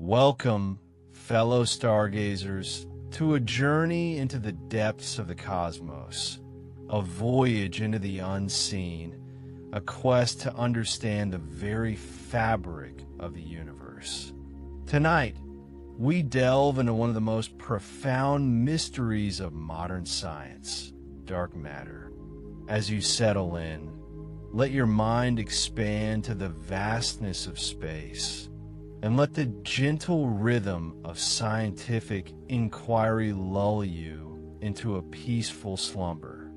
Welcome, fellow stargazers, to a journey into the depths of the cosmos, a voyage into the unseen, a quest to understand the very fabric of the universe. Tonight, we delve into one of the most profound mysteries of modern science, dark matter. As you settle in, let your mind expand to the vastness of space, and let the gentle rhythm of scientific inquiry lull you into a peaceful slumber.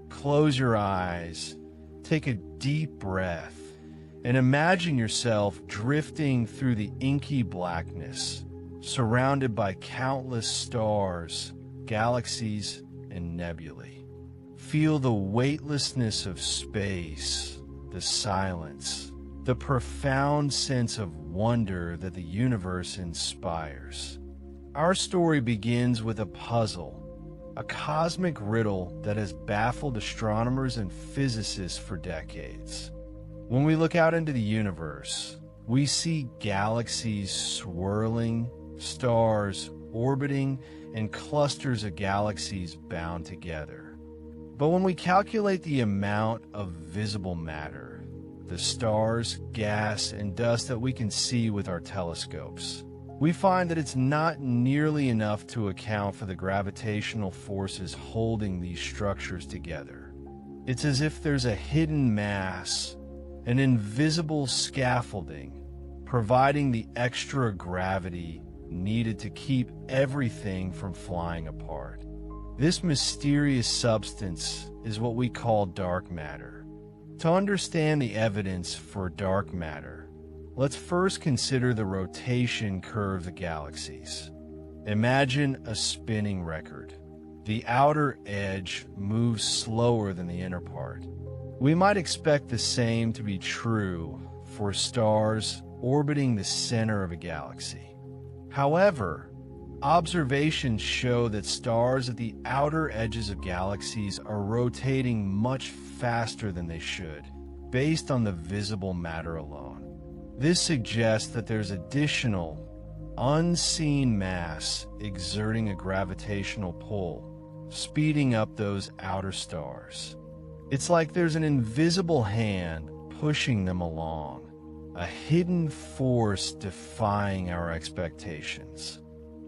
Close your eyes, take a deep breath, and imagine yourself drifting through the inky blackness, surrounded by countless stars, galaxies, and nebulae. Feel the weightlessness of space, the silence, the profound sense of wonder that the universe inspires. Our story begins with a puzzle, a cosmic riddle that has baffled astronomers and physicists for decades. When we look out into the universe, we see galaxies swirling, stars orbiting, and clusters of galaxies bound together. But when we calculate the amount of visible matter, the stars, gas, and dust that we can see with our telescopes, we find that it's not nearly enough to account for the gravitational forces holding these structures together. It's as if there's a hidden mass, an invisible scaffolding, providing the extra gravity needed to keep everything from flying apart. This mysterious substance is what we call dark matter. To understand the evidence for dark matter, let's first consider the rotation curve of galaxies. Imagine a spinning record. The outer edge moves slower than the inner part. We might expect the same to be true for stars orbiting the center of a galaxy. However, observations show that stars at the outer edges of galaxies are rotating much faster than they should, based on the visible matter alone. This suggests that there's additional, unseen mass exerting a gravitational pull, speeding up those outer stars. It's like there's an invisible hand pushing them along, a hidden force defying our expectations.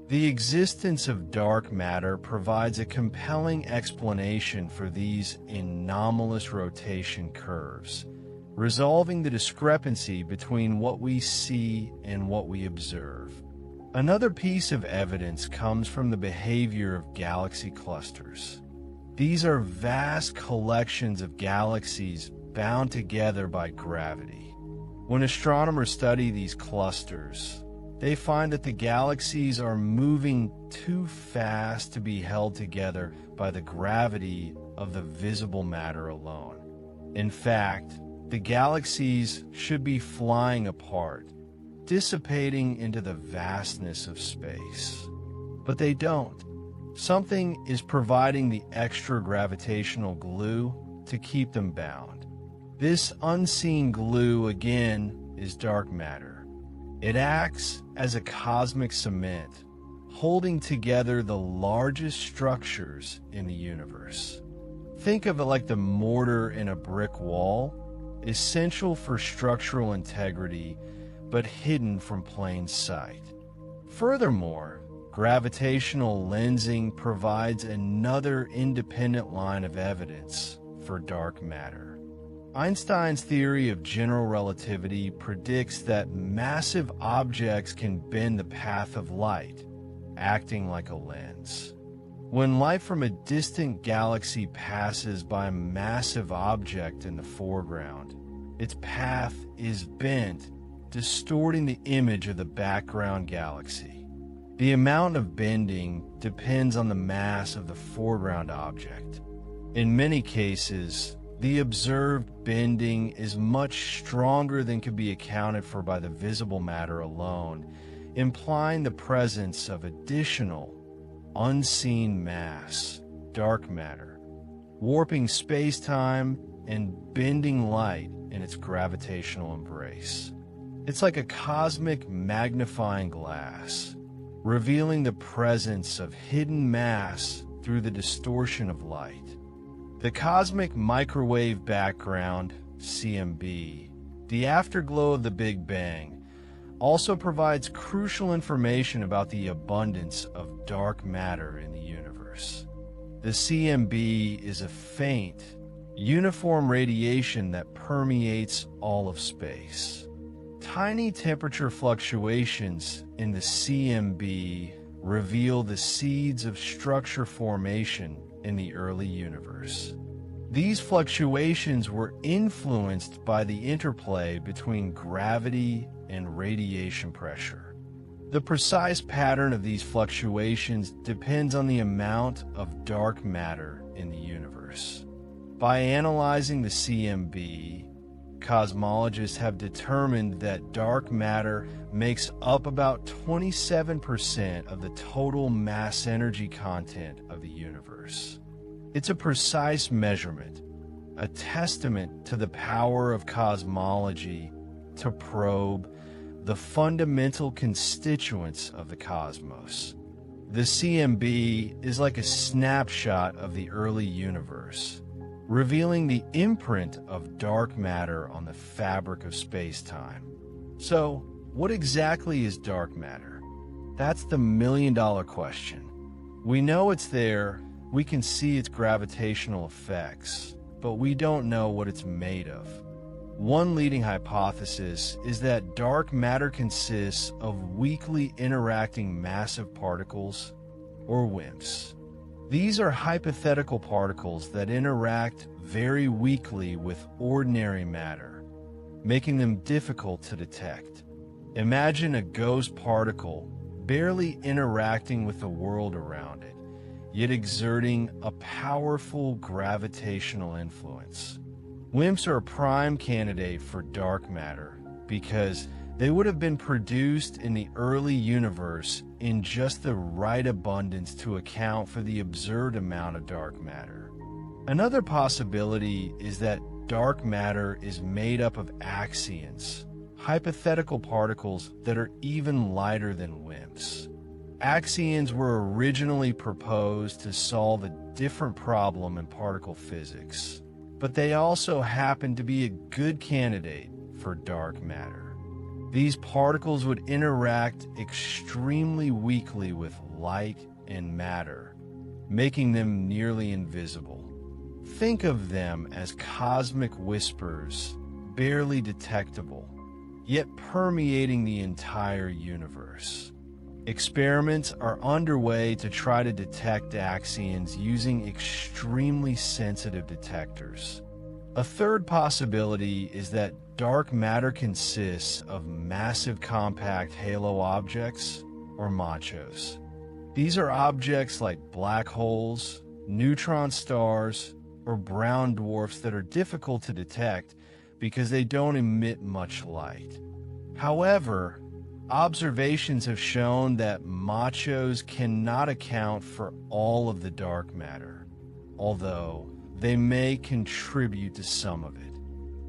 The existence of dark matter provides a compelling explanation for these anomalous rotation curves, resolving the discrepancy between what we see and what we observe. Another piece of evidence comes from the behavior of galaxy clusters. These are vast collections of galaxies bound together by gravity. When astronomers study these clusters, they find that the galaxies are moving too fast to be held together by the gravity of the visible matter alone. In fact, the galaxies should be flying apart, dissipating into the vastness of space. But they don't. Something is providing the extra gravitational glue to keep them bound. This unseen glue, again, is dark matter. It acts as a cosmic cement, holding together the largest structures in the universe. Think of it like the mortar in a brick wall, essential for structural integrity, but hidden from plain sight. Furthermore, gravitational lensing provides another independent line of evidence for dark matter. Einstein's theory of general relativity predicts that massive objects can bend the path of light, acting like a lens. When light from a distant galaxy passes by a massive object in the foreground, its path is bent, distorting the image of the background galaxy. The amount of bending depends on the mass of the foreground object. In many cases, the observed bending is much stronger than can be accounted for by the visible matter alone, implying the presence of additional, unseen mass, dark matter, warping space-time and bending light in its gravitational embrace. It's like a cosmic magnifying glass, revealing the presence of hidden mass through the distortion of light. The cosmic microwave background, CMB, the afterglow of the Big Bang, also provides crucial information about the abundance of dark matter in the universe. The CMB is a faint, uniform radiation that permeates all of space. Tiny temperature fluctuations in the CMB reveal the seeds of structure formation in the early universe. These fluctuations were influenced by the interplay between gravity and radiation pressure. The precise pattern of these fluctuations depends on the amount of dark matter in the universe. By analyzing the CMB, cosmologists have determined that dark matter makes up about 27% of the total mass energy content of the universe. It's a precise measurement, a testament to the power of cosmology to probe the fundamental constituents of the cosmos. The CMB is like a snapshot of the early universe, revealing the imprint of dark matter on the fabric of space-time. So, what exactly is dark matter? That's the million-dollar question. We know it's there, we can see its gravitational effects, but we don't know what it's made of. One leading hypothesis is that dark matter consists of weakly interacting massive particles, or WIMPs. These are hypothetical particles that interact very weakly with ordinary matter, making them difficult to detect. Imagine a ghost particle barely interacting with the world around it, yet exerting a powerful gravitational influence. WIMPs are a prime candidate for dark matter because they would have been produced in the early universe in just the right abundance to account for the absurd amount of dark matter. Another possibility is that dark matter is made up of axions, hypothetical particles that are even lighter than WIMPs. Axions were originally proposed to solve a different problem in particle physics, but they also happen to be a good candidate for dark matter. These particles would interact extremely weakly with light and matter, making them nearly invisible. Think of them as cosmic whispers, barely detectable, yet permeating the entire universe. Experiments are underway to try to detect axions using extremely sensitive detectors. A third possibility is that dark matter consists of massive compact halo objects, or machos. These are objects like black holes, neutron stars, or brown dwarfs that are difficult to detect because they don't emit much light. However, observations have shown that machos cannot account for all of the dark matter, although they may contribute to some of it.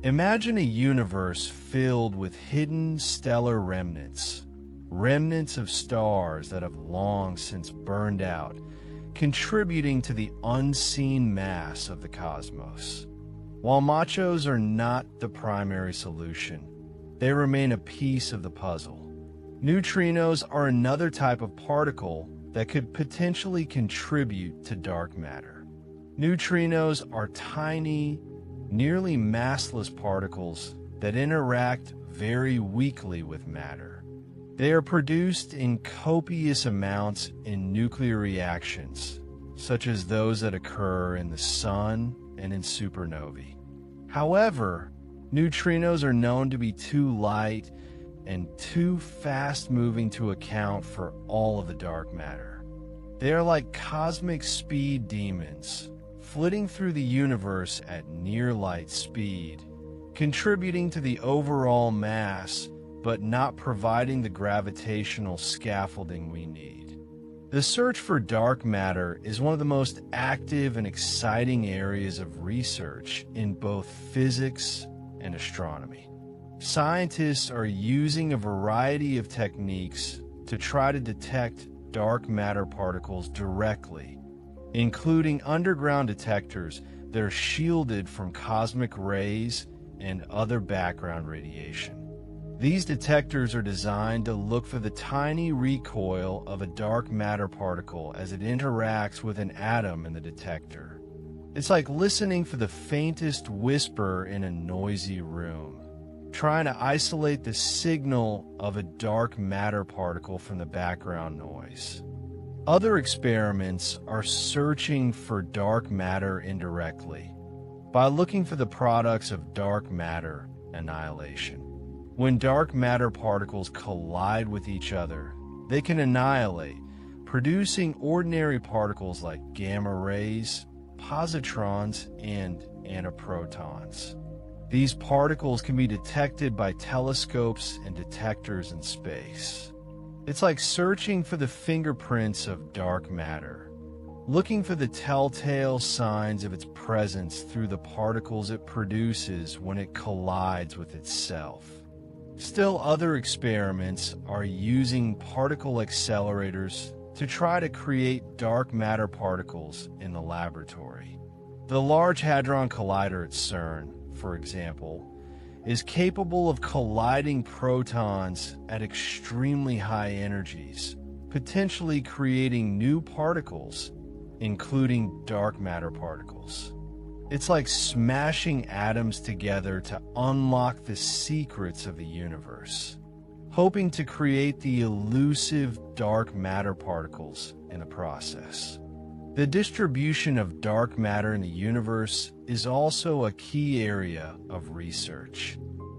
Imagine a universe filled with hidden stellar remnants, remnants of stars that have long since burned out, contributing to the unseen mass of the cosmos. While machos are not the primary solution, they remain a piece of the puzzle. Neutrinos are another type of particle that could potentially contribute to dark matter. Neutrinos are tiny, nearly massless particles that interact very weakly with matter. They are produced in copious amounts in nuclear reactions, such as those that occur in the Sun and in supernovae. However, neutrinos are known to be too light and too fast-moving to account for all of the dark matter. They are like cosmic speed demons, flitting through the universe at near-light speed, contributing to the overall mass, but not providing the gravitational scaffolding we need. The search for dark matter is one of the most active and exciting areas of research in both physics and astronomy. scientists are using a variety of techniques to try to detect dark matter particles directly, including underground detectors that are shielded from cosmic rays and other background radiation. These detectors are designed to look for the tiny recoil of a dark matter particle as it interacts with an atom in the detector. It's like listening for the faintest whisper in a noisy room, trying to isolate the signal of a dark matter particle from the background noise. Other experiments are searching for dark matter indirectly by looking for the products of dark matter annihilation. When dark matter particles collide with each other, they can annihilate, producing ordinary particles like gamma rays, positrons, and antiprotons. These particles can be detected by telescopes and detectors in space. It's like searching for the fingerprints of dark matter, looking for the telltale signs of its presence through the particles it produces when it collides with itself. Still, other experiments are using particle accelerators to try to create dark matter particles in the laboratory. The Large Hadron Collider at CERN, for example, is capable of colliding protons at extremely high energies, potentially creating new particles, including dark matter particles. It's like smashing atoms together to unlock the secrets of the universe, hoping to create the elusive dark matter particles in the process. The distribution of dark matter in the universe is also a key area of research.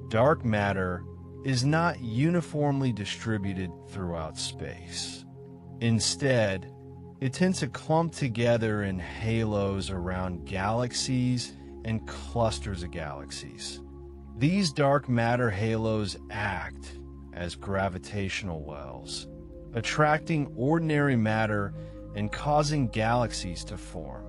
Dark matter is not uniformly distributed throughout space. Instead, it tends to clump together in halos around galaxies and clusters of galaxies. These dark matter halos act as gravitational wells, attracting ordinary matter and causing galaxies to form.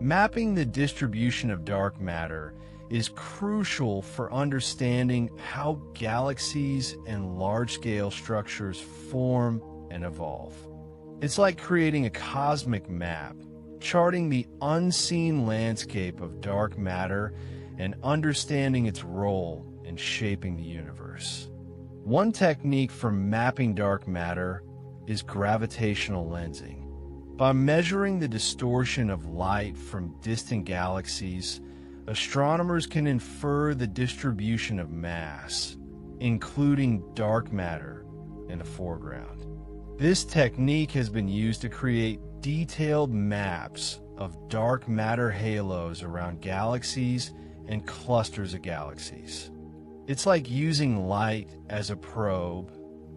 Mapping the distribution of dark matter is crucial for understanding how galaxies and large-scale structures form and evolve. It's like creating a cosmic map, charting the unseen landscape of dark matter and understanding its role in shaping the universe. One technique for mapping dark matter is gravitational lensing. By measuring the distortion of light from distant galaxies, astronomers can infer the distribution of mass, including dark matter, in the foreground. This technique has been used to create detailed maps of dark matter halos around galaxies and clusters of galaxies. It's like using light as a probe,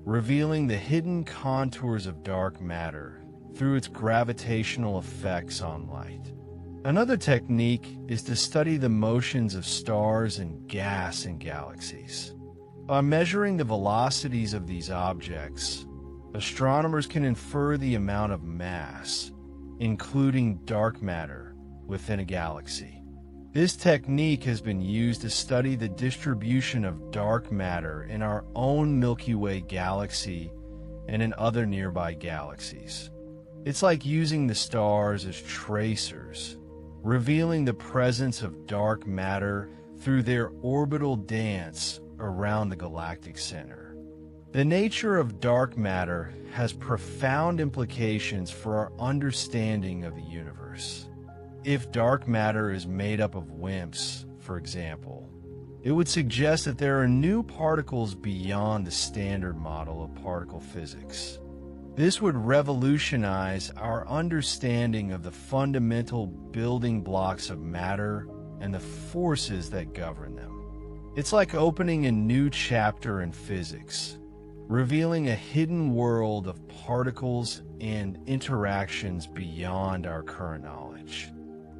revealing the hidden contours of dark matter through its gravitational effects on light. Another technique is to study the motions of stars and gas in galaxies. By measuring the velocities of these objects, astronomers can infer the amount of mass, including dark matter, within a galaxy. This technique has been used to study the distribution of dark matter in our own Milky Way galaxy and in other nearby galaxies. It's like using the stars as tracers, revealing the presence of dark matter through their orbital dance around the galactic center. The nature of dark matter has profound implications for our understanding of the universe. If dark matter is made up of WIMPs, for example, it would suggest that there are new particles beyond the standard model of particle physics. This would revolutionize our understanding of the fundamental building blocks of matter and the forces that govern them. It's like opening a new chapter in physics, revealing a hidden world of particles and interactions beyond our current knowledge.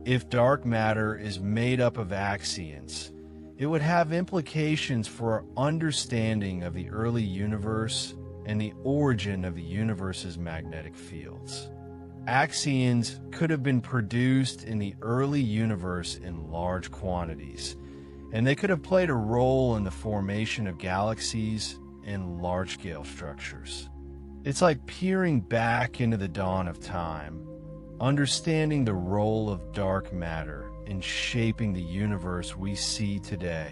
If dark matter is made up of axions, it would have implications for our understanding of the early universe and the origin of the universe's magnetic fields. Axions could have been produced in the early universe in large quantities, and they could have played a role in the formation of galaxies and large-scale structures. It's like peering back into the dawn of time, understanding the role of dark matter in shaping the universe we see today.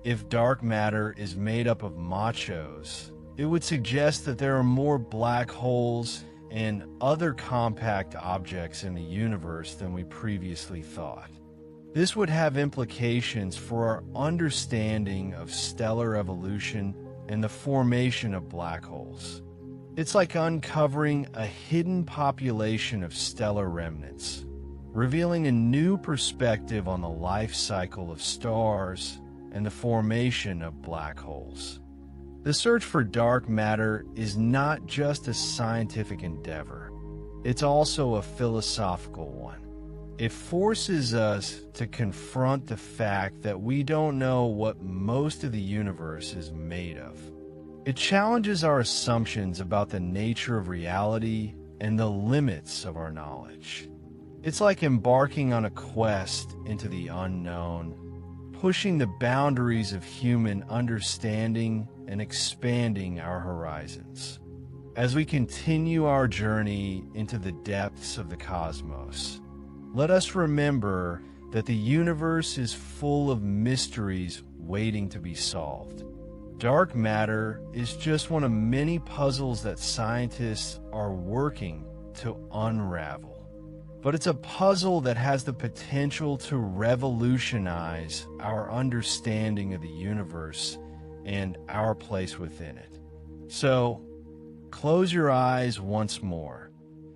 If dark matter is made up of machos, it would suggest that there are more black holes and other compact objects in the universe than we previously thought. This would have implications for our understanding of stellar evolution and the formation of black holes. It's like uncovering a hidden population of stellar remnants, revealing a new perspective on the life cycle of stars and the formation of black holes. The search for dark matter is not just a scientific endeavor, it's also a philosophical one. It forces us to confront the fact that we don't know what most of the universe is made of. It challenges our assumptions about the nature of reality and the limits of our knowledge. It's like embarking on a quest into the unknown, pushing the boundaries of human understanding and expanding our horizons. As we continue our journey into the depths of the cosmos, let us remember that the universe is full of mysteries waiting to be solved. Dark matter is just one of many puzzles that scientists are working to unravel. But it's a puzzle that has the potential to revolutionize our understanding of the universe and our place within it. So, close your eyes once more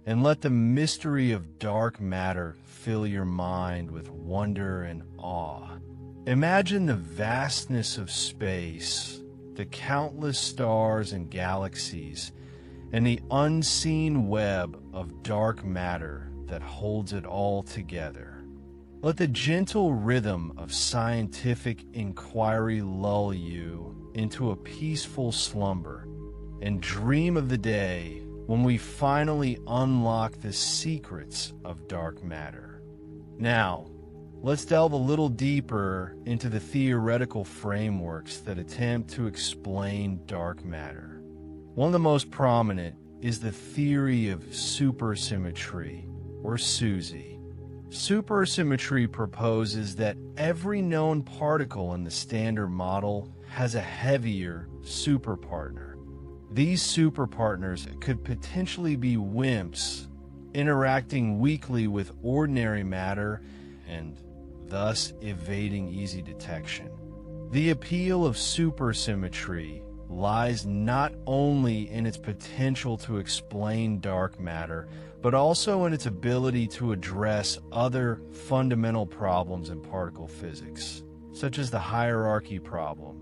and let the mystery of dark matter fill your mind with wonder and awe. Imagine the vastness of space, the countless stars and galaxies, and the unseen web of dark matter that holds it all together. Let the gentle rhythm of scientific inquiry lull you into a peaceful slumber, and dream of the day when we finally unlock the secrets of dark matter. Now, let's delve a little deeper into the theoretical frameworks that attempt to explain dark matter. One of the most prominent is the theory of supersymmetry, or SUSY. Supersymmetry proposes that every known particle in the Standard Model has a heavier superpartner. These superpartners could potentially be WIMPs, interacting weakly with ordinary matter and thus evading easy detection. The appeal of supersymmetry lies not only in its potential to explain dark matter, but also in its ability to address other fundamental problems in particle physics, such as the hierarchy problem,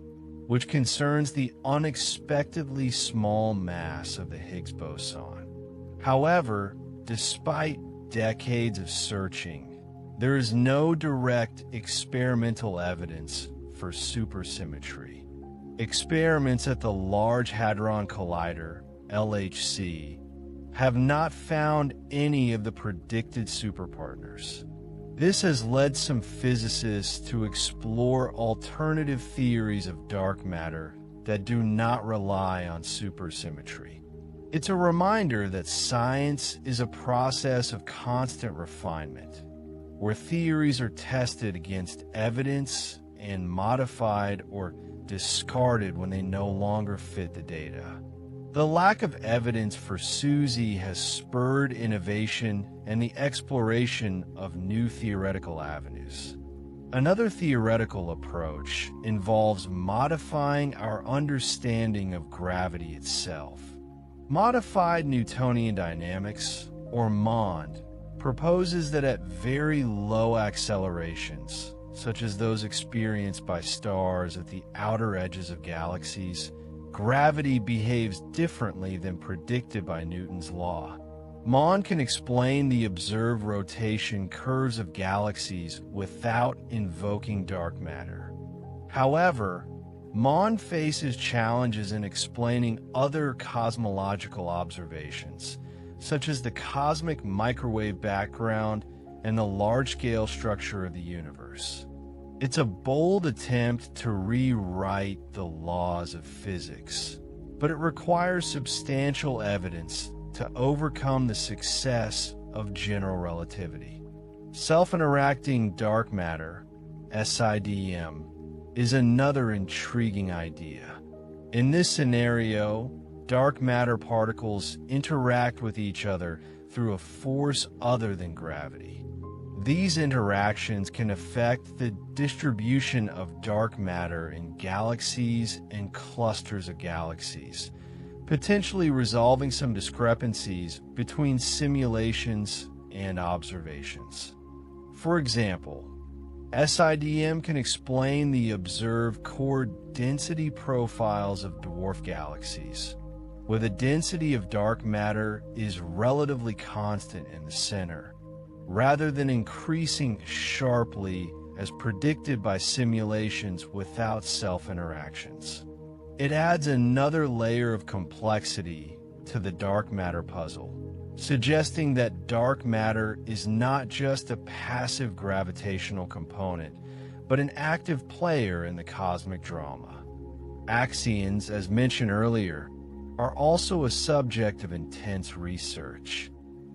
which concerns the unexpectedly small mass of the Higgs boson. However, despite decades of searching, there is no direct experimental evidence for supersymmetry. Experiments at the Large Hadron Collider, LHC, have not found any of the predicted superpartners. This has led some physicists to explore alternative theories of dark matter that do not rely on supersymmetry. It's a reminder that science is a process of constant refinement, where theories are tested against evidence and modified or discarded when they no longer fit the data. The lack of evidence for SUSY has spurred innovation and the exploration of new theoretical avenues. Another theoretical approach involves modifying our understanding of gravity itself. Modified Newtonian dynamics, or MOND, proposes that at very low accelerations, such as those experienced by stars at the outer edges of galaxies, gravity behaves differently than predicted by Newton's law. MOND can explain the observed rotation curves of galaxies without invoking dark matter. However, MOND faces challenges in explaining other cosmological observations, such as the cosmic microwave background and the large-scale structure of the universe. It's a bold attempt to rewrite the laws of physics, but it requires substantial evidence to overcome the success of general relativity. Self-interacting dark matter, SIDM, is another intriguing idea. In this scenario, dark matter particles interact with each other through a force other than gravity. These interactions can affect the distribution of dark matter in galaxies and clusters of galaxies, potentially resolving some discrepancies between simulations and observations. For example, SIDM can explain the observed core density profiles of dwarf galaxies, where the density of dark matter is relatively constant in the center, rather than increasing sharply as predicted by simulations without self-interactions. It adds another layer of complexity to the dark matter puzzle, suggesting that dark matter is not just a passive gravitational component, but an active player in the cosmic drama. Axions, as mentioned earlier, are also a subject of intense research.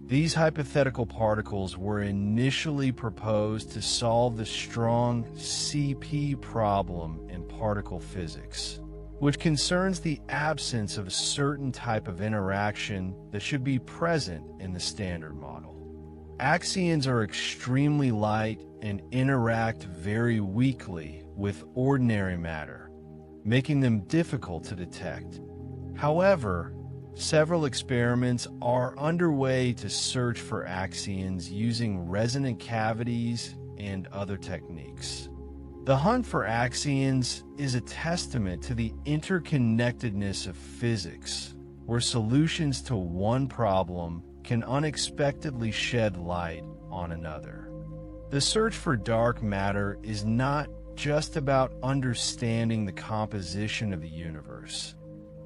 These hypothetical particles were initially proposed to solve the strong CP problem in particle physics, which concerns the absence of a certain type of interaction that should be present in the standard model. Axions are extremely light and interact very weakly with ordinary matter, making them difficult to detect. However, several experiments are underway to search for axions using resonant cavities and other techniques. The hunt for axions is a testament to the interconnectedness of physics, where solutions to one problem can unexpectedly shed light on another. The search for dark matter is not just about understanding the composition of the universe.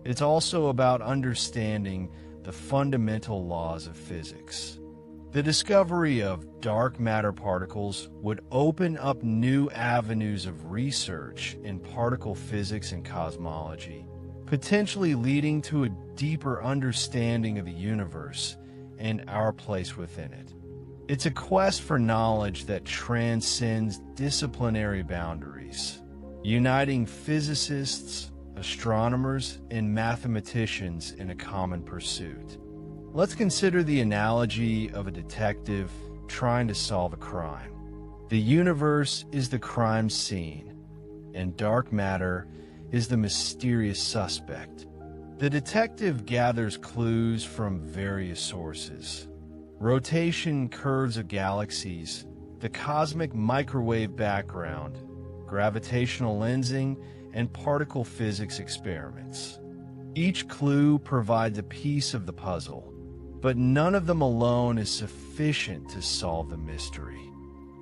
It's also about understanding the fundamental laws of physics. The discovery of dark matter particles would open up new avenues of research in particle physics and cosmology, potentially leading to a deeper understanding of the universe and our place within it. It's a quest for knowledge that transcends disciplinary boundaries, uniting physicists, astronomers, and mathematicians in a common pursuit. Let's consider the analogy of a detective trying to solve a crime. The universe is the crime scene, and dark matter is the mysterious suspect. The detective gathers clues from various sources: rotation curves of galaxies, the cosmic microwave background, gravitational lensing, and particle physics experiments. Each clue provides a piece of the puzzle, but none of them alone is sufficient to solve the mystery.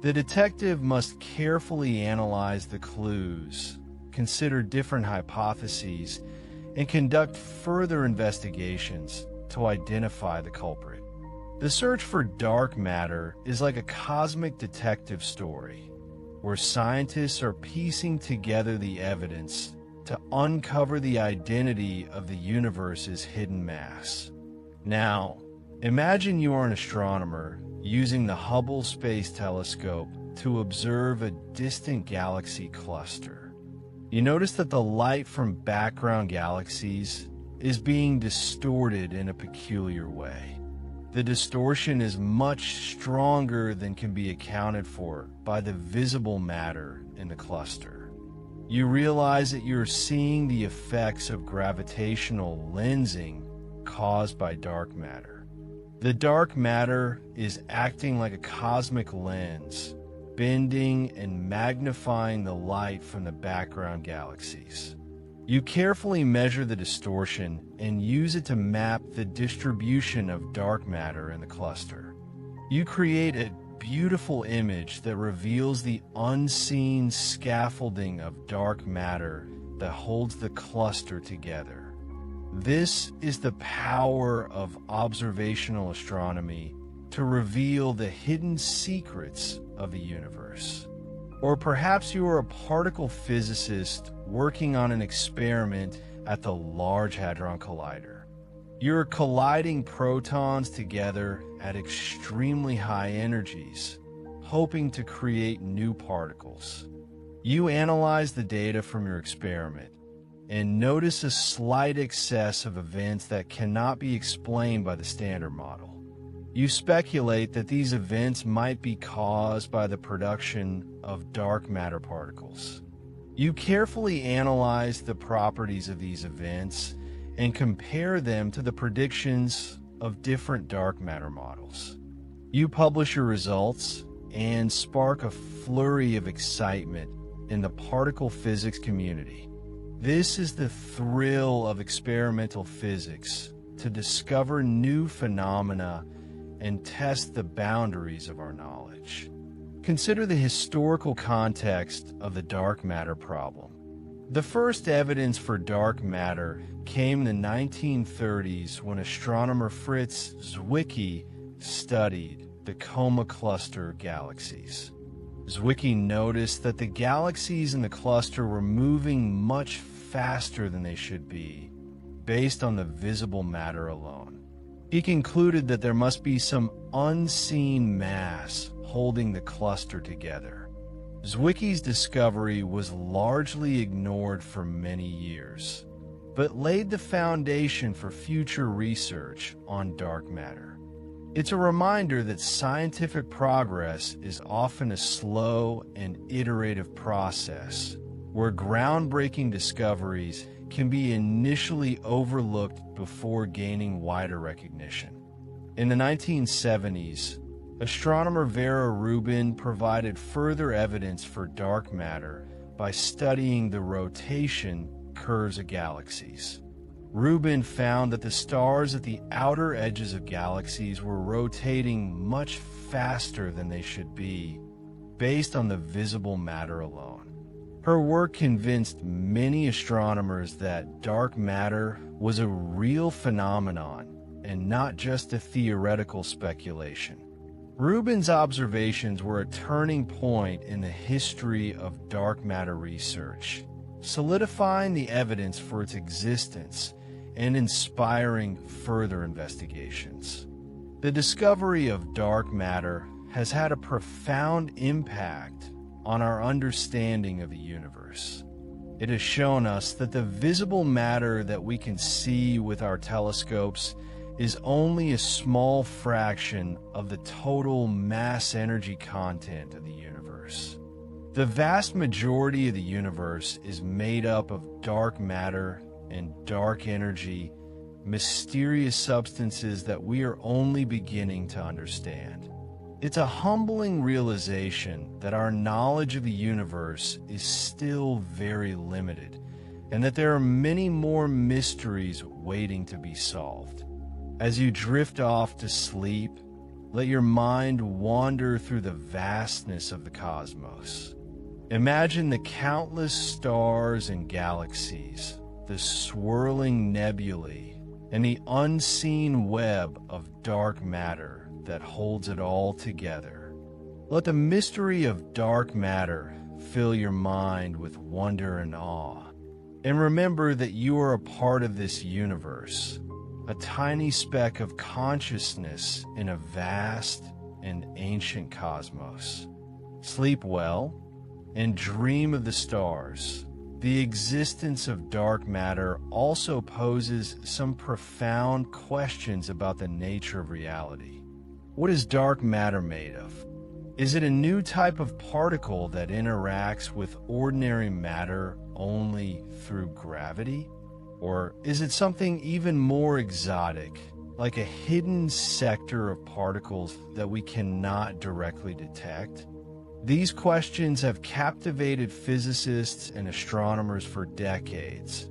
The detective must carefully analyze the clues, consider different hypotheses, and conduct further investigations to identify the culprit. The search for dark matter is like a cosmic detective story, where scientists are piecing together the evidence to uncover the identity of the universe's hidden mass. Now, imagine you are an astronomer using the Hubble Space Telescope to observe a distant galaxy cluster. You notice that the light from background galaxies is being distorted in a peculiar way. The distortion is much stronger than can be accounted for by the visible matter in the cluster. You realize that you're seeing the effects of gravitational lensing caused by dark matter. The dark matter is acting like a cosmic lens, bending and magnifying the light from the background galaxies. You carefully measure the distortion and use it to map the distribution of dark matter in the cluster. You create a beautiful image that reveals the unseen scaffolding of dark matter that holds the cluster together. This is the power of observational astronomy to reveal the hidden secrets of the universe. Or perhaps you are a particle physicist working on an experiment at the Large Hadron Collider. You're colliding protons together at extremely high energies, hoping to create new particles. You analyze the data from your experiment and notice a slight excess of events that cannot be explained by the standard model. You speculate that these events might be caused by the production of dark matter particles. You carefully analyze the properties of these events and compare them to the predictions of different dark matter models. You publish your results and spark a flurry of excitement in the particle physics community. This is the thrill of experimental physics, to discover new phenomena and test the boundaries of our knowledge. Consider the historical context of the dark matter problem. The first evidence for dark matter came in the 1930s when astronomer Fritz Zwicky studied the Coma cluster galaxies. Zwicky noticed that the galaxies in the cluster were moving much faster than they should be, based on the visible matter alone. He concluded that there must be some unseen mass holding the cluster together. Zwicky's discovery was largely ignored for many years, but laid the foundation for future research on dark matter. It's a reminder that scientific progress is often a slow and iterative process, where groundbreaking discoveries can be initially overlooked before gaining wider recognition. In the 1970s, astronomer Vera Rubin provided further evidence for dark matter by studying the rotation curves of galaxies. Rubin found that the stars at the outer edges of galaxies were rotating much faster than they should be, based on the visible matter alone. Her work convinced many astronomers that dark matter was a real phenomenon and not just a theoretical speculation. Rubin's observations were a turning point in the history of dark matter research, solidifying the evidence for its existence and inspiring further investigations. The discovery of dark matter has had a profound impact on our understanding of the universe. It has shown us that the visible matter that we can see with our telescopes is only a small fraction of the total mass energy content of the universe. The vast majority of the universe is made up of dark matter and dark energy, mysterious substances that we are only beginning to understand. It's a humbling realization that our knowledge of the universe is still very limited, and that there are many more mysteries waiting to be solved. As you drift off to sleep, let your mind wander through the vastness of the cosmos. Imagine the countless stars and galaxies, the swirling nebulae, and the unseen web of dark matter that holds it all together. Let the mystery of dark matter fill your mind with wonder and awe. And remember that you are a part of this universe, a tiny speck of consciousness in a vast and ancient cosmos. Sleep well and dream of the stars. The existence of dark matter also poses some profound questions about the nature of reality. What is dark matter made of? Is it a new type of particle that interacts with ordinary matter only through gravity? Or is it something even more exotic, like a hidden sector of particles that we cannot directly detect? These questions have captivated physicists and astronomers for decades,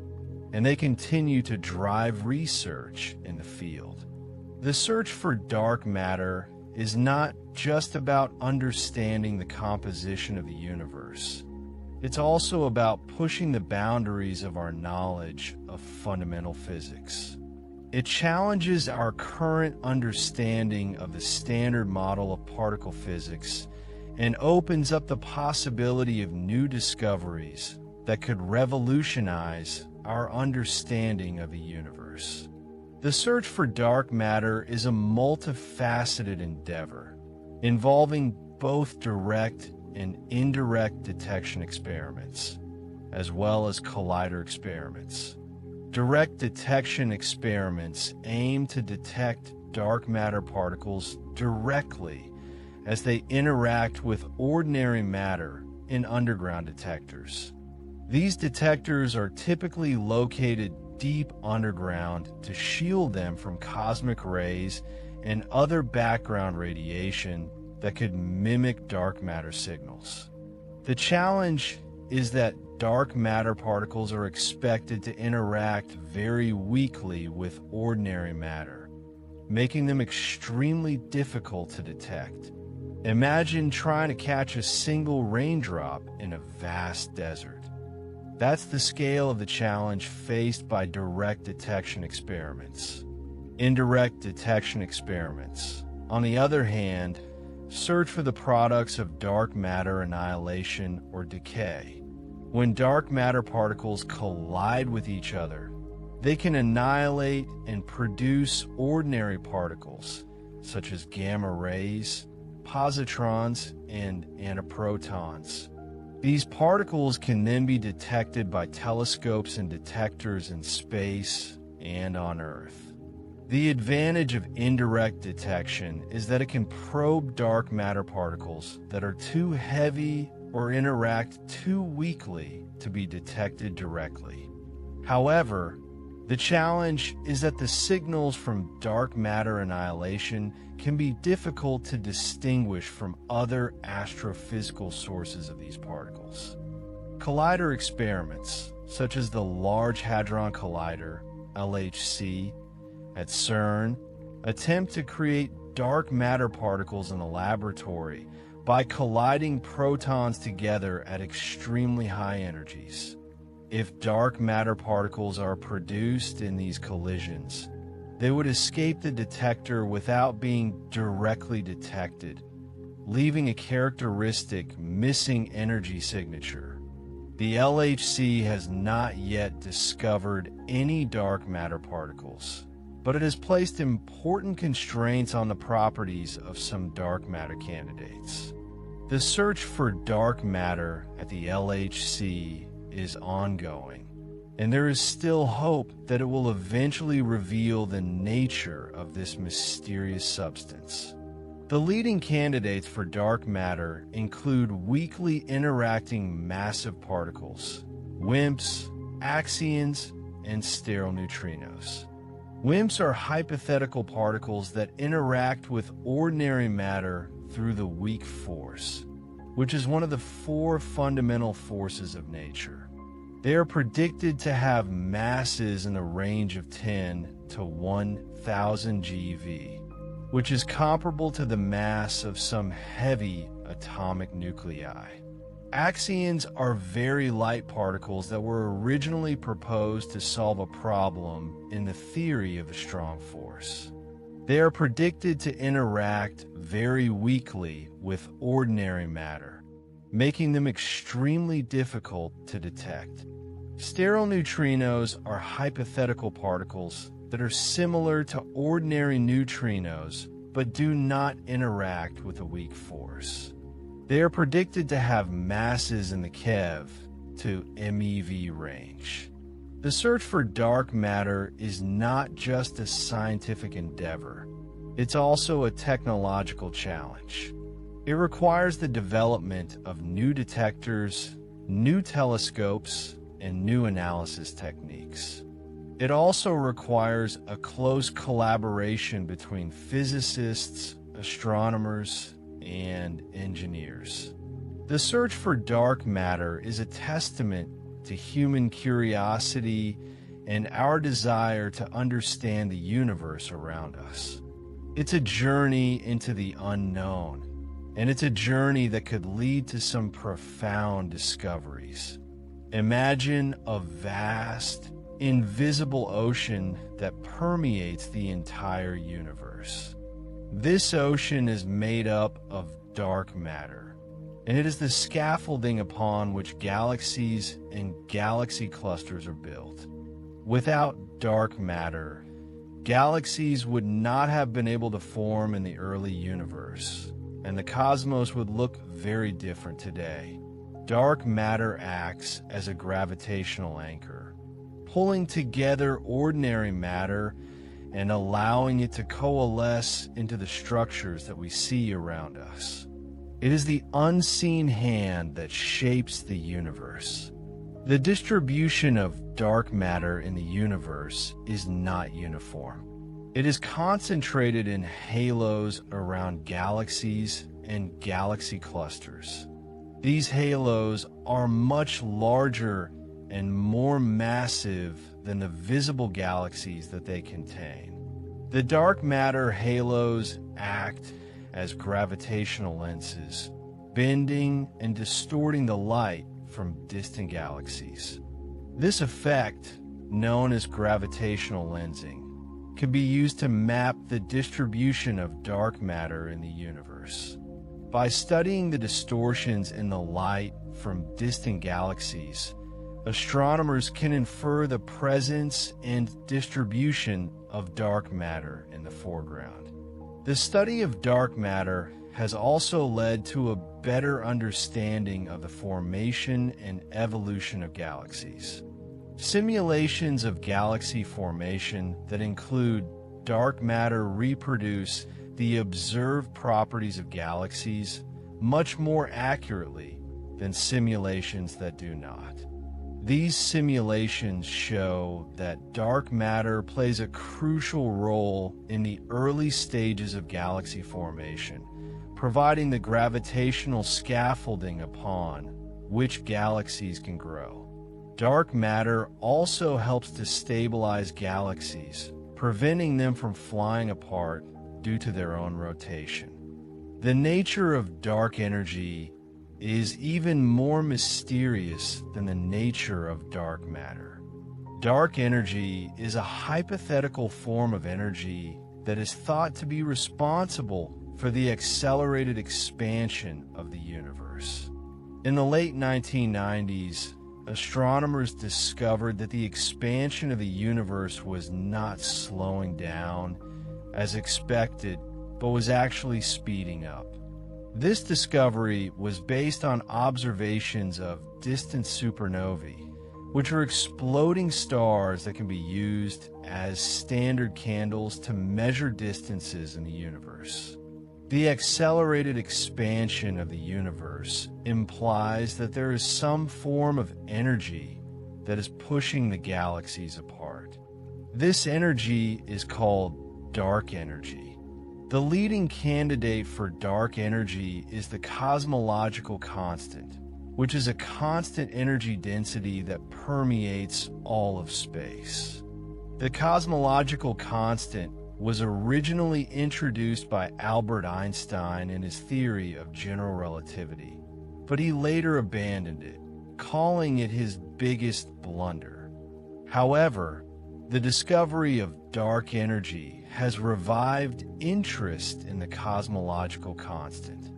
and they continue to drive research in the field. The search for dark matter is not just about understanding the composition of the universe. It's also about pushing the boundaries of our knowledge of fundamental physics. It challenges our current understanding of the standard model of particle physics and opens up the possibility of new discoveries that could revolutionize our understanding of the universe. The search for dark matter is a multifaceted endeavor involving both direct and indirect detection experiments, as well as collider experiments. Direct detection experiments aim to detect dark matter particles directly as they interact with ordinary matter in underground detectors. These detectors are typically located deep underground to shield them from cosmic rays and other background radiation that could mimic dark matter signals. The challenge is that dark matter particles are expected to interact very weakly with ordinary matter, making them extremely difficult to detect. Imagine trying to catch a single raindrop in a vast desert. That's the scale of the challenge faced by direct detection experiments. Indirect detection experiments, on the other hand, search for the products of dark matter annihilation or decay. When dark matter particles collide with each other, they can annihilate and produce ordinary particles, such as gamma rays, positrons, and antiprotons. These particles can then be detected by telescopes and detectors in space and on Earth. The advantage of indirect detection is that it can probe dark matter particles that are too heavy or interact too weakly to be detected directly. However, the challenge is that the signals from dark matter annihilation can be difficult to distinguish from other astrophysical sources of these particles. Collider experiments, such as the Large Hadron Collider, LHC, at CERN, attempt to create dark matter particles in the laboratory by colliding protons together at extremely high energies. If dark matter particles are produced in these collisions, they would escape the detector without being directly detected, leaving a characteristic missing energy signature. The LHC has not yet discovered any dark matter particles, but it has placed important constraints on the properties of some dark matter candidates. The search for dark matter at the LHC is ongoing, and there is still hope that it will eventually reveal the nature of this mysterious substance. The leading candidates for dark matter include weakly interacting massive particles, WIMPs, axions, and sterile neutrinos. WIMPs are hypothetical particles that interact with ordinary matter through the weak force, which is one of the four fundamental forces of nature. They are predicted to have masses in the range of 10 to 1,000 GeV, which is comparable to the mass of some heavy atomic nuclei. Axions are very light particles that were originally proposed to solve a problem in the theory of the strong force. They are predicted to interact very weakly with ordinary matter, making them extremely difficult to detect. Sterile neutrinos are hypothetical particles that are similar to ordinary neutrinos but do not interact with a weak force. They are predicted to have masses in the keV to MeV range. The search for dark matter is not just a scientific endeavor, it's also a technological challenge. It requires the development of new detectors, new telescopes, and new analysis techniques. It also requires a close collaboration between physicists, astronomers, and engineers. The search for dark matter is a testament to human curiosity and our desire to understand the universe around us. It's a journey into the unknown, and it's a journey that could lead to some profound discoveries. Imagine a vast, invisible ocean that permeates the entire universe. This ocean is made up of dark matter, and it is the scaffolding upon which galaxies and galaxy clusters are built. Without dark matter, galaxies would not have been able to form in the early universe, and the cosmos would look very different today. Dark matter acts as a gravitational anchor, pulling together ordinary matter and allowing it to coalesce into the structures that we see around us. It is the unseen hand that shapes the universe. The distribution of dark matter in the universe is not uniform. It is concentrated in halos around galaxies and galaxy clusters. These halos are much larger and more massive than the visible galaxies that they contain. The dark matter halos act as gravitational lenses, bending and distorting the light from distant galaxies. This effect, known as gravitational lensing, can be used to map the distribution of dark matter in the universe. By studying the distortions in the light from distant galaxies, astronomers can infer the presence and distribution of dark matter in the foreground. The study of dark matter has also led to a better understanding of the formation and evolution of galaxies. Simulations of galaxy formation that include dark matter reproduce the observed properties of galaxies much more accurately than simulations that do not. These simulations show that dark matter plays a crucial role in the early stages of galaxy formation, providing the gravitational scaffolding upon which galaxies can grow. Dark matter also helps to stabilize galaxies, preventing them from flying apart due to their own rotation. The nature of dark energy is even more mysterious than the nature of dark matter. Dark energy is a hypothetical form of energy that is thought to be responsible for the accelerated expansion of the universe. In the late 1990s, astronomers discovered that the expansion of the universe was not slowing down as expected, but was actually speeding up. This discovery was based on observations of distant supernovae, which are exploding stars that can be used as standard candles to measure distances in the universe. The accelerated expansion of the universe implies that there is some form of energy that is pushing the galaxies apart. This energy is called dark energy. The leading candidate for dark energy is the cosmological constant, which is a constant energy density that permeates all of space. The cosmological constant was originally introduced by Albert Einstein in his theory of general relativity, but he later abandoned it, calling it his biggest blunder. However, the discovery of dark energy has revived interest in the cosmological constant.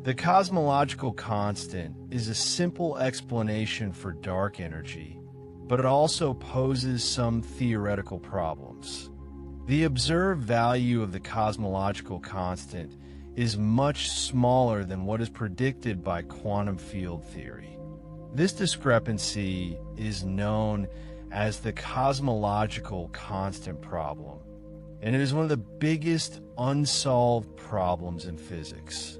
The cosmological constant is a simple explanation for dark energy, but it also poses some theoretical problems. The observed value of the cosmological constant is much smaller than what is predicted by quantum field theory. This discrepancy is known as the cosmological constant problem, and it is one of the biggest unsolved problems in physics.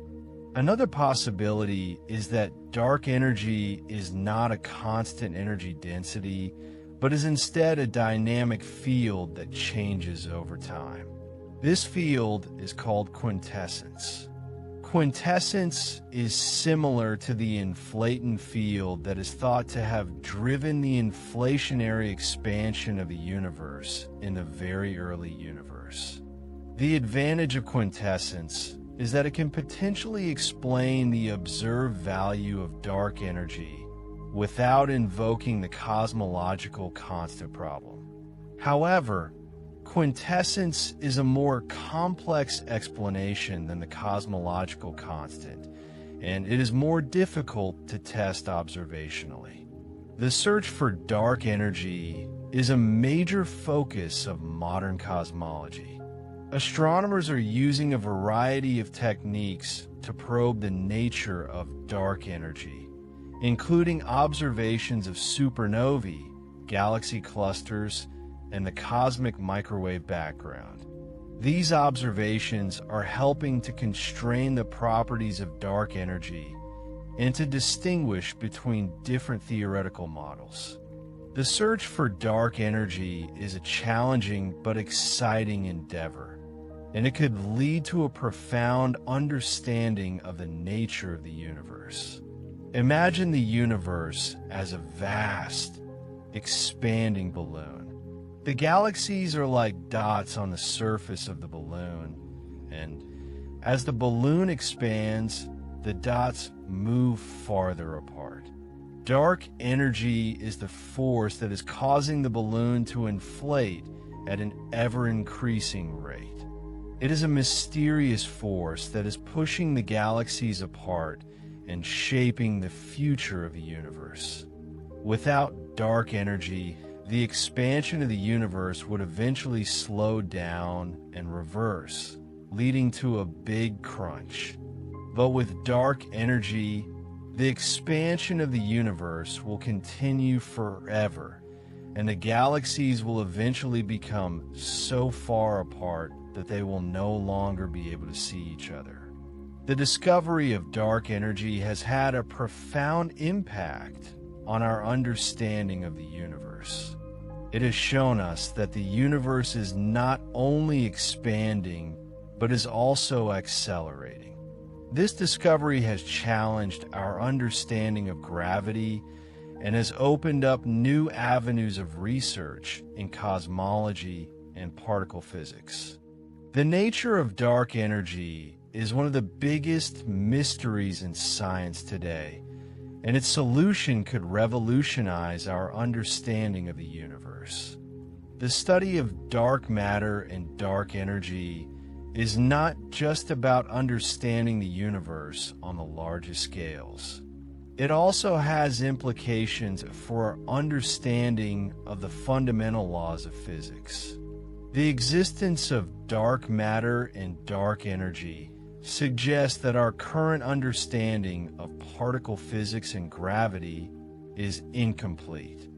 Another possibility is that dark energy is not a constant energy density, but is instead a dynamic field that changes over time. This field is called quintessence. Quintessence is similar to the inflaton field that is thought to have driven the inflationary expansion of the universe in the very early universe. The advantage of quintessence is that it can potentially explain the observed value of dark energy without invoking the cosmological constant problem. However, quintessence is a more complex explanation than the cosmological constant, and it is more difficult to test observationally. The search for dark energy is a major focus of modern cosmology. Astronomers are using a variety of techniques to probe the nature of dark energy, including observations of supernovae, galaxy clusters, and the cosmic microwave background. These observations are helping to constrain the properties of dark energy and to distinguish between different theoretical models. The search for dark energy is a challenging but exciting endeavor, and it could lead to a profound understanding of the nature of the universe. Imagine the universe as a vast, expanding balloon. The galaxies are like dots on the surface of the balloon, and as the balloon expands, the dots move farther apart. Dark energy is the force that is causing the balloon to inflate at an ever-increasing rate. It is a mysterious force that is pushing the galaxies apart and shaping the future of the universe. Without dark energy, the expansion of the universe would eventually slow down and reverse, leading to a big crunch. But with dark energy, the expansion of the universe will continue forever, and the galaxies will eventually become so far apart that they will no longer be able to see each other. The discovery of dark energy has had a profound impact on our understanding of the universe. It has shown us that the universe is not only expanding, but is also accelerating. This discovery has challenged our understanding of gravity and has opened up new avenues of research in cosmology and particle physics. The nature of dark energy is one of the biggest mysteries in science today, and its solution could revolutionize our understanding of the universe. The study of dark matter and dark energy is not just about understanding the universe on the largest scales. It also has implications for our understanding of the fundamental laws of physics. The existence of dark matter and dark energy suggests that our current understanding of particle physics and gravity is incomplete.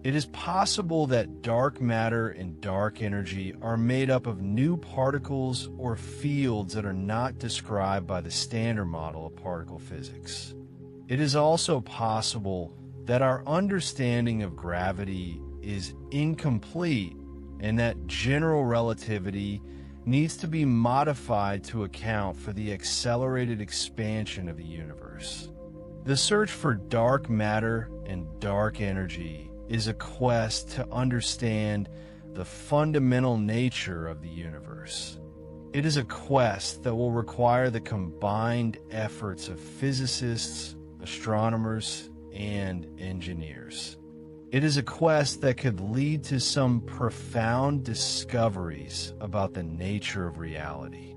It is possible that dark matter and dark energy are made up of new particles or fields that are not described by the standard model of particle physics. It is also possible that our understanding of gravity is incomplete and that general relativity needs to be modified to account for the accelerated expansion of the universe. The search for dark matter and dark energy is a quest to understand the fundamental nature of the universe. It is a quest that will require the combined efforts of physicists, astronomers, and engineers. It is a quest that could lead to some profound discoveries about the nature of reality.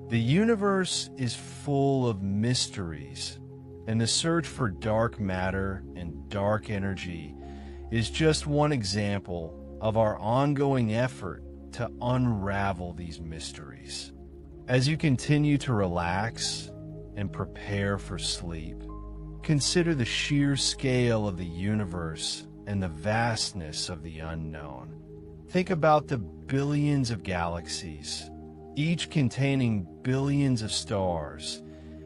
The universe is full of mysteries, and the search for dark matter and dark energy is just one example of our ongoing effort to unravel these mysteries. As you continue to relax and prepare for sleep, consider the sheer scale of the universe and the vastness of the unknown. Think about the billions of galaxies, each containing billions of stars,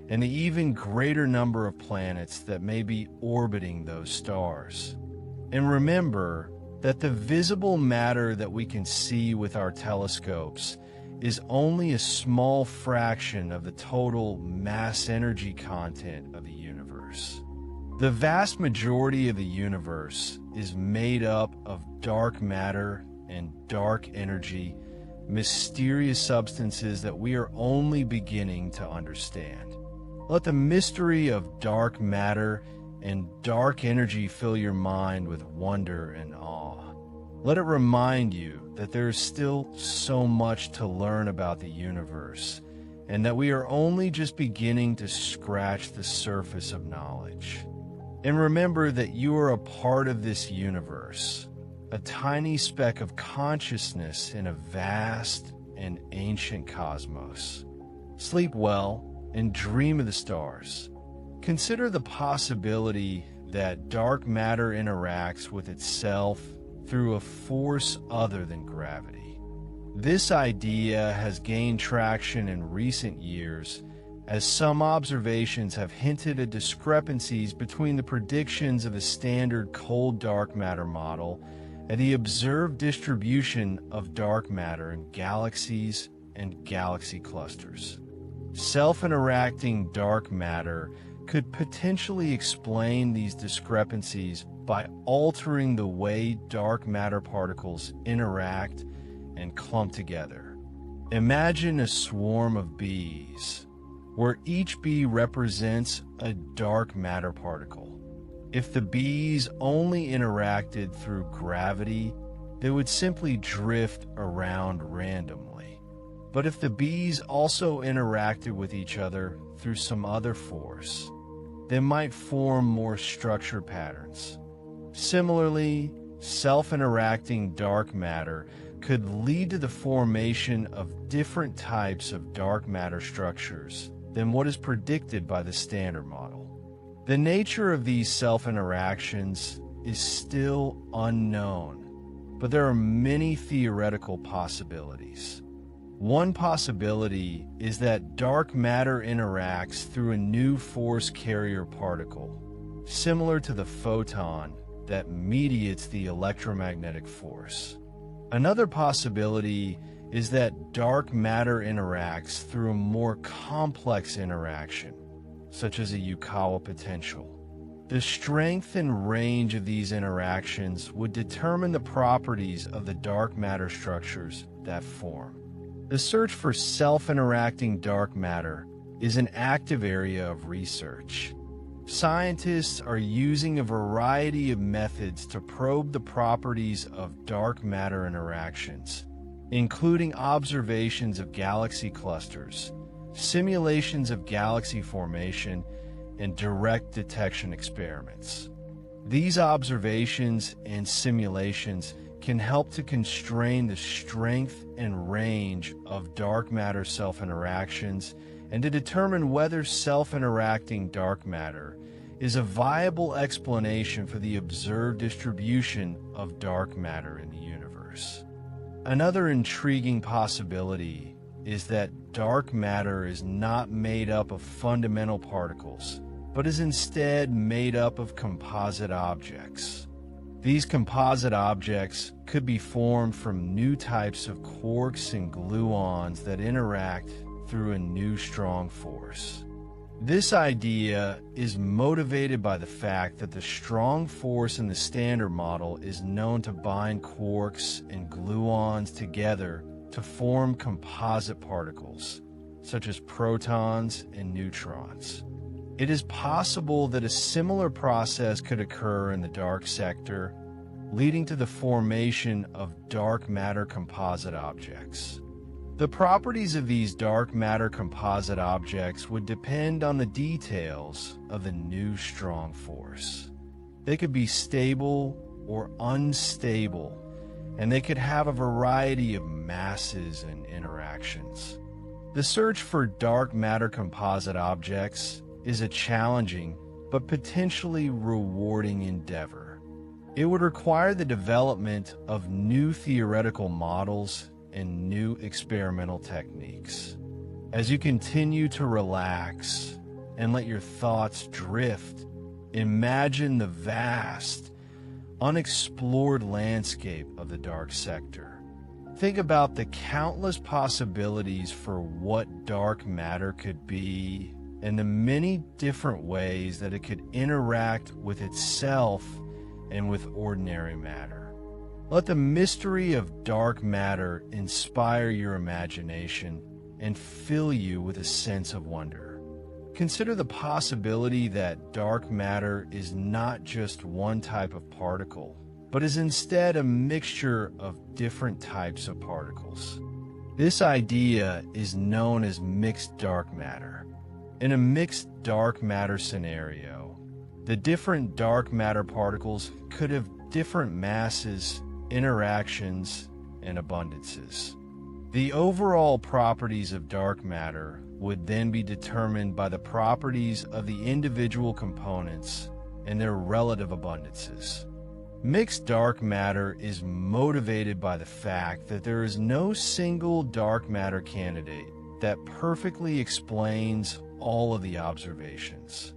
and the even greater number of planets that may be orbiting those stars. And remember that the visible matter that we can see with our telescopes is only a small fraction of the total mass-energy content of the universe. The vast majority of the universe is made up of dark matter and dark energy, mysterious substances that we are only beginning to understand. Let the mystery of dark matter and dark energy fill your mind with wonder and awe. Let it remind you that there is still so much to learn about the universe and that we are only just beginning to scratch the surface of knowledge. And remember that you are a part of this universe, a tiny speck of consciousness in a vast and ancient cosmos. Sleep well and dream of the stars. Consider the possibility that dark matter interacts with itself through a force other than gravity. This idea has gained traction in recent years, as some observations have hinted at discrepancies between the predictions of the standard cold dark matter model and the observed distribution of dark matter in galaxies and galaxy clusters. Self-interacting dark matter could potentially explain these discrepancies by altering the way dark matter particles interact and clump together. Imagine a swarm of bees, where each bee represents a dark matter particle. If the bees only interacted through gravity, they would simply drift around randomly. But if the bees also interacted with each other through some other force, they might form more structured patterns. Similarly, self-interacting dark matter could lead to the formation of different types of dark matter structures than what is predicted by the standard model. The nature of these self-interactions is still unknown, but there are many theoretical possibilities. One possibility is that dark matter interacts through a new force carrier particle, similar to the photon that mediates the electromagnetic force. Another possibility is that dark matter interacts through a more complex interaction, such as a Yukawa potential. The strength and range of these interactions would determine the properties of the dark matter structures that form. The search for self-interacting dark matter is an active area of research. Scientists are using a variety of methods to probe the properties of dark matter interactions, including observations of galaxy clusters, simulations of galaxy formation, and direct detection experiments. These observations and simulations can help to constrain the strength and range of dark matter self-interactions and to determine whether self-interacting dark matter is a viable explanation for the observed distribution of dark matter in the universe. Another intriguing possibility is that dark matter is not made up of fundamental particles, but is instead made up of composite objects. These composite objects could be formed from new types of quarks and gluons that interact through a new strong force. This idea is motivated by the fact that the strong force in the standard model is known to bind quarks and gluons together to form composite particles, such as protons and neutrons. It is possible that a similar process could occur in the dark sector, leading to the formation of dark matter composite objects. The properties of these dark matter composite objects would depend on the details of the new strong force. They could be stable or unstable, and they could have a variety of masses and interactions. The search for dark matter composite objects is a challenging but potentially rewarding endeavor. It would require the development of new theoretical models and new experimental techniques. As you continue to relax and let your thoughts drift, imagine the vast, unexplored landscape of the dark sector. Think about the countless possibilities for what dark matter could be and the many different ways that it could interact with itself and with ordinary matter. Let the mystery of dark matter inspire your imagination and fill you with a sense of wonder. Consider the possibility that dark matter is not just one type of particle, but is instead a mixture of different types of particles. This idea is known as mixed dark matter. In a mixed dark matter scenario, the different dark matter particles could have different masses, interactions, and abundances. The overall properties of dark matter would then be determined by the properties of the individual components and their relative abundances. Mixed dark matter is motivated by the fact that there is no single dark matter candidate that perfectly explains all of the observations.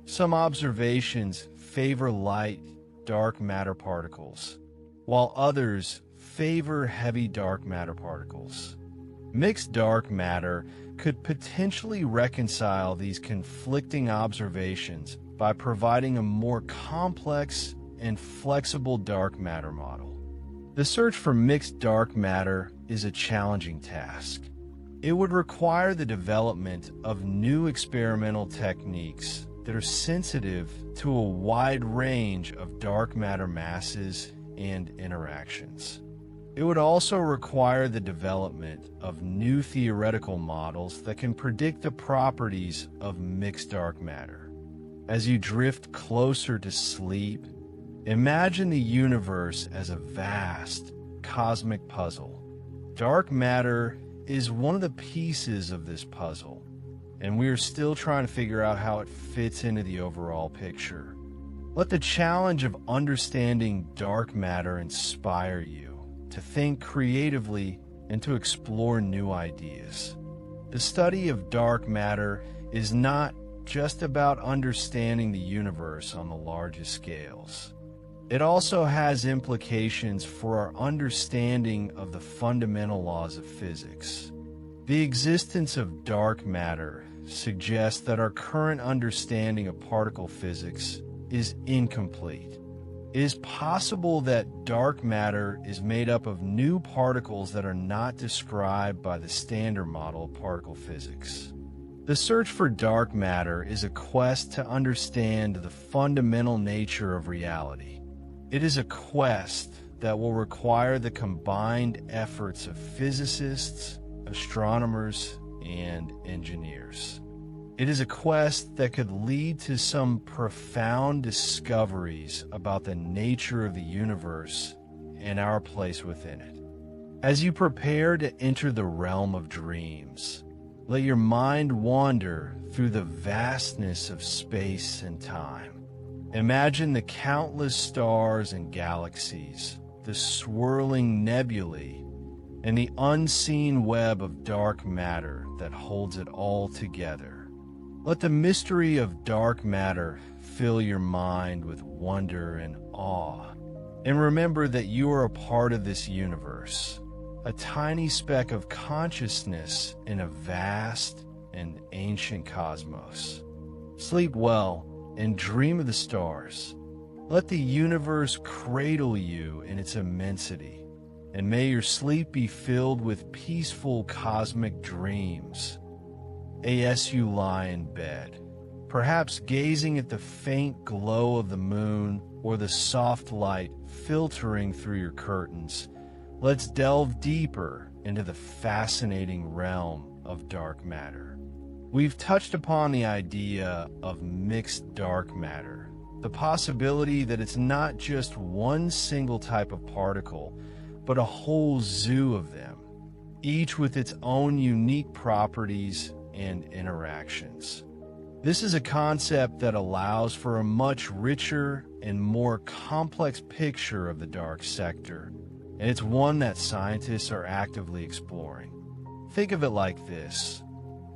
Some observations favor light, dark matter particles, while others favor heavy dark matter particles. Mixed dark matter could potentially reconcile these conflicting observations by providing a more complex and flexible dark matter model. The search for mixed dark matter is a challenging task. It would require the development of new experimental techniques that are sensitive to a wide range of dark matter masses and interactions. It would also require the development of new theoretical models that can predict the properties of mixed dark matter. As you drift closer to sleep, imagine the universe as a vast, cosmic puzzle. Dark matter is one of the pieces of this puzzle, and we are still trying to figure out how it fits into the overall picture. Let the challenge of understanding dark matter inspire you to think creatively and to explore new ideas. The study of dark matter is not just about understanding the universe on the largest scales. It also has implications for our understanding of the fundamental laws of physics. The existence of dark matter suggests that our current understanding of particle physics is incomplete. It is possible that dark matter is made up of new particles that are not described by the standard model of particle physics. The search for dark matter is a quest to understand the fundamental nature of reality. It is a quest that will require the combined efforts of physicists, astronomers, and engineers. It is a quest that could lead to some profound discoveries about the nature of the universe and our place within it. As you prepare to enter the realm of dreams, let your mind wander through the vastness of space and time. Imagine the countless stars and galaxies, the swirling nebulae, and the unseen web of dark matter that holds it all together. Let the mystery of dark matter fill your mind with wonder and awe. And remember that you are a part of this universe, a tiny speck of consciousness in a vast and ancient cosmos. Sleep well and dream of the stars. Let the universe cradle you in its immensity, and may your sleep be filled with peaceful cosmic dreams. As you lie in bed, perhaps gazing at the faint glow of the moon or the soft light filtering through your curtains, let's delve deeper into the fascinating realm of dark matter. We've touched upon the idea of mixed dark matter, the possibility that it's not just one single type of particle, but a whole zoo of them, each with its own unique properties and interactions. This is a concept that allows for a much richer and more complex picture of the dark sector, and it's one that scientists are actively exploring. Think of it like this: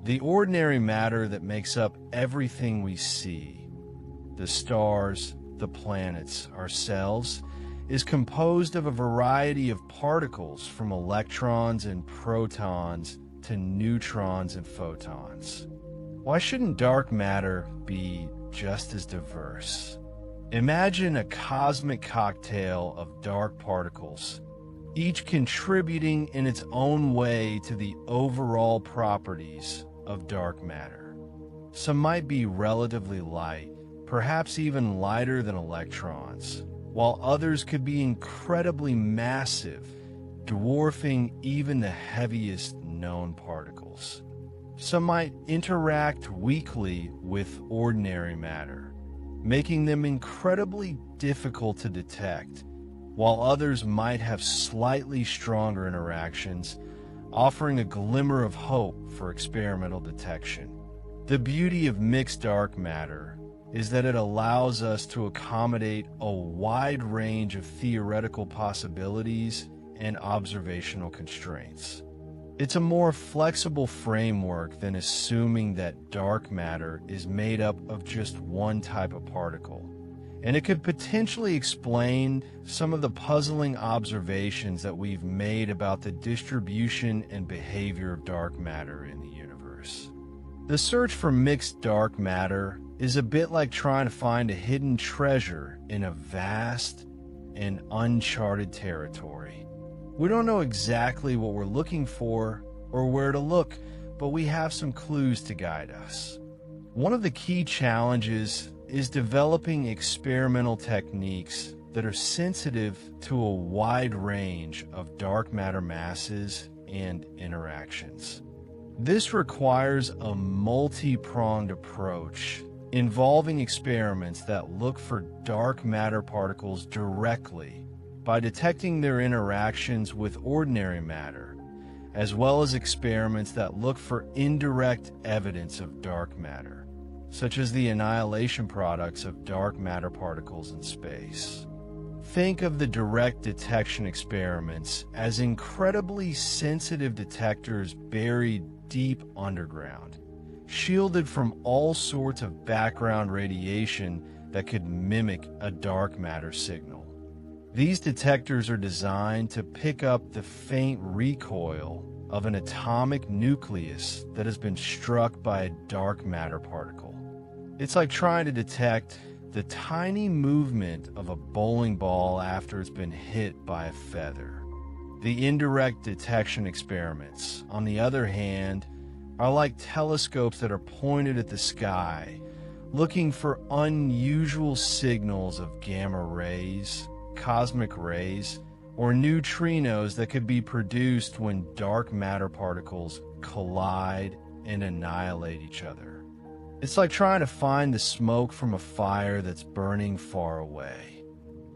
the ordinary matter that makes up everything we see, the stars, the planets, ourselves, is composed of a variety of particles from electrons and protons to neutrons and photons. Why shouldn't dark matter be just as diverse? Imagine a cosmic cocktail of dark particles, each contributing in its own way to the overall properties of dark matter. Some might be relatively light, perhaps even lighter than electrons, while others could be incredibly massive, dwarfing even the heaviest known particles. Some might interact weakly with ordinary matter, making them incredibly difficult to detect, while others might have slightly stronger interactions, offering a glimmer of hope for experimental detection. The beauty of mixed dark matter is that it allows us to accommodate a wide range of theoretical possibilities and observational constraints. It's a more flexible framework than assuming that dark matter is made up of just one type of particle, and it could potentially explain some of the puzzling observations that we've made about the distribution and behavior of dark matter in the universe. The search for mixed dark matter is a bit like trying to find a hidden treasure in a vast and uncharted territory. We don't know exactly what we're looking for or where to look, but we have some clues to guide us. One of the key challenges is developing experimental techniques that are sensitive to a wide range of dark matter masses and interactions. This requires a multi-pronged approach involving experiments that look for dark matter particles directly by detecting their interactions with ordinary matter, as well as experiments that look for indirect evidence of dark matter, such as the annihilation products of dark matter particles in space. Think of the direct detection experiments as incredibly sensitive detectors buried deep underground, shielded from all sorts of background radiation that could mimic a dark matter signal. These detectors are designed to pick up the faint recoil of an atomic nucleus that has been struck by a dark matter particle. It's like trying to detect the tiny movement of a bowling ball after it's been hit by a feather. The indirect detection experiments, on the other hand, are like telescopes that are pointed at the sky, looking for unusual signals of gamma rays, cosmic rays, or neutrinos that could be produced when dark matter particles collide and annihilate each other. It's like trying to find the smoke from a fire that's burning far away.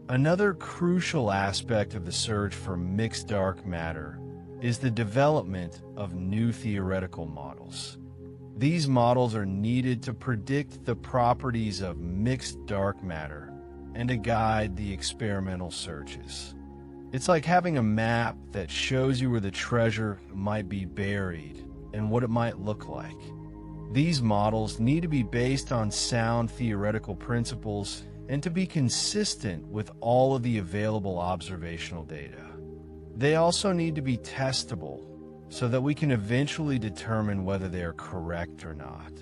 Another crucial aspect of the search for mixed dark matter is the development of new theoretical models. These models are needed to predict the properties of mixed dark matter and to guide the experimental searches. It's like having a map that shows you where the treasure might be buried and what it might look like. These models need to be based on sound theoretical principles and to be consistent with all of the available observational data. They also need to be testable so that we can eventually determine whether they are correct or not.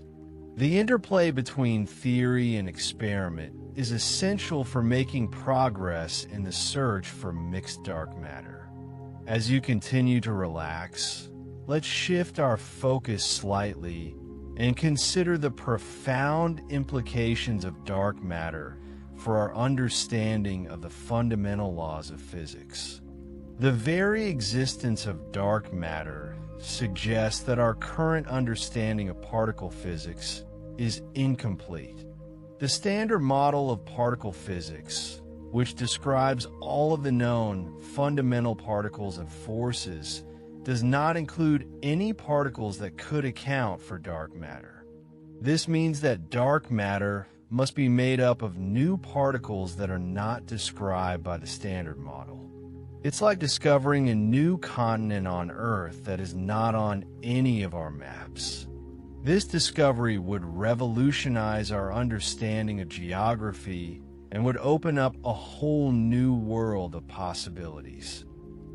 The interplay between theory and experiment is essential for making progress in the search for mixed dark matter. As you continue to relax, let's shift our focus slightly and consider the profound implications of dark matter for our understanding of the fundamental laws of physics. The very existence of dark matter suggests that our current understanding of particle physics is incomplete. The standard model of particle physics, which describes all of the known fundamental particles and forces, does not include any particles that could account for dark matter. This means that dark matter must be made up of new particles that are not described by the standard model. It's like discovering a new continent on Earth that is not on any of our maps. This discovery would revolutionize our understanding of geography and would open up a whole new world of possibilities.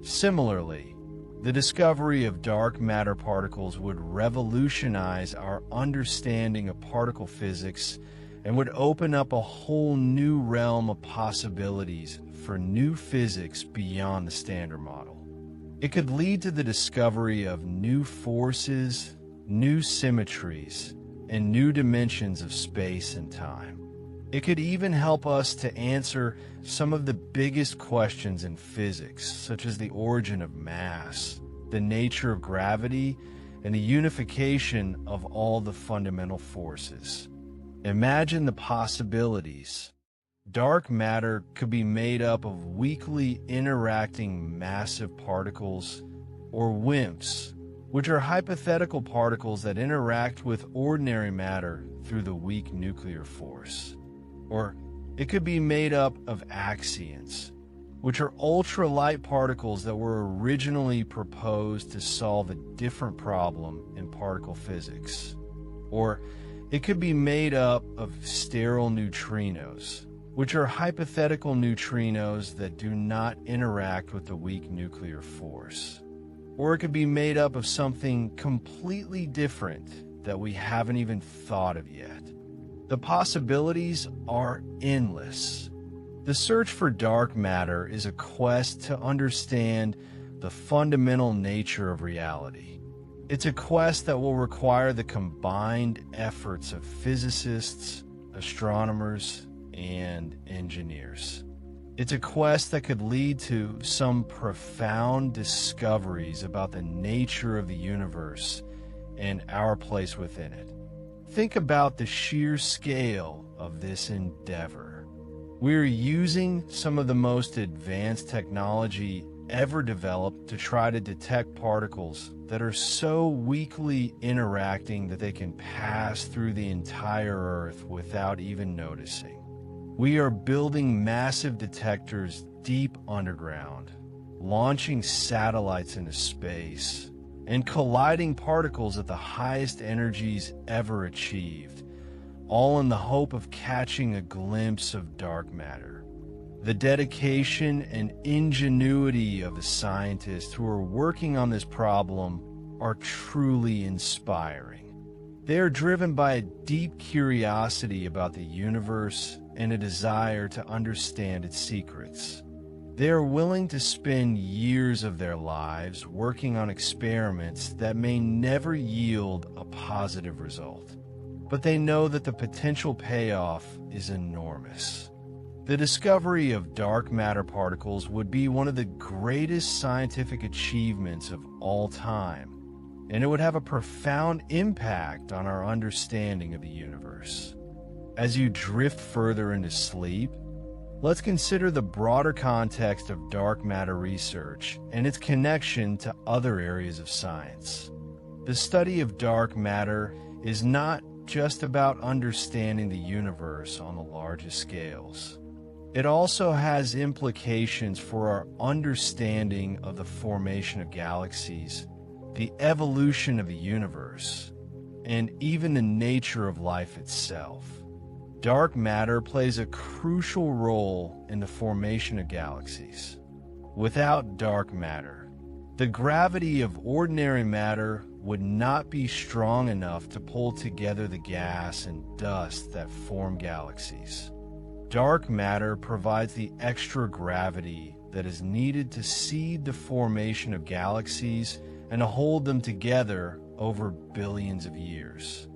Similarly, the discovery of dark matter particles would revolutionize our understanding of particle physics and would open up a whole new realm of possibilities for new physics beyond the standard model. It could lead to the discovery of new forces, new symmetries, and new dimensions of space and time. It could even help us to answer some of the biggest questions in physics, such as the origin of mass, the nature of gravity, and the unification of all the fundamental forces. Imagine the possibilities. Dark matter could be made up of weakly interacting massive particles, or WIMPs, which are hypothetical particles that interact with ordinary matter through the weak nuclear force. Or it could be made up of axions, which are ultralight particles that were originally proposed to solve a different problem in particle physics. Or it could be made up of sterile neutrinos, which are hypothetical neutrinos that do not interact with the weak nuclear force. Or it could be made up of something completely different that we haven't even thought of yet. The possibilities are endless. The search for dark matter is a quest to understand the fundamental nature of reality. It's a quest that will require the combined efforts of physicists, astronomers, and engineers. It's a quest that could lead to some profound discoveries about the nature of the universe and our place within it. Think about the sheer scale of this endeavor. We're using some of the most advanced technology ever developed to try to detect particles that are so weakly interacting that they can pass through the entire Earth without even noticing. We are building massive detectors deep underground, launching satellites into space, and colliding particles at the highest energies ever achieved, all in the hope of catching a glimpse of dark matter. The dedication and ingenuity of the scientists who are working on this problem are truly inspiring. They are driven by a deep curiosity about the universe and a desire to understand its secrets. They are willing to spend years of their lives working on experiments that may never yield a positive result, but they know that the potential payoff is enormous. The discovery of dark matter particles would be one of the greatest scientific achievements of all time, and it would have a profound impact on our understanding of the universe. As you drift further into sleep, let's consider the broader context of dark matter research and its connection to other areas of science. The study of dark matter is not just about understanding the universe on the largest scales. It also has implications for our understanding of the formation of galaxies, the evolution of the universe, and even the nature of life itself. Dark matter plays a crucial role in the formation of galaxies. Without dark matter, the gravity of ordinary matter would not be strong enough to pull together the gas and dust that form galaxies. Dark matter provides the extra gravity that is needed to seed the formation of galaxies and to hold them together over billions of years.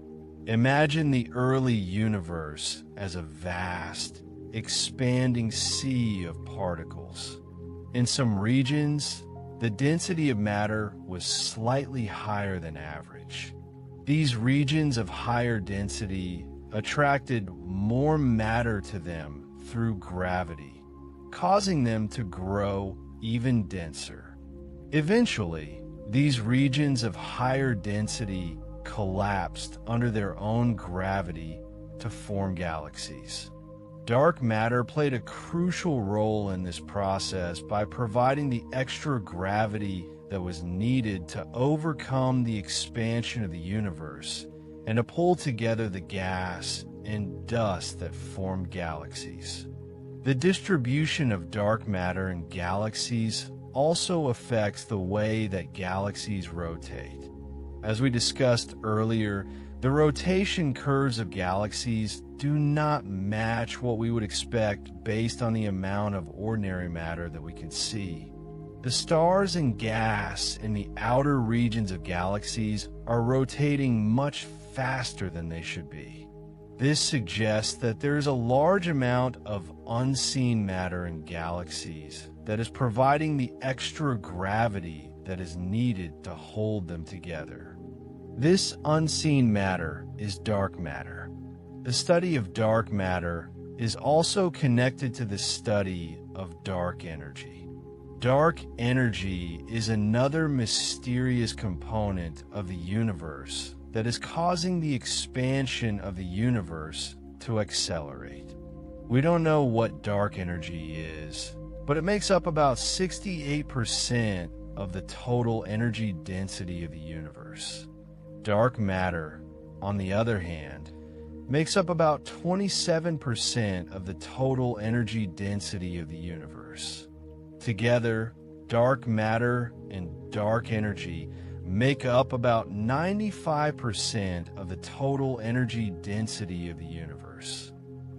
Imagine the early universe as a vast, expanding sea of particles. In some regions, the density of matter was slightly higher than average. These regions of higher density attracted more matter to them through gravity, causing them to grow even denser. Eventually, these regions of higher density collapsed under their own gravity to form galaxies. Dark matter played a crucial role in this process by providing the extra gravity that was needed to overcome the expansion of the universe and to pull together the gas and dust that formed galaxies. The distribution of dark matter in galaxies also affects the way that galaxies rotate. As we discussed earlier, the rotation curves of galaxies do not match what we would expect based on the amount of ordinary matter that we can see. The stars and gas in the outer regions of galaxies are rotating much faster than they should be. This suggests that there is a large amount of unseen matter in galaxies that is providing the extra gravity that is needed to hold them together. This unseen matter is dark matter. The study of dark matter is also connected to the study of dark energy. Dark energy is another mysterious component of the universe that is causing the expansion of the universe to accelerate. We don't know what dark energy is, but it makes up about 68% of the total energy density of the universe. Dark matter, on the other hand, makes up about 27% of the total energy density of the universe. Together, dark matter and dark energy make up about 95% of the total energy density of the universe.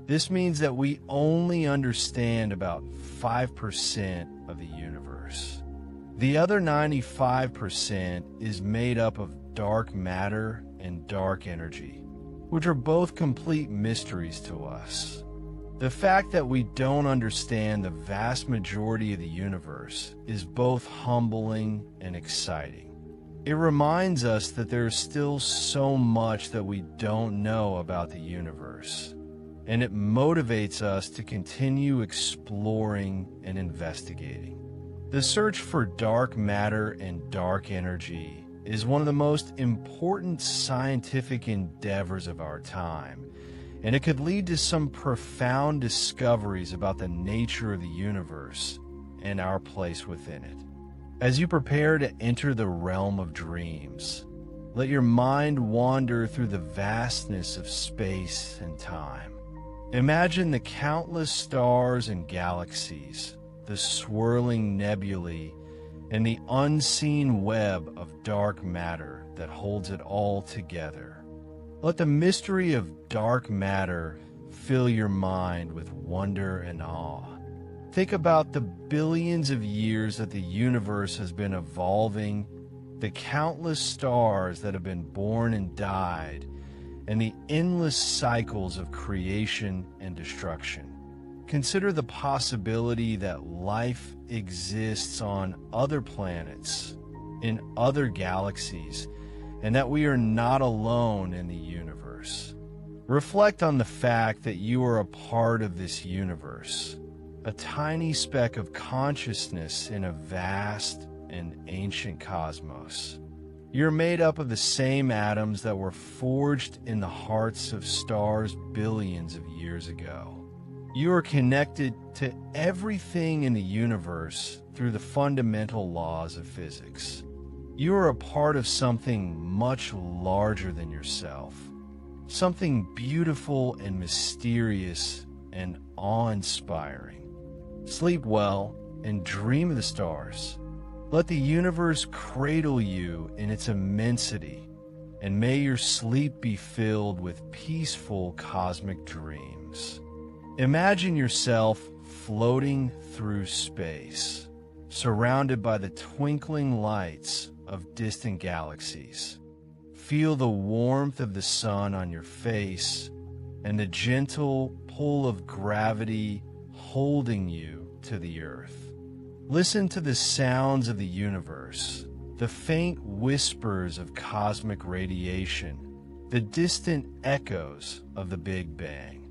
This means that we only understand about 5% of the universe. The other 95% is made up of dark matter and dark energy, which are both complete mysteries to us. The fact that we don't understand the vast majority of the universe is both humbling and exciting. It reminds us that there is still so much that we don't know about the universe, and it motivates us to continue exploring and investigating. The search for dark matter and dark energy is one of the most important scientific endeavors of our time, and it could lead to some profound discoveries about the nature of the universe and our place within it. As you prepare to enter the realm of dreams, let your mind wander through the vastness of space and time. Imagine the countless stars and galaxies, the swirling nebulae, and the unseen web of dark matter that holds it all together. Let the mystery of dark matter fill your mind with wonder and awe. Think about the billions of years that the universe has been evolving, the countless stars that have been born and died, and the endless cycles of creation and destruction. Consider the possibility that life exists on other planets, in other galaxies, and that we are not alone in the universe. Reflect on the fact that you are a part of this universe, a tiny speck of consciousness in a vast and ancient cosmos. You're made up of the same atoms that were forged in the hearts of stars billions of years ago. You are connected to everything in the universe through the fundamental laws of physics. You are a part of something much larger than yourself, something beautiful and mysterious and awe-inspiring. Sleep well and dream of the stars. Let the universe cradle you in its immensity, and may your sleep be filled with peaceful cosmic dreams. Imagine yourself floating through space, surrounded by the twinkling lights of distant galaxies. Feel the warmth of the sun on your face and the gentle pull of gravity holding you to the earth. Listen to the sounds of the universe, the faint whispers of cosmic radiation, the distant echoes of the Big Bang.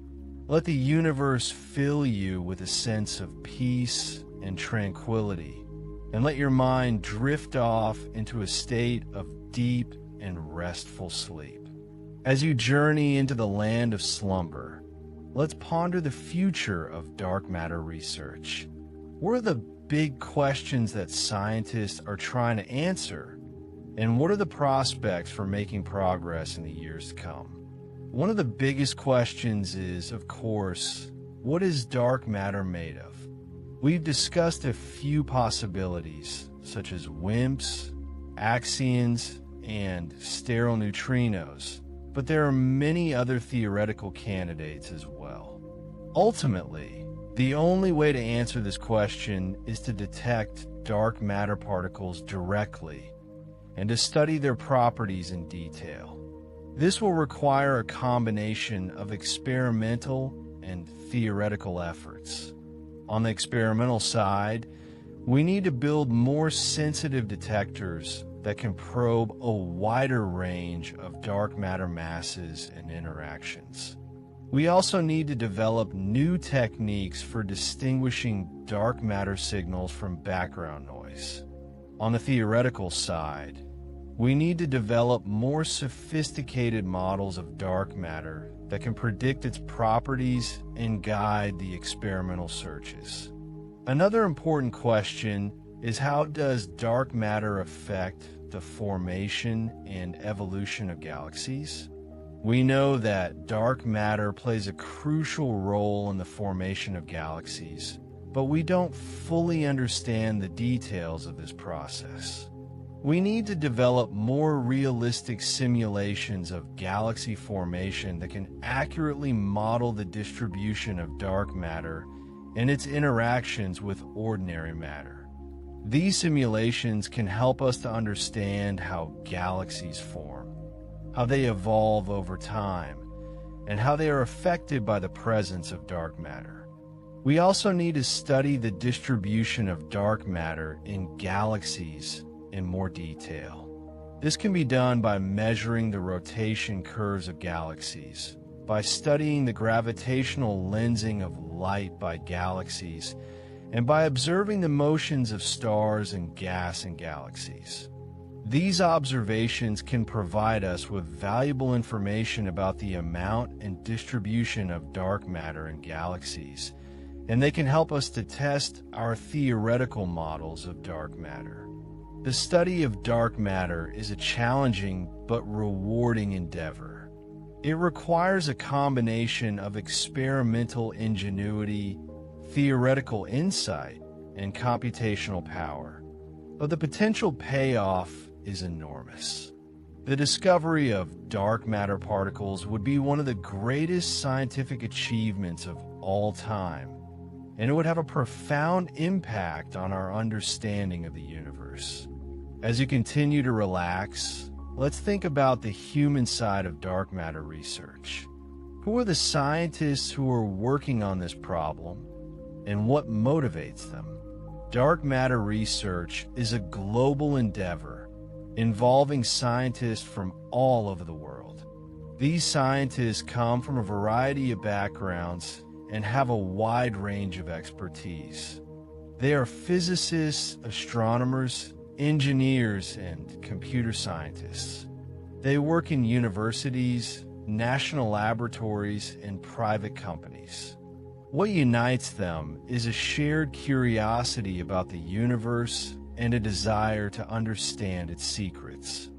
Let the universe fill you with a sense of peace and tranquility, and let your mind drift off into a state of deep and restful sleep. As you journey into the land of slumber, let's ponder the future of dark matter research. What are the big questions that scientists are trying to answer? And what are the prospects for making progress in the years to come? One of the biggest questions is, of course, what is dark matter made of? We've discussed a few possibilities, such as WIMPs, axions, and sterile neutrinos, but there are many other theoretical candidates as well. Ultimately, the only way to answer this question is to detect dark matter particles directly and to study their properties in detail. This will require a combination of experimental and theoretical efforts. On the experimental side, we need to build more sensitive detectors that can probe a wider range of dark matter masses and interactions. We also need to develop new techniques for distinguishing dark matter signals from background noise. On the theoretical side, we need to develop more sophisticated models of dark matter that can predict its properties and guide the experimental searches. Another important question is, how does dark matter affect the formation and evolution of galaxies? We know that dark matter plays a crucial role in the formation of galaxies, but we don't fully understand the details of this process. We need to develop more realistic simulations of galaxy formation that can accurately model the distribution of dark matter and its interactions with ordinary matter. These simulations can help us to understand how galaxies form, how they evolve over time, and how they are affected by the presence of dark matter. We also need to study the distribution of dark matter in galaxies in more detail. This can be done by measuring the rotation curves of galaxies, by studying the gravitational lensing of light by galaxies, and by observing the motions of stars and gas in galaxies. These observations can provide us with valuable information about the amount and distribution of dark matter in galaxies, and they can help us to test our theoretical models of dark matter. The study of dark matter is a challenging but rewarding endeavor. It requires a combination of experimental ingenuity, theoretical insight, and computational power, but the potential payoff is enormous. The discovery of dark matter particles would be one of the greatest scientific achievements of all time, and it would have a profound impact on our understanding of the universe. As you continue to relax, let's think about the human side of dark matter research. Who are the scientists who are working on this problem, and what motivates them? Dark matter research is a global endeavor involving scientists from all over the world. These scientists come from a variety of backgrounds and have a wide range of expertise. They are physicists, astronomers, engineers, and computer scientists. They work in universities, national laboratories, and private companies. What unites them is a shared curiosity about the universe and a desire to understand its secrets.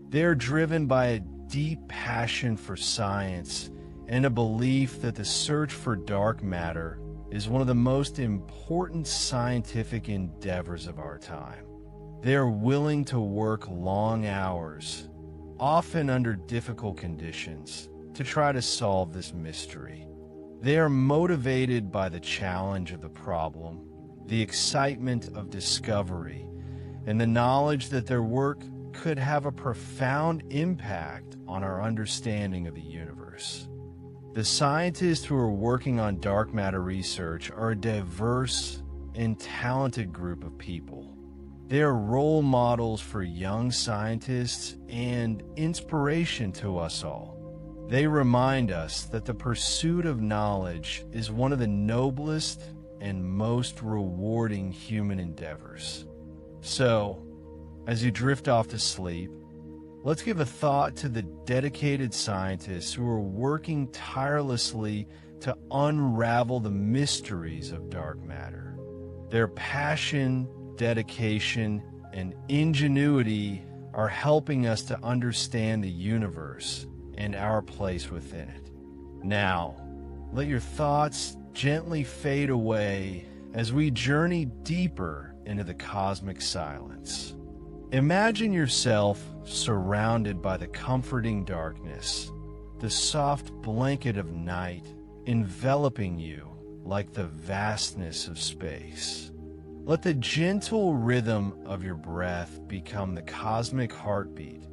They are driven by a deep passion for science and a belief that the search for dark matter is one of the most important scientific endeavors of our time. They are willing to work long hours, often under difficult conditions, to try to solve this mystery. They are motivated by the challenge of the problem, the excitement of discovery, and the knowledge that their work could have a profound impact on our understanding of the universe. The scientists who are working on dark matter research are a diverse and talented group of people. They are role models for young scientists and inspiration to us all. They remind us that the pursuit of knowledge is one of the noblest and most rewarding human endeavors. So, as you drift off to sleep, let's give a thought to the dedicated scientists who are working tirelessly to unravel the mysteries of dark matter. Their passion, dedication, and ingenuity are helping us to understand the universe and our place within it. Now, let your thoughts gently fade away as we journey deeper into the cosmic silence. Imagine yourself surrounded by the comforting darkness, the soft blanket of night enveloping you like the vastness of space. Let the gentle rhythm of your breath become the cosmic heartbeat,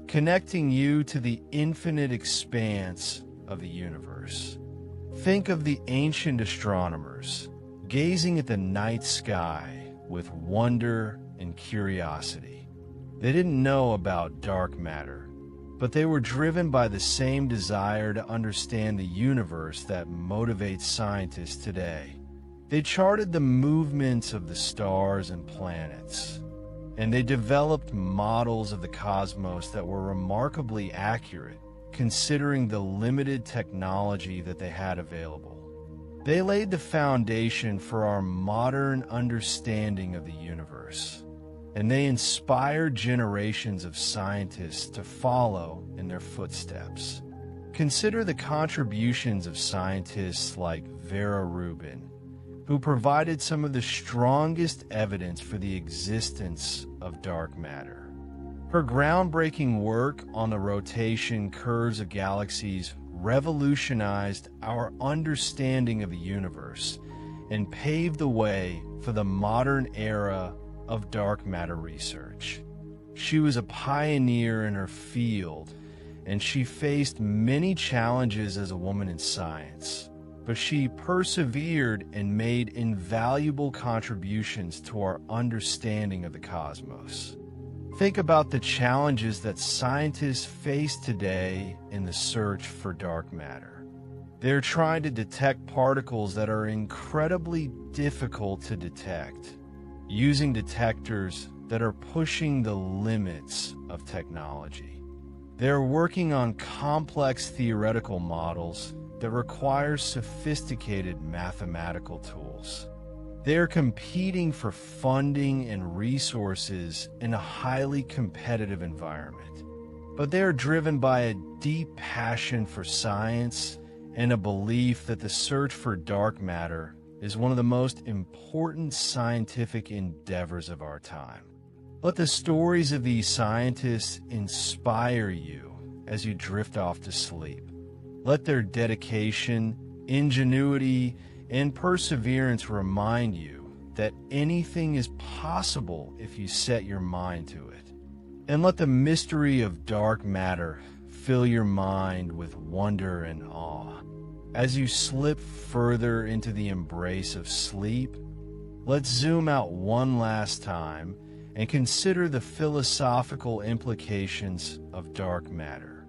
connecting you to the infinite expanse of the universe. Think of the ancient astronomers gazing at the night sky with wonder and curiosity. They didn't know about dark matter, but they were driven by the same desire to understand the universe that motivates scientists today. They charted the movements of the stars and planets, and they developed models of the cosmos that were remarkably accurate, considering the limited technology that they had available. They laid the foundation for our modern understanding of the universe, and they inspired generations of scientists to follow in their footsteps. Consider the contributions of scientists like Vera Rubin, who provided some of the strongest evidence for the existence of dark matter. Her groundbreaking work on the rotation curves of galaxies revolutionized our understanding of the universe and paved the way for the modern era of dark matter research. She was a pioneer in her field, and she faced many challenges as a woman in science, but she persevered and made invaluable contributions to our understanding of the cosmos. Think about the challenges that scientists face today in the search for dark matter. They're trying to detect particles that are incredibly difficult to detect, using detectors that are pushing the limits of technology. They're working on complex theoretical models that require sophisticated mathematical tools. They're competing for funding and resources in a highly competitive environment, but they're driven by a deep passion for science and a belief that the search for dark matter is one of the most important scientific endeavors of our time. Let the stories of these scientists inspire you as you drift off to sleep. Let their dedication, ingenuity, and perseverance remind you that anything is possible if you set your mind to it. And let the mystery of dark matter fill your mind with wonder and awe. As you slip further into the embrace of sleep, let's zoom out one last time and consider the philosophical implications of dark matter.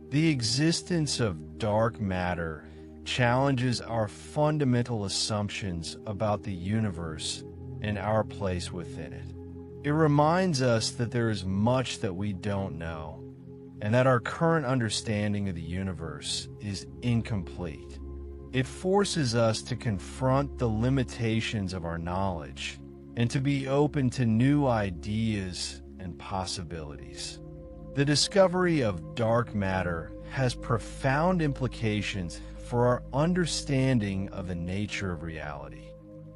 The existence of dark matter challenges our fundamental assumptions about the universe and our place within it. It reminds us that there is much that we don't know, and that our current understanding of the universe is incomplete. It forces us to confront the limitations of our knowledge and to be open to new ideas and possibilities. The discovery of dark matter has profound implications for our understanding of the nature of reality.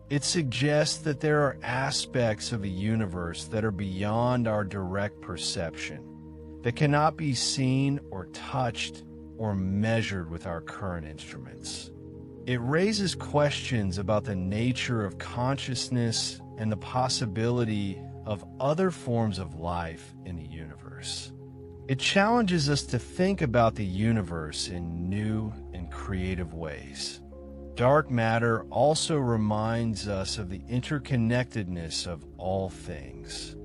It suggests that there are aspects of a universe that are beyond our direct perception, that cannot be seen or touched or measured with our current instruments. It raises questions about the nature of consciousness and the possibility of other forms of life in the universe. It challenges us to think about the universe in new and creative ways. Dark matter also reminds us of the interconnectedness of all things.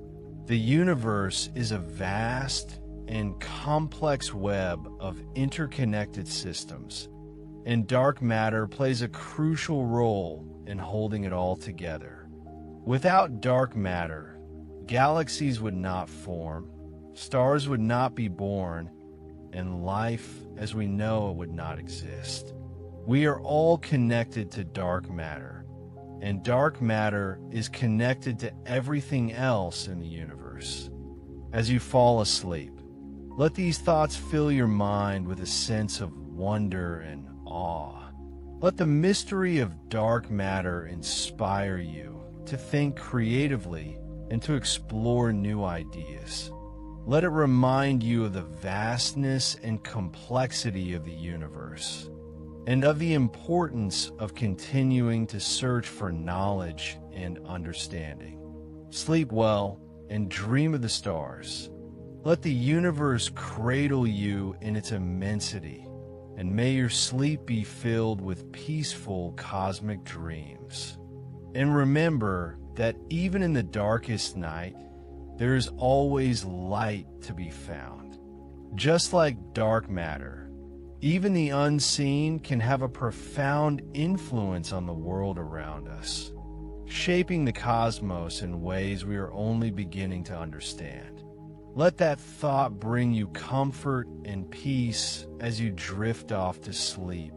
The universe is a vast and complex web of interconnected systems, and dark matter plays a crucial role in holding it all together. Without dark matter, galaxies would not form, stars would not be born, and life as we know it would not exist. We are all connected to dark matter, and dark matter is connected to everything else in the universe. As you fall asleep, let these thoughts fill your mind with a sense of wonder and awe. Let the mystery of dark matter inspire you to think creatively and to explore new ideas. Let it remind you of the vastness and complexity of the universe, and of the importance of continuing to search for knowledge and understanding. Sleep well and dream of the stars. Let the universe cradle you in its immensity, and may your sleep be filled with peaceful cosmic dreams. And remember that even in the darkest night, there is always light to be found. Just like dark matter, even the unseen can have a profound influence on the world around us, shaping the cosmos in ways we are only beginning to understand. Let that thought bring you comfort and peace as you drift off to sleep,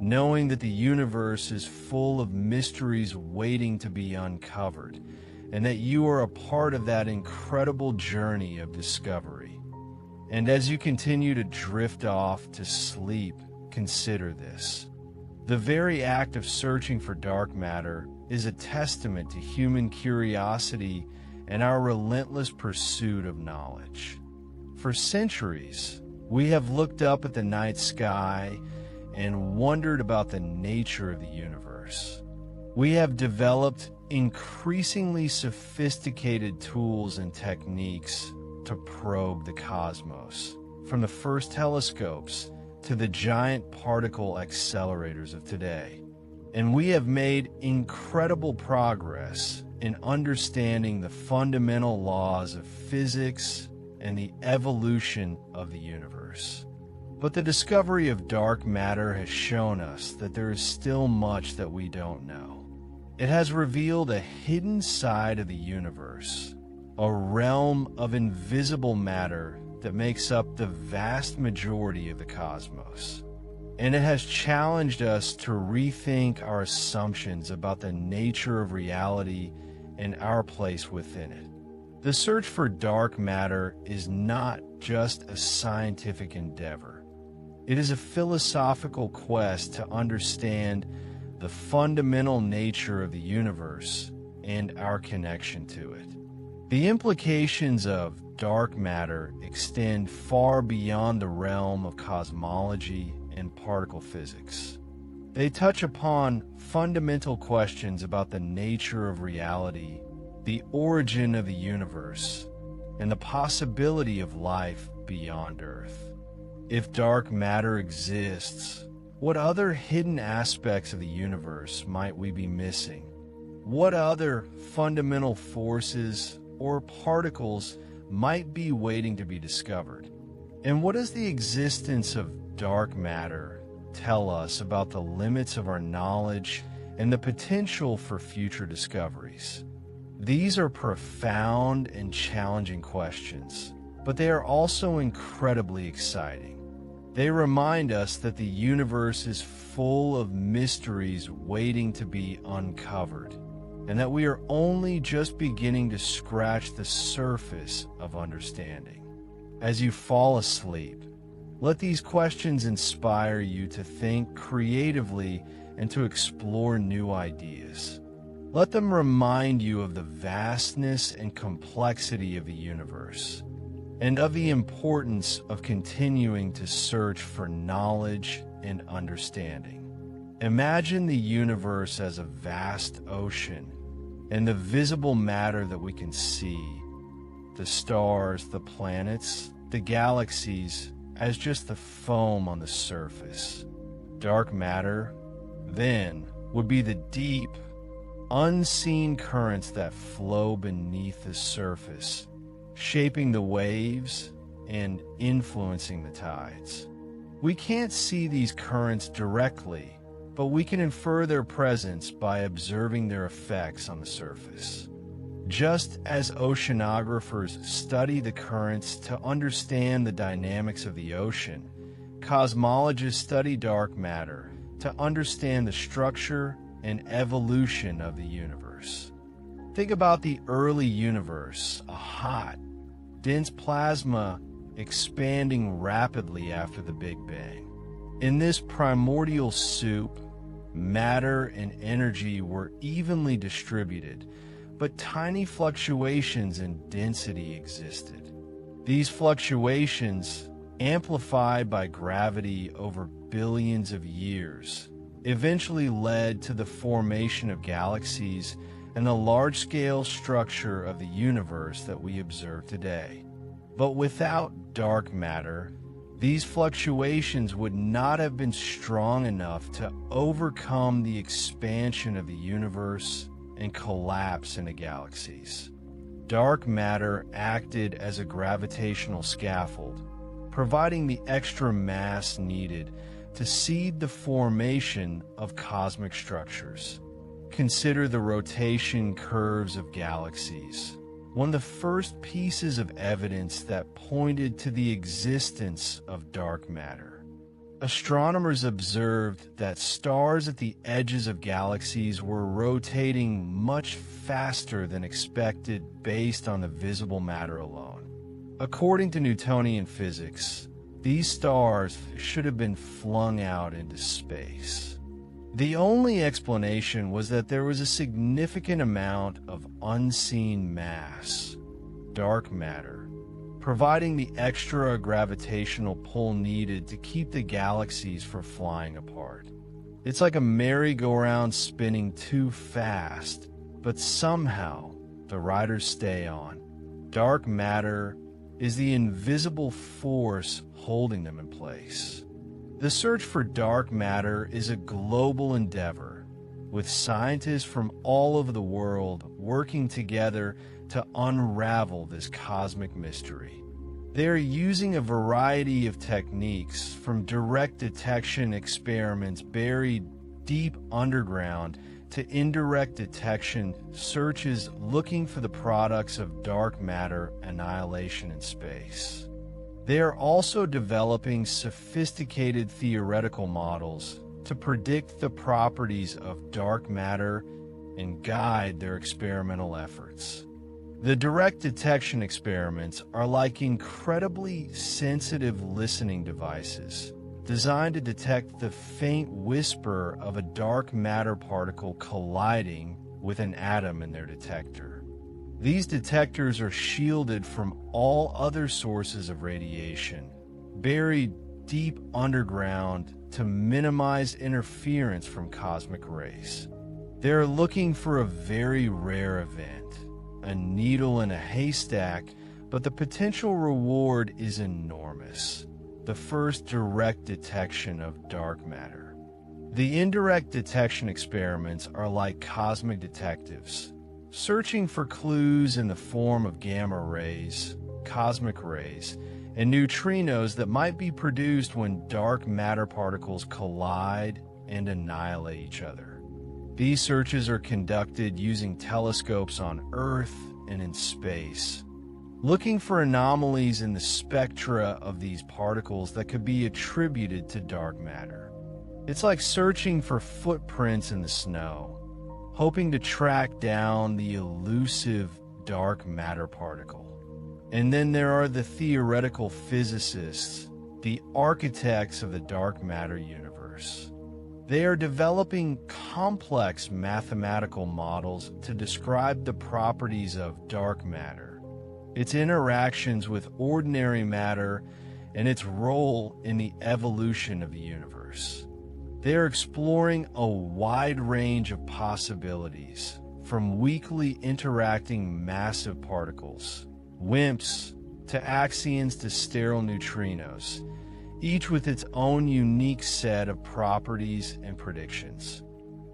knowing that the universe is full of mysteries waiting to be uncovered, and that you are a part of that incredible journey of discovery. And as you continue to drift off to sleep, consider this. The very act of searching for dark matter is a testament to human curiosity and our relentless pursuit of knowledge. For centuries, we have looked up at the night sky and wondered about the nature of the universe. We have developed increasingly sophisticated tools and techniques to probe the cosmos, from the first telescopes to the giant particle accelerators of today. And we have made incredible progress in understanding the fundamental laws of physics and the evolution of the universe. But the discovery of dark matter has shown us that there is still much that we don't know. It has revealed a hidden side of the universe, a realm of invisible matter that makes up the vast majority of the cosmos. And it has challenged us to rethink our assumptions about the nature of reality and our place within it. The search for dark matter is not just a scientific endeavor. It is a philosophical quest to understand the fundamental nature of the universe and our connection to it. The implications of dark matter extend far beyond the realm of cosmology and particle physics. They touch upon fundamental questions about the nature of reality, the origin of the universe, and the possibility of life beyond Earth. If dark matter exists, what other hidden aspects of the universe might we be missing? What other fundamental forces or particles might be waiting to be discovered? And what does the existence of dark matter tell us about the limits of our knowledge and the potential for future discoveries? These are profound and challenging questions, but they are also incredibly exciting. They remind us that the universe is full of mysteries waiting to be uncovered, and that we are only just beginning to scratch the surface of understanding. As you fall asleep, let these questions inspire you to think creatively and to explore new ideas. Let them remind you of the vastness and complexity of the universe, and of the importance of continuing to search for knowledge and understanding. Imagine the universe as a vast ocean, and the visible matter that we can see, the stars, the planets, the galaxies, as just the foam on the surface. Dark matter, then, would be the deep, unseen currents that flow beneath the surface, shaping the waves and influencing the tides. We can't see these currents directly, but we can infer their presence by observing their effects on the surface. Just as oceanographers study the currents to understand the dynamics of the ocean, cosmologists study dark matter to understand the structure and evolution of the universe. Think about the early universe, a hot, dense plasma expanding rapidly after the Big Bang. In this primordial soup, matter and energy were evenly distributed, but tiny fluctuations in density existed. These fluctuations, amplified by gravity over billions of years, eventually led to the formation of galaxies and the large-scale structure of the universe that we observe today. But without dark matter, these fluctuations would not have been strong enough to overcome the expansion of the universe and collapse into galaxies. Dark matter acted as a gravitational scaffold, providing the extra mass needed to seed the formation of cosmic structures. Consider the rotation curves of galaxies, one of the first pieces of evidence that pointed to the existence of dark matter. Astronomers observed that stars at the edges of galaxies were rotating much faster than expected based on the visible matter alone. According to Newtonian physics, these stars should have been flung out into space. The only explanation was that there was a significant amount of unseen mass, dark matter, providing the extra gravitational pull needed to keep the galaxies from flying apart. It's like a merry-go-round spinning too fast, but somehow the riders stay on. Dark matter is the invisible force holding them in place. The search for dark matter is a global endeavor, with scientists from all over the world working together to unravel this cosmic mystery. They are using a variety of techniques, from direct detection experiments buried deep underground to indirect detection searches looking for the products of dark matter annihilation in space. They are also developing sophisticated theoretical models to predict the properties of dark matter and guide their experimental efforts. The direct detection experiments are like incredibly sensitive listening devices designed to detect the faint whisper of a dark matter particle colliding with an atom in their detector. These detectors are shielded from all other sources of radiation, buried deep underground to minimize interference from cosmic rays. They are looking for a very rare event, a needle in a haystack, but the potential reward is enormous: the first direct detection of dark matter. The indirect detection experiments are like cosmic detectives, searching for clues in the form of gamma rays, cosmic rays, and neutrinos that might be produced when dark matter particles collide and annihilate each other. These searches are conducted using telescopes on Earth and in space, looking for anomalies in the spectra of these particles that could be attributed to dark matter. It's like searching for footprints in the snow, hoping to track down the elusive dark matter particle. And then there are the theoretical physicists, the architects of the dark matter universe. They are developing complex mathematical models to describe the properties of dark matter, its interactions with ordinary matter, and its role in the evolution of the universe. They are exploring a wide range of possibilities, from weakly interacting massive particles, WIMPs, to axions to sterile neutrinos, each with its own unique set of properties and predictions.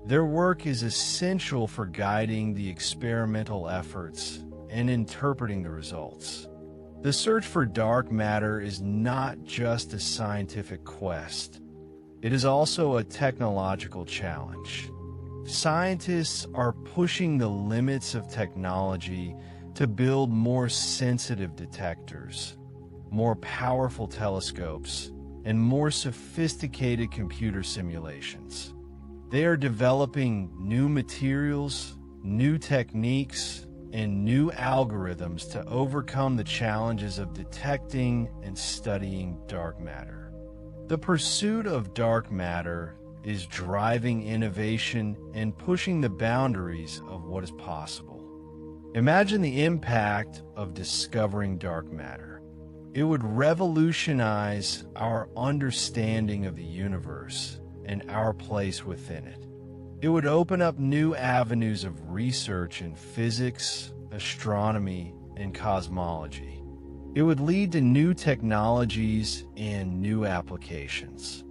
Their work is essential for guiding the experimental efforts and interpreting the results. The search for dark matter is not just a scientific quest. It is also a technological challenge. Scientists are pushing the limits of technology to build more sensitive detectors, more powerful telescopes, and more sophisticated computer simulations. They are developing new materials, new techniques, and new algorithms to overcome the challenges of detecting and studying dark matter. The pursuit of dark matter is driving innovation and pushing the boundaries of what is possible. Imagine the impact of discovering dark matter. It would revolutionize our understanding of the universe and our place within it. It would open up new avenues of research in physics, astronomy, and cosmology. It would lead to new technologies and new applications.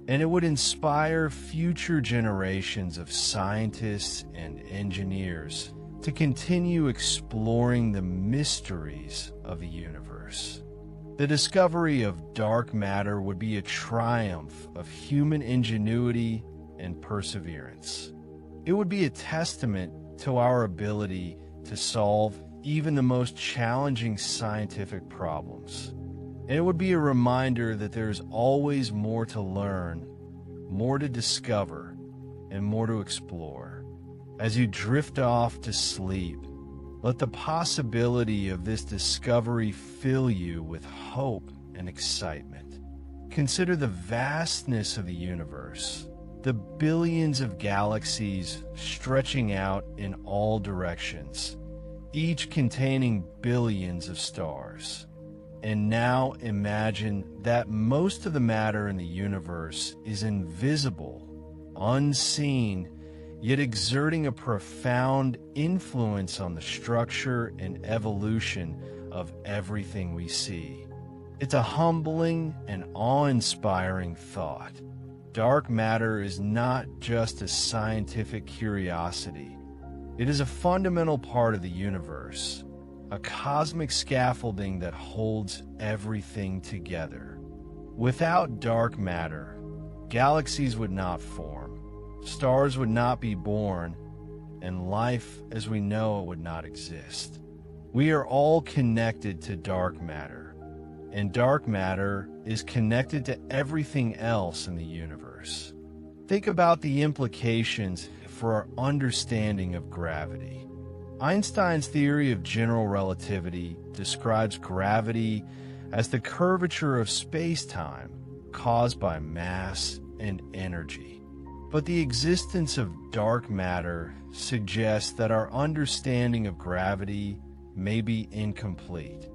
And it would inspire future generations of scientists and engineers to continue exploring the mysteries of the universe. The discovery of dark matter would be a triumph of human ingenuity and perseverance. It would be a testament to our ability to solve even the most challenging scientific problems. And it would be a reminder that there's always more to learn, more to discover, and more to explore. As you drift off to sleep, let the possibility of this discovery fill you with hope and excitement. Consider the vastness of the universe, the billions of galaxies stretching out in all directions, each containing billions of stars. And now imagine that most of the matter in the universe is invisible, unseen, yet exerting a profound influence on the structure and evolution of everything we see. It's a humbling and awe-inspiring thought. Dark matter is not just a scientific curiosity. It is a fundamental part of the universe, a cosmic scaffolding that holds everything together. Without dark matter, galaxies would not form, stars would not be born, and life as we know it would not exist. We are all connected to dark matter, and dark matter is connected to everything else in the universe. Think about the implications for our understanding of gravity. Einstein's theory of general relativity describes gravity as the curvature of space-time caused by mass and energy. But the existence of dark matter suggests that our understanding of gravity may be incomplete.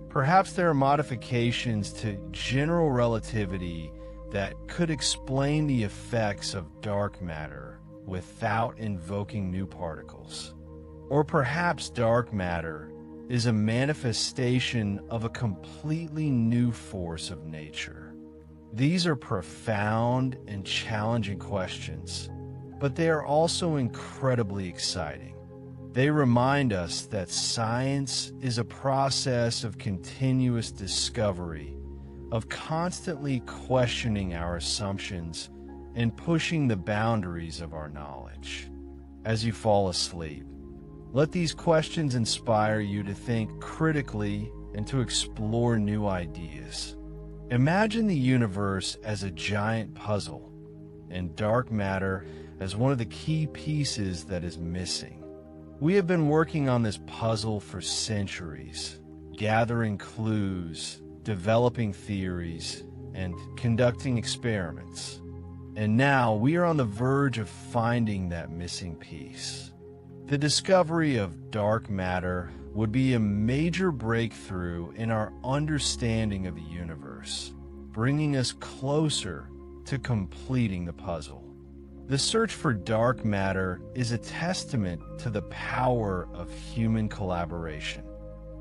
Perhaps there are modifications to general relativity that could explain the effects of dark matter without invoking new particles. Or perhaps dark matter is a manifestation of a completely new force of nature. These are profound and challenging questions, but they are also incredibly exciting. They remind us that science is a process of continuous discovery, of constantly questioning our assumptions and pushing the boundaries of our knowledge. As you fall asleep, let these questions inspire you to think critically and to explore new ideas. Imagine the universe as a giant puzzle, and dark matter as one of the key pieces that is missing. We have been working on this puzzle for centuries, gathering clues, developing theories, and conducting experiments. And now we are on the verge of finding that missing piece. The discovery of dark matter would be a major breakthrough in our understanding of the universe, bringing us closer to completing the puzzle. The search for dark matter is a testament to the power of human collaboration.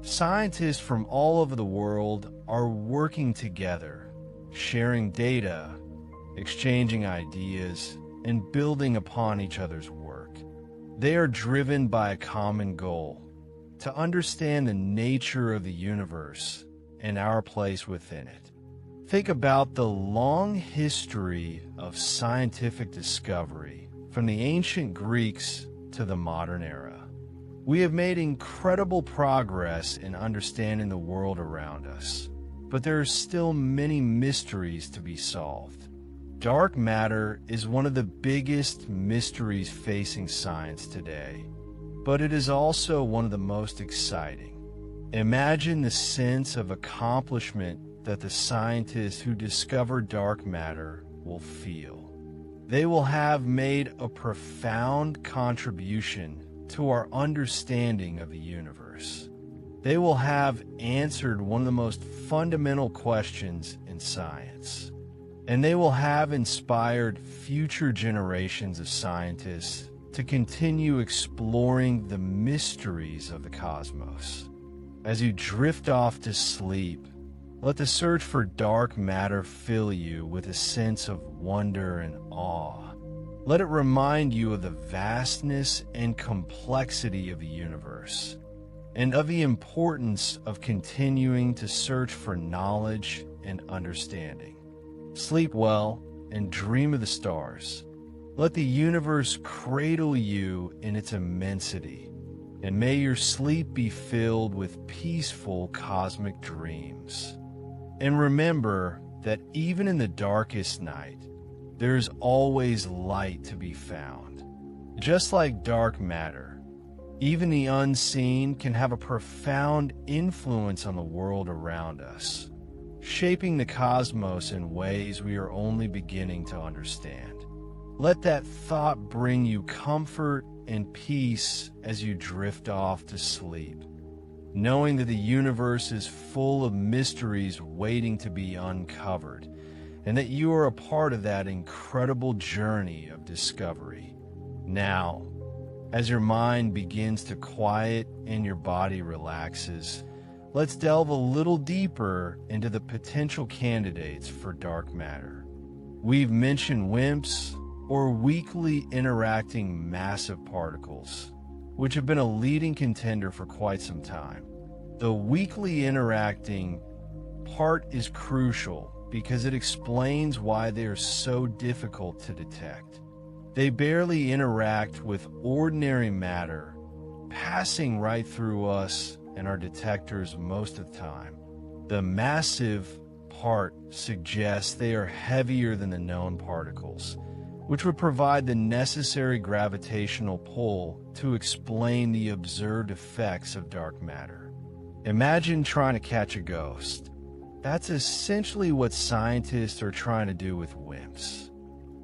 Scientists from all over the world are working together, sharing data, exchanging ideas, and building upon each other's work. They are driven by a common goal: to understand the nature of the universe and our place within it. Think about the long history of scientific discovery, from the ancient Greeks to the modern era. We have made incredible progress in understanding the world around us, but there are still many mysteries to be solved. Dark matter is one of the biggest mysteries facing science today, but it is also one of the most exciting. Imagine the sense of accomplishment that the scientists who discover dark matter will feel. They will have made a profound contribution to our understanding of the universe. They will have answered one of the most fundamental questions in science. And they will have inspired future generations of scientists to continue exploring the mysteries of the cosmos. As you drift off to sleep, let the search for dark matter fill you with a sense of wonder and awe. Let it remind you of the vastness and complexity of the universe, and of the importance of continuing to search for knowledge and understanding. Sleep well and dream of the stars. Let the universe cradle you in its immensity, and may your sleep be filled with peaceful cosmic dreams. And remember that even in the darkest night, there is always light to be found. Just like dark matter, even the unseen can have a profound influence on the world around us, shaping the cosmos in ways we are only beginning to understand. Let that thought bring you comfort and peace as you drift off to sleep, knowing that the universe is full of mysteries waiting to be uncovered, and that you are a part of that incredible journey of discovery. Now, as your mind begins to quiet and your body relaxes, let's delve a little deeper into the potential candidates for dark matter. We've mentioned WIMPs, or weakly interacting massive particles, which have been a leading contender for quite some time. The weakly interacting part is crucial because it explains why they are so difficult to detect. They barely interact with ordinary matter, passing right through us and our detectors most of the time. The massive part suggests they are heavier than the known particles, which would provide the necessary gravitational pull to explain the observed effects of dark matter. Imagine trying to catch a ghost. That's essentially what scientists are trying to do with WIMPs.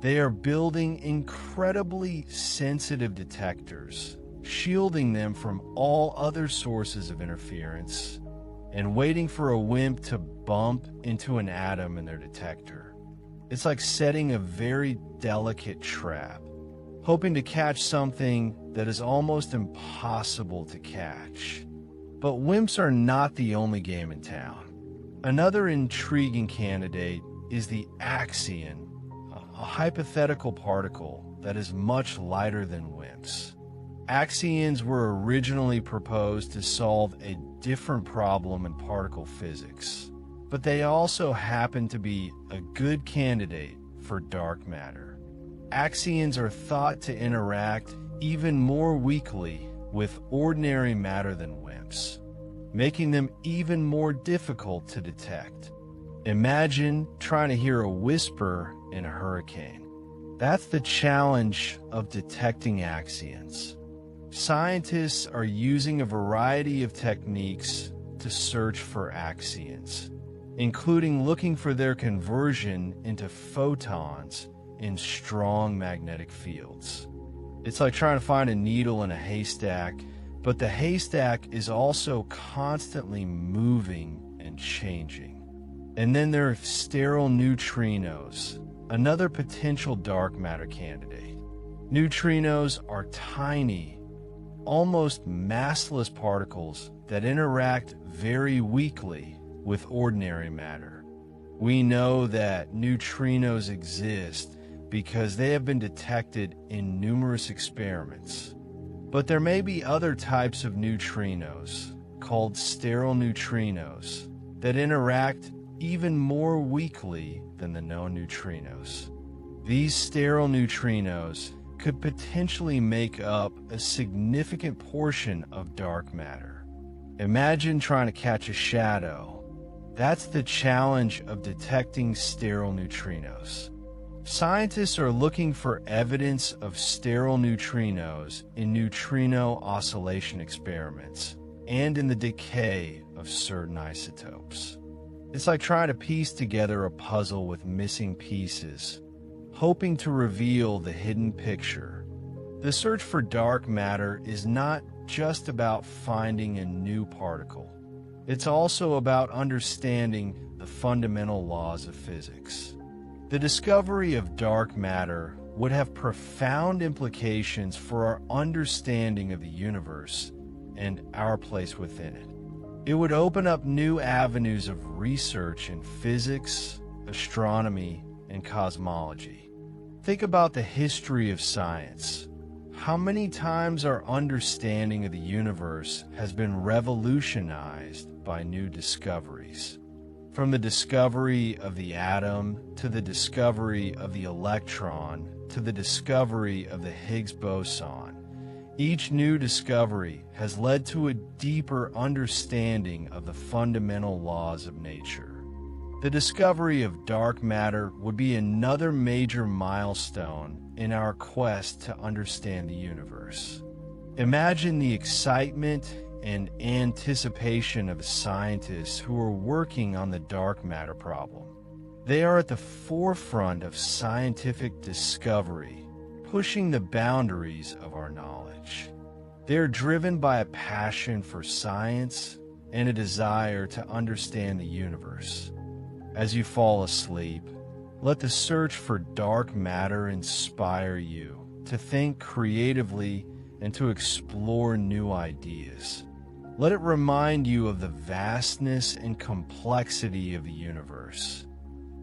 They are building incredibly sensitive detectors, shielding them from all other sources of interference, and waiting for a WIMP to bump into an atom in their detector. It's like setting a very delicate trap, hoping to catch something that is almost impossible to catch. But WIMPs are not the only game in town. Another intriguing candidate is the axion, a hypothetical particle that is much lighter than WIMPs. Axions were originally proposed to solve a different problem in particle physics, but they also happen to be a good candidate for dark matter. Axions are thought to interact even more weakly with ordinary matter than WIMPs, making them even more difficult to detect. Imagine trying to hear a whisper in a hurricane. That's the challenge of detecting axions. Scientists are using a variety of techniques to search for axions, including looking for their conversion into photons in strong magnetic fields. It's like trying to find a needle in a haystack, but the haystack is also constantly moving and changing. And then there are sterile neutrinos, another potential dark matter candidate. Neutrinos are tiny, almost massless particles that interact very weakly with ordinary matter. We know that neutrinos exist because they have been detected in numerous experiments. But there may be other types of neutrinos, called sterile neutrinos, that interact even more weakly than the known neutrinos. These sterile neutrinos could potentially make up a significant portion of dark matter. Imagine trying to catch a shadow. That's the challenge of detecting sterile neutrinos. Scientists are looking for evidence of sterile neutrinos in neutrino oscillation experiments and in the decay of certain isotopes. It's like trying to piece together a puzzle with missing pieces, hoping to reveal the hidden picture. The search for dark matter is not just about finding a new particle. It's also about understanding the fundamental laws of physics. The discovery of dark matter would have profound implications for our understanding of the universe and our place within it. It would open up new avenues of research in physics, astronomy, and cosmology. Think about the history of science. How many times our understanding of the universe has been revolutionized by new discoveries? From the discovery of the atom, to the discovery of the electron, to the discovery of the Higgs boson, each new discovery has led to a deeper understanding of the fundamental laws of nature. The discovery of dark matter would be another major milestone in our quest to understand the universe. Imagine the excitement and anticipation of scientists who are working on the dark matter problem. They are at the forefront of scientific discovery, pushing the boundaries of our knowledge. They are driven by a passion for science and a desire to understand the universe. As you fall asleep, let the search for dark matter inspire you to think creatively and to explore new ideas. Let it remind you of the vastness and complexity of the universe,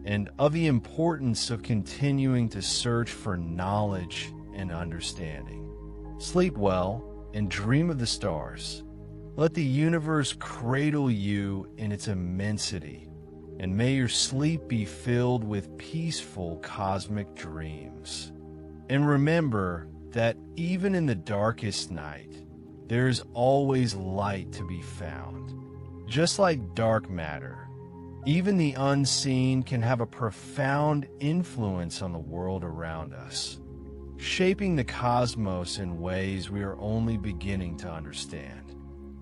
and of the importance of continuing to search for knowledge and understanding. Sleep well and dream of the stars. Let the universe cradle you in its immensity, and may your sleep be filled with peaceful cosmic dreams. And remember that even in the darkest night, there is always light to be found. Just like dark matter, even the unseen can have a profound influence on the world around us, shaping the cosmos in ways we are only beginning to understand.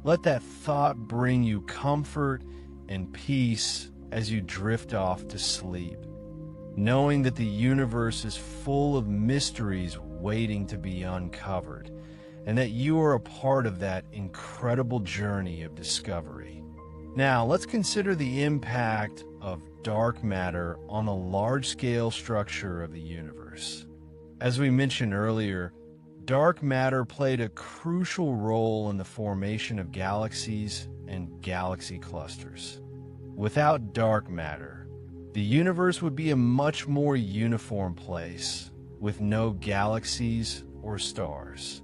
Let that thought bring you comfort and peace as you drift off to sleep, knowing that the universe is full of mysteries waiting to be uncovered, and that you are a part of that incredible journey of discovery. Now, let's consider the impact of dark matter on the large-scale structure of the universe. As we mentioned earlier, dark matter played a crucial role in the formation of galaxies and galaxy clusters. Without dark matter, the universe would be a much more uniform place, with no galaxies or stars.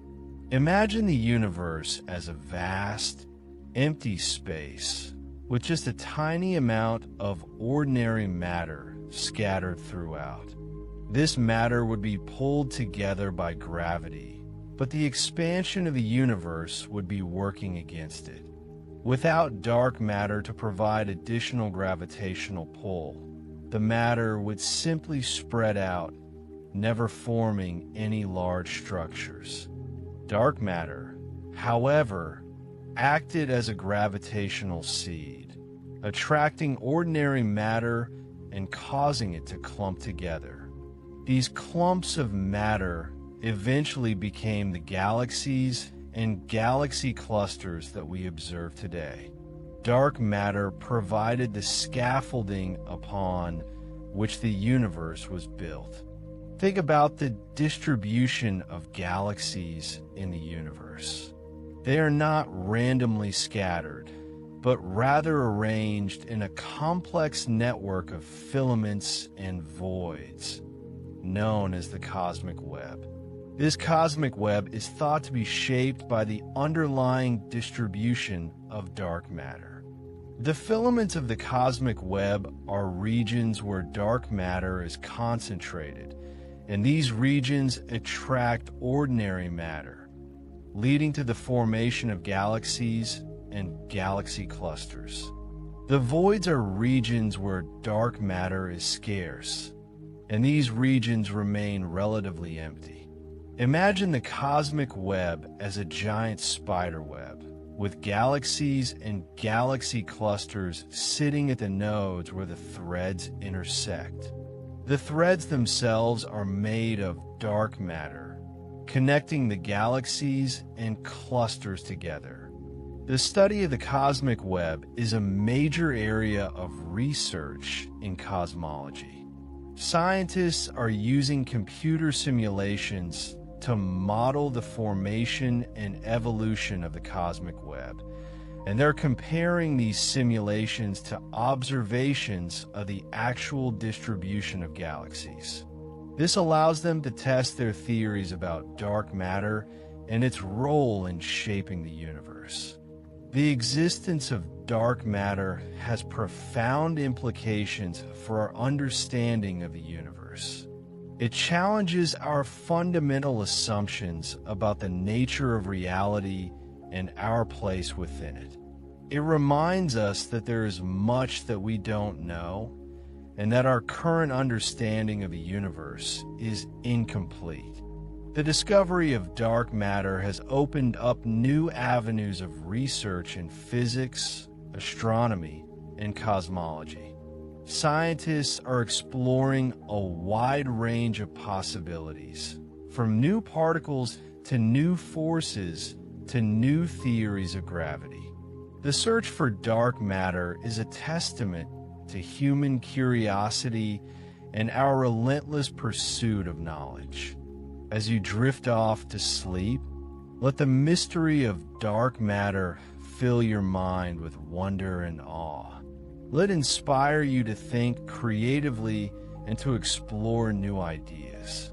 Imagine the universe as a vast, empty space with just a tiny amount of ordinary matter scattered throughout. This matter would be pulled together by gravity, but the expansion of the universe would be working against it. Without dark matter to provide additional gravitational pull, the matter would simply spread out, never forming any large structures. Dark matter, however, acted as a gravitational seed, attracting ordinary matter and causing it to clump together. These clumps of matter eventually became the galaxies and galaxy clusters that we observe today. Dark matter provided the scaffolding upon which the universe was built. Think about the distribution of galaxies in the universe. They are not randomly scattered, but rather arranged in a complex network of filaments and voids, known as the cosmic web. This cosmic web is thought to be shaped by the underlying distribution of dark matter. The filaments of the cosmic web are regions where dark matter is concentrated, and these regions attract ordinary matter, leading to the formation of galaxies and galaxy clusters. The voids are regions where dark matter is scarce, and these regions remain relatively empty. Imagine the cosmic web as a giant spider web, with galaxies and galaxy clusters sitting at the nodes where the threads intersect. The threads themselves are made of dark matter, connecting the galaxies and clusters together. The study of the cosmic web is a major area of research in cosmology. Scientists are using computer simulations to model the formation and evolution of the cosmic web, and they're comparing these simulations to observations of the actual distribution of galaxies. This allows them to test their theories about dark matter and its role in shaping the universe. The existence of dark matter has profound implications for our understanding of the universe. It challenges our fundamental assumptions about the nature of reality and our place within it. It reminds us that there is much that we don't know, and that our current understanding of the universe is incomplete. The discovery of dark matter has opened up new avenues of research in physics, astronomy, and cosmology. Scientists are exploring a wide range of possibilities, from new particles to new forces to new theories of gravity. The search for dark matter is a testament to human curiosity and our relentless pursuit of knowledge. As you drift off to sleep, let the mystery of dark matter fill your mind with wonder and awe. Let it inspire you to think creatively and to explore new ideas.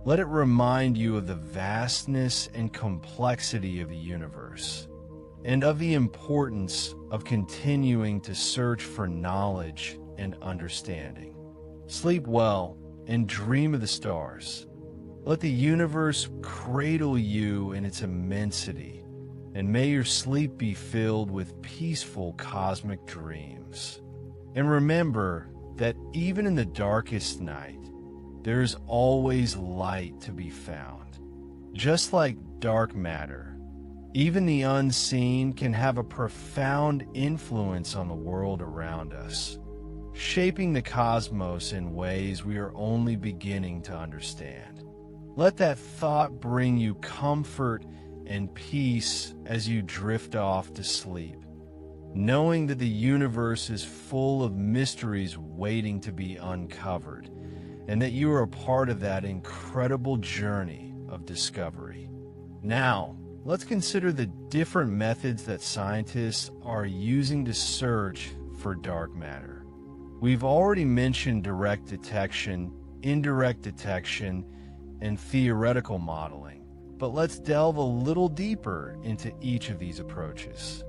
Let it remind you of the vastness and complexity of the universe, and of the importance of continuing to search for knowledge and understanding. Sleep well and dream of the stars. Let the universe cradle you in its immensity, and may your sleep be filled with peaceful cosmic dreams. And remember that even in the darkest night, there is always light to be found. Just like dark matter, even the unseen can have a profound influence on the world around us, shaping the cosmos in ways we are only beginning to understand. Let that thought bring you comfort and peace as you drift off to sleep, knowing that the universe is full of mysteries waiting to be uncovered, and that you are a part of that incredible journey of discovery. Now, let's consider the different methods that scientists are using to search for dark matter. We've already mentioned direct detection, indirect detection, and theoretical modeling, but let's delve a little deeper into each of these approaches.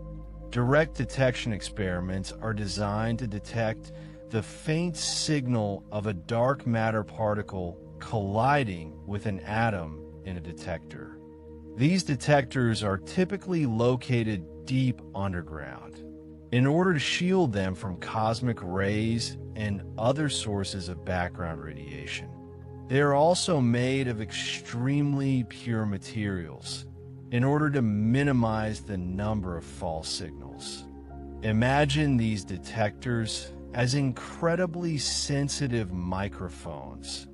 Direct detection experiments are designed to detect the faint signal of a dark matter particle colliding with an atom in a detector. These detectors are typically located deep underground in order to shield them from cosmic rays and other sources of background radiation. They are also made of extremely pure materials in order to minimize the number of false signals. Imagine these detectors as incredibly sensitive microphones,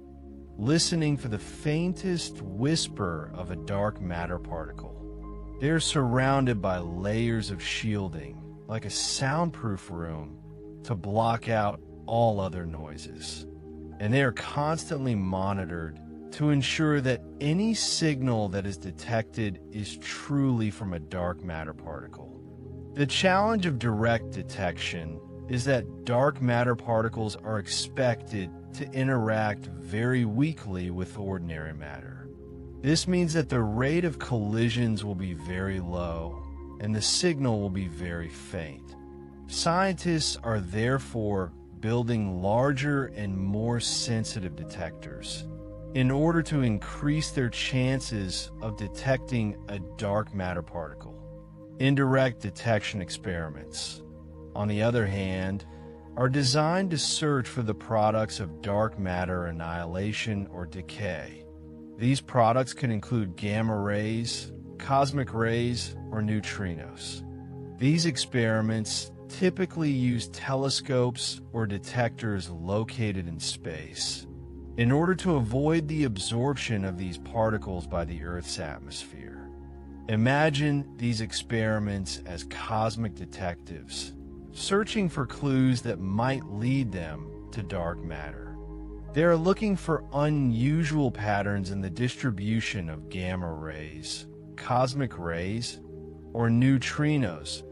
listening for the faintest whisper of a dark matter particle. They are surrounded by layers of shielding, like a soundproof room, to block out all other noises. And they are constantly monitored to ensure that any signal that is detected is truly from a dark matter particle. The challenge of direct detection is that dark matter particles are expected to interact very weakly with ordinary matter. This means that the rate of collisions will be very low, and the signal will be very faint. Scientists are therefore building larger and more sensitive detectors in order to increase their chances of detecting a dark matter particle. Indirect detection experiments, on the other hand, are designed to search for the products of dark matter annihilation or decay. These products can include gamma rays, cosmic rays, or neutrinos. These experiments typically use telescopes or detectors located in space in order to avoid the absorption of these particles by the Earth's atmosphere. Imagine these experiments as cosmic detectives, searching for clues that might lead them to dark matter. They are looking for unusual patterns in the distribution of gamma rays, cosmic rays, or neutrinos,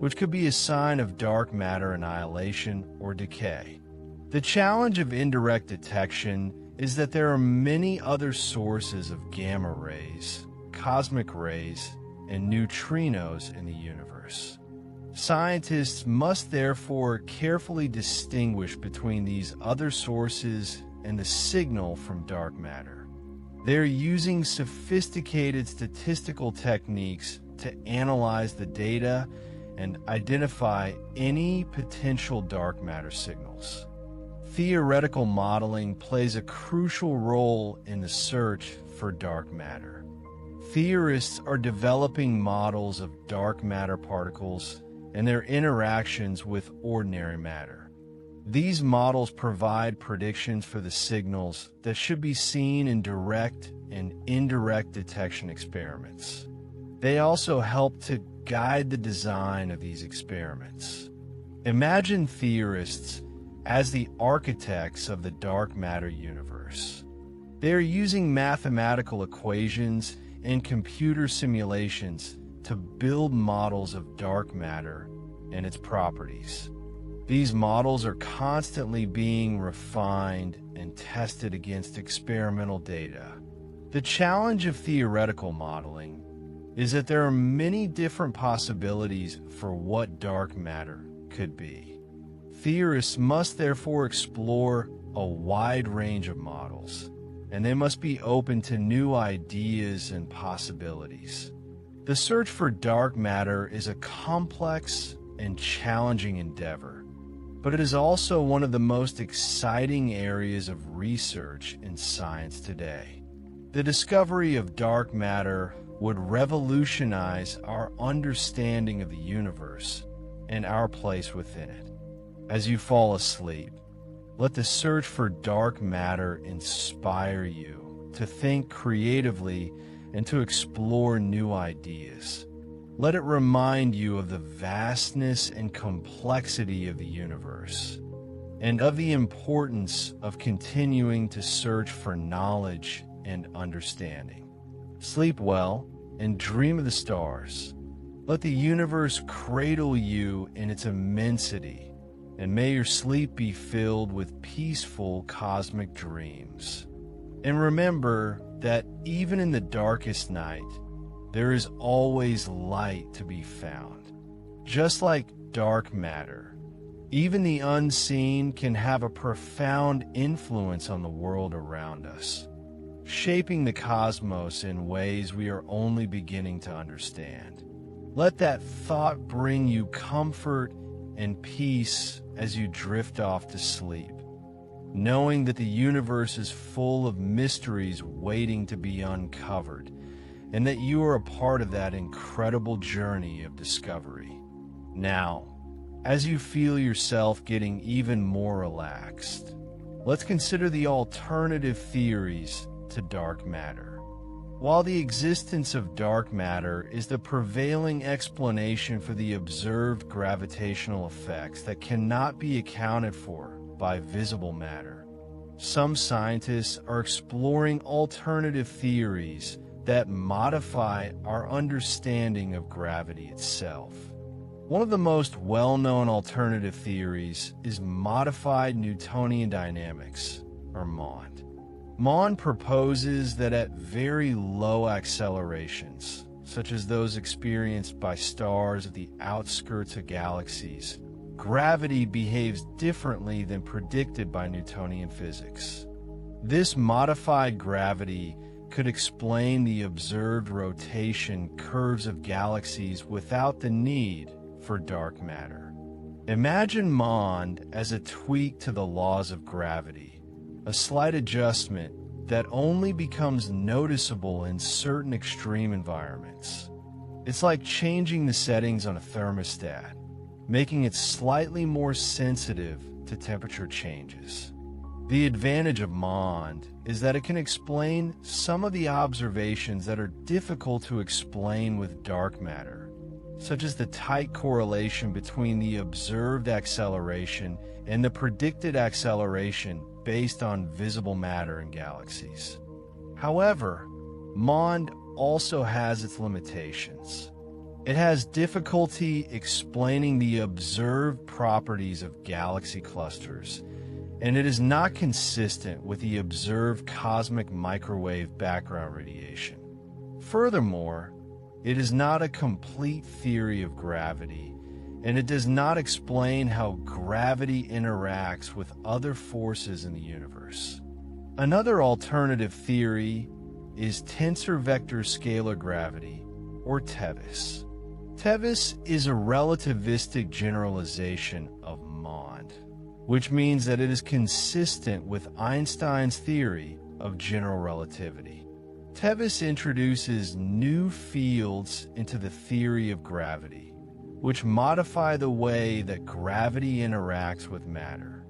which could be a sign of dark matter annihilation or decay. The challenge of indirect detection is that there are many other sources of gamma rays, cosmic rays, and neutrinos in the universe. Scientists must therefore carefully distinguish between these other sources and the signal from dark matter. They're using sophisticated statistical techniques to analyze the data and identify any potential dark matter signals. Theoretical modeling plays a crucial role in the search for dark matter. Theorists are developing models of dark matter particles and their interactions with ordinary matter. These models provide predictions for the signals that should be seen in direct and indirect detection experiments. They also help to guide the design of these experiments. Imagine theorists as the architects of the dark matter universe. They are using mathematical equations and computer simulations to build models of dark matter and its properties. These models are constantly being refined and tested against experimental data. The challenge of theoretical modeling is that there are many different possibilities for what dark matter could be. Theorists must therefore explore a wide range of models, and they must be open to new ideas and possibilities. The search for dark matter is a complex and challenging endeavor, but it is also one of the most exciting areas of research in science today. The discovery of dark matter would revolutionize our understanding of the universe and our place within it. As you fall asleep, let the search for dark matter inspire you to think creatively and to explore new ideas. Let it remind you of the vastness and complexity of the universe, and of the importance of continuing to search for knowledge and understanding. Sleep well and dream of the stars. Let the universe cradle you in its immensity, and may your sleep be filled with peaceful cosmic dreams. And remember that even in the darkest night, there is always light to be found. Just like dark matter, even the unseen can have a profound influence on the world around us, shaping the cosmos in ways we are only beginning to understand. Let that thought bring you comfort and peace as you drift off to sleep, knowing that the universe is full of mysteries waiting to be uncovered, and that you are a part of that incredible journey of discovery. Now, as you feel yourself getting even more relaxed, let's consider the alternative theories to dark matter. While the existence of dark matter is the prevailing explanation for the observed gravitational effects that cannot be accounted for by visible matter, some scientists are exploring alternative theories that modify our understanding of gravity itself. One of the most well-known alternative theories is modified Newtonian dynamics, or MOND. MOND proposes that at very low accelerations, such as those experienced by stars at the outskirts of galaxies, gravity behaves differently than predicted by Newtonian physics. This modified gravity could explain the observed rotation curves of galaxies without the need for dark matter. Imagine MOND as a tweak to the laws of gravity, a slight adjustment that only becomes noticeable in certain extreme environments. It's like changing the settings on a thermostat, making it slightly more sensitive to temperature changes. The advantage of MOND is that it can explain some of the observations that are difficult to explain with dark matter, such as the tight correlation between the observed acceleration and the predicted acceleration based on visible matter in galaxies. However, MOND also has its limitations. It has difficulty explaining the observed properties of galaxy clusters, and it is not consistent with the observed cosmic microwave background radiation. Furthermore, it is not a complete theory of gravity, and it does not explain how gravity interacts with other forces in the universe. Another alternative theory is tensor vector scalar gravity, or TeVS. TeVS is a relativistic generalization of Mond, which means that it is consistent with Einstein's theory of general relativity. TeVS introduces new fields into the theory of gravity, which modify the way that gravity interacts with matter.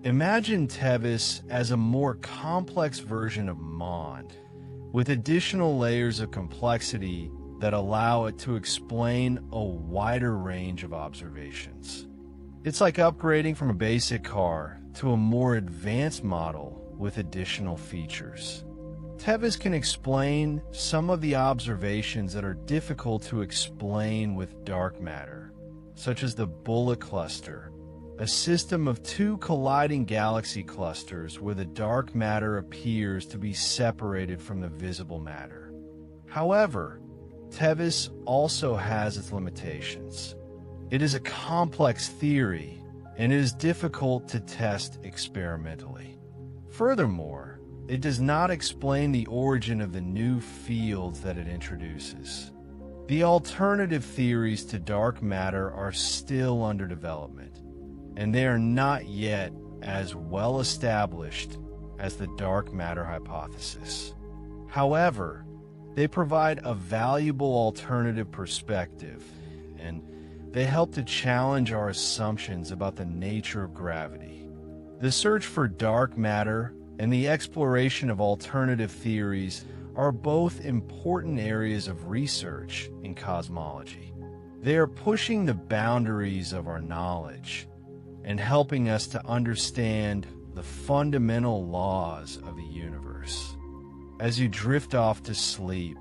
Imagine TeVS as a more complex version of Mond, with additional layers of complexity that allow it to explain a wider range of observations. It's like upgrading from a basic car to a more advanced model with additional features. TeVS can explain some of the observations that are difficult to explain with dark matter, such as the bullet cluster, a system of two colliding galaxy clusters where the dark matter appears to be separated from the visible matter. However, TeVS also has its limitations. It is a complex theory, and it is difficult to test experimentally. Furthermore, it does not explain the origin of the new fields that it introduces. The alternative theories to dark matter are still under development, and they are not yet as well established as the dark matter hypothesis. However, they provide a valuable alternative perspective, and they help to challenge our assumptions about the nature of gravity. The search for dark matter and the exploration of alternative theories are both important areas of research in cosmology. They are pushing the boundaries of our knowledge and helping us to understand the fundamental laws of the universe. As you drift off to sleep,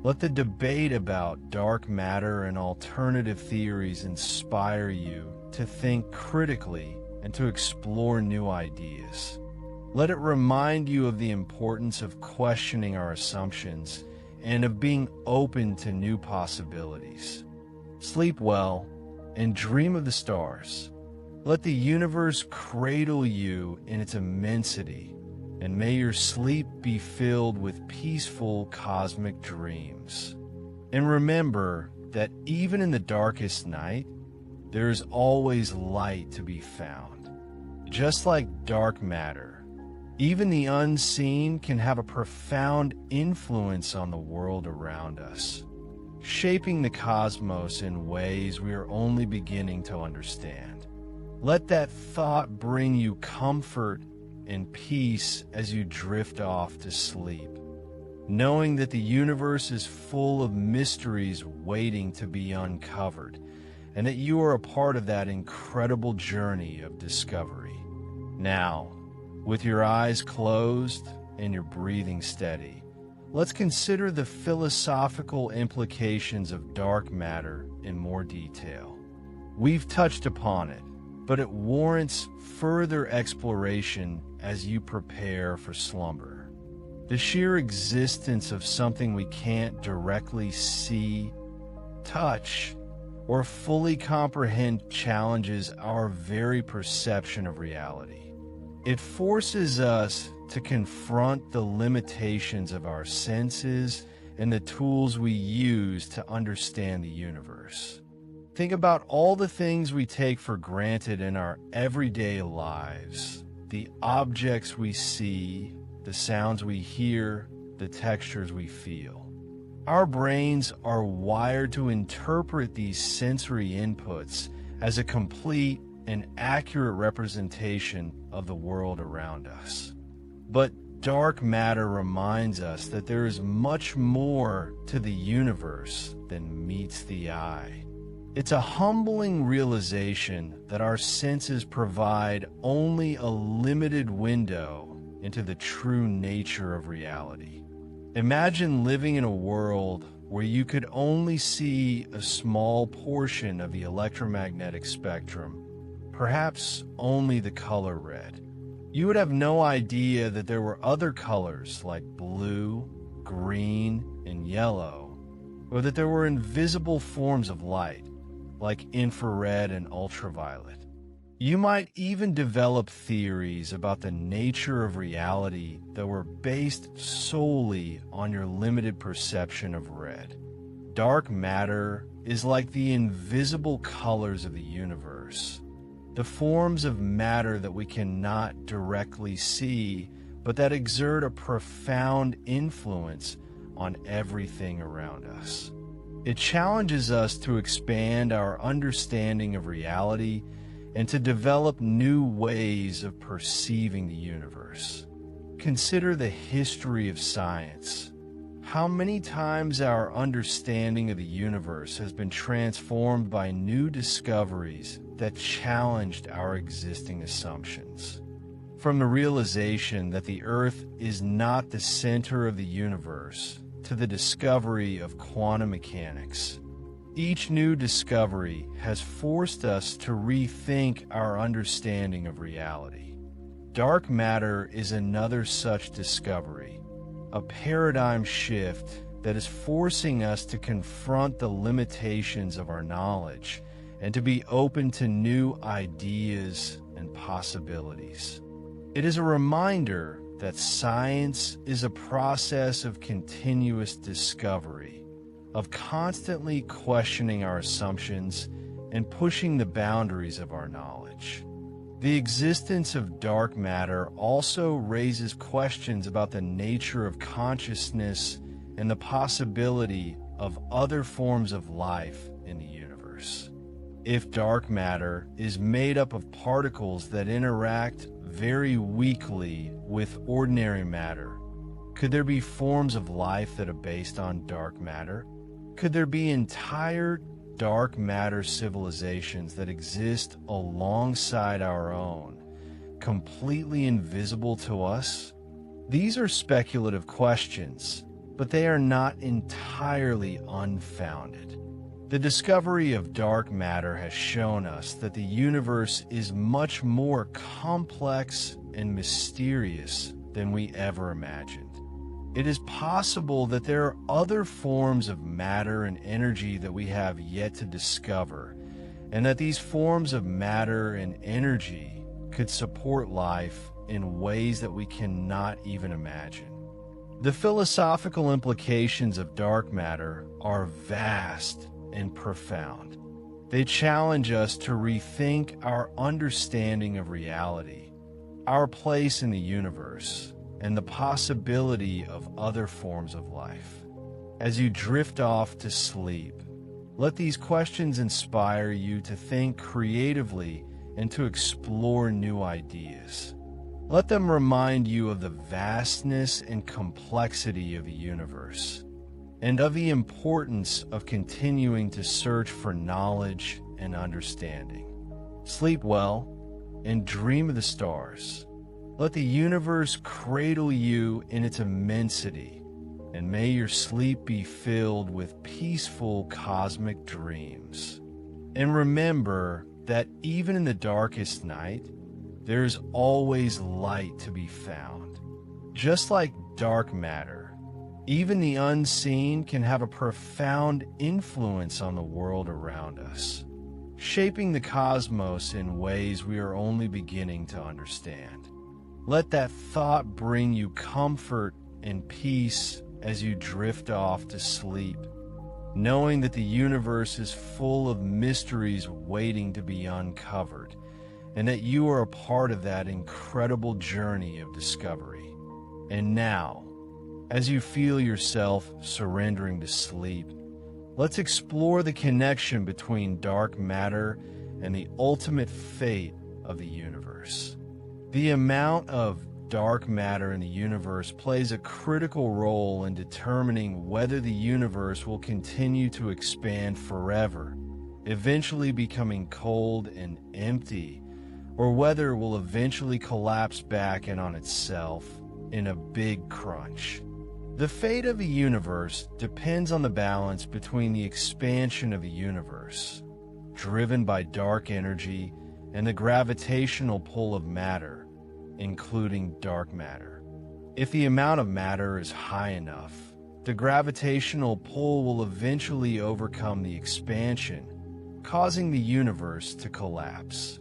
let the debate about dark matter and alternative theories inspire you to think critically and to explore new ideas. Let it remind you of the importance of questioning our assumptions and of being open to new possibilities. Sleep well and dream of the stars. Let the universe cradle you in its immensity, and may your sleep be filled with peaceful cosmic dreams. And remember that even in the darkest night, there is always light to be found. Just like dark matter, even the unseen can have a profound influence on the world around us, shaping the cosmos in ways we are only beginning to understand. Let that thought bring you comfort and peace as you drift off to sleep, knowing that the universe is full of mysteries waiting to be uncovered, and that you are a part of that incredible journey of discovery. Now, with your eyes closed and your breathing steady, let's consider the philosophical implications of dark matter in more detail. We've touched upon it, but it warrants further exploration as you prepare for slumber. The sheer existence of something we can't directly see, touch, or fully comprehend challenges our very perception of reality. It forces us to confront the limitations of our senses and the tools we use to understand the universe. Think about all the things we take for granted in our everyday lives, the objects we see, the sounds we hear, the textures we feel. Our brains are wired to interpret these sensory inputs as a complete and accurate representation of the world around us. But dark matter reminds us that there is much more to the universe than meets the eye. It's a humbling realization that our senses provide only a limited window into the true nature of reality. Imagine living in a world where you could only see a small portion of the electromagnetic spectrum, perhaps only the color red. You would have no idea that there were other colors like blue, green, and yellow, or that there were invisible forms of light like infrared and ultraviolet. You might even develop theories about the nature of reality that were based solely on your limited perception of red. Dark matter is like the invisible colors of the universe, the forms of matter that we cannot directly see, but that exert a profound influence on everything around us. It challenges us to expand our understanding of reality and to develop new ways of perceiving the universe. Consider the history of science. How many times our understanding of the universe has been transformed by new discoveries that challenged our existing assumptions. From the realization that the Earth is not the center of the universe to the discovery of quantum mechanics. Each new discovery has forced us to rethink our understanding of reality. Dark matter is another such discovery, a paradigm shift that is forcing us to confront the limitations of our knowledge and to be open to new ideas and possibilities. It is a reminder that science is a process of continuous discovery, of constantly questioning our assumptions and pushing the boundaries of our knowledge. The existence of dark matter also raises questions about the nature of consciousness and the possibility of other forms of life in the universe. If dark matter is made up of particles that interact very weakly with ordinary matter, could there be forms of life that are based on dark matter? Could there be entire dark matter civilizations that exist alongside our own, completely invisible to us? These are speculative questions, but they are not entirely unfounded. The discovery of dark matter has shown us that the universe is much more complex and mysterious than we ever imagined. It is possible that there are other forms of matter and energy that we have yet to discover, and that these forms of matter and energy could support life in ways that we cannot even imagine. The philosophical implications of dark matter are vast and profound. They challenge us to rethink our understanding of reality, our place in the universe, and the possibility of other forms of life. As you drift off to sleep, let these questions inspire you to think creatively and to explore new ideas. Let them remind you of the vastness and complexity of the universe, and of the importance of continuing to search for knowledge and understanding. Sleep well and dream of the stars. Let the universe cradle you in its immensity, and may your sleep be filled with peaceful cosmic dreams. And remember that even in the darkest night, there is always light to be found. Just like dark matter, even the unseen can have a profound influence on the world around us, shaping the cosmos in ways we are only beginning to understand. Let that thought bring you comfort and peace as you drift off to sleep, knowing that the universe is full of mysteries waiting to be uncovered, and that you are a part of that incredible journey of discovery. And now, as you feel yourself surrendering to sleep, let's explore the connection between dark matter and the ultimate fate of the universe. The amount of dark matter in the universe plays a critical role in determining whether the universe will continue to expand forever, eventually becoming cold and empty, or whether it will eventually collapse back in on itself in a big crunch. The fate of a universe depends on the balance between the expansion of a universe, driven by dark energy, and the gravitational pull of matter, including dark matter. If the amount of matter is high enough, the gravitational pull will eventually overcome the expansion, causing the universe to collapse.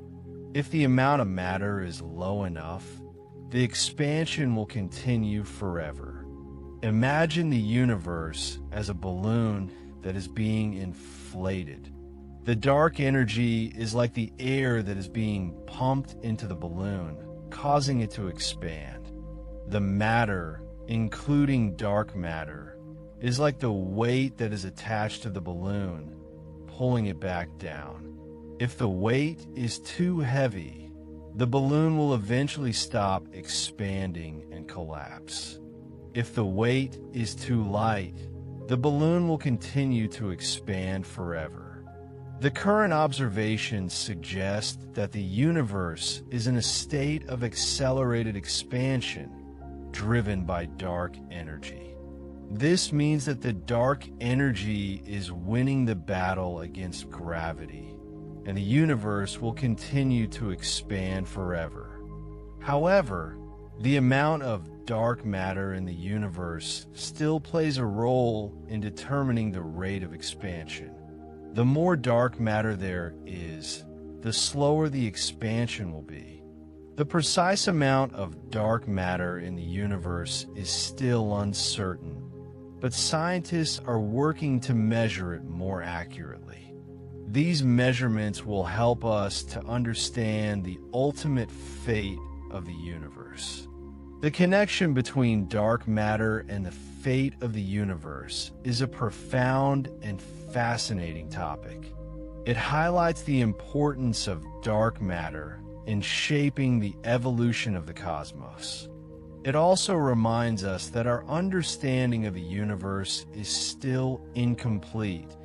If the amount of matter is low enough, the expansion will continue forever. Imagine the universe as a balloon that is being inflated. The dark energy is like the air that is being pumped into the balloon, causing it to expand. The matter, including dark matter, is like the weight that is attached to the balloon, pulling it back down. If the weight is too heavy, the balloon will eventually stop expanding and collapse. If the weight is too light, the balloon will continue to expand forever. The current observations suggest that the universe is in a state of accelerated expansion, driven by dark energy. This means that the dark energy is winning the battle against gravity, and the universe will continue to expand forever. However, the amount of dark matter in the universe still plays a role in determining the rate of expansion. The more dark matter there is, the slower the expansion will be. The precise amount of dark matter in the universe is still uncertain, but scientists are working to measure it more accurately. These measurements will help us to understand the ultimate fate of the universe. The connection between dark matter and the fate of the universe is a profound and fascinating topic. It highlights the importance of dark matter in shaping the evolution of the cosmos. It also reminds us that our understanding of the universe is still incomplete,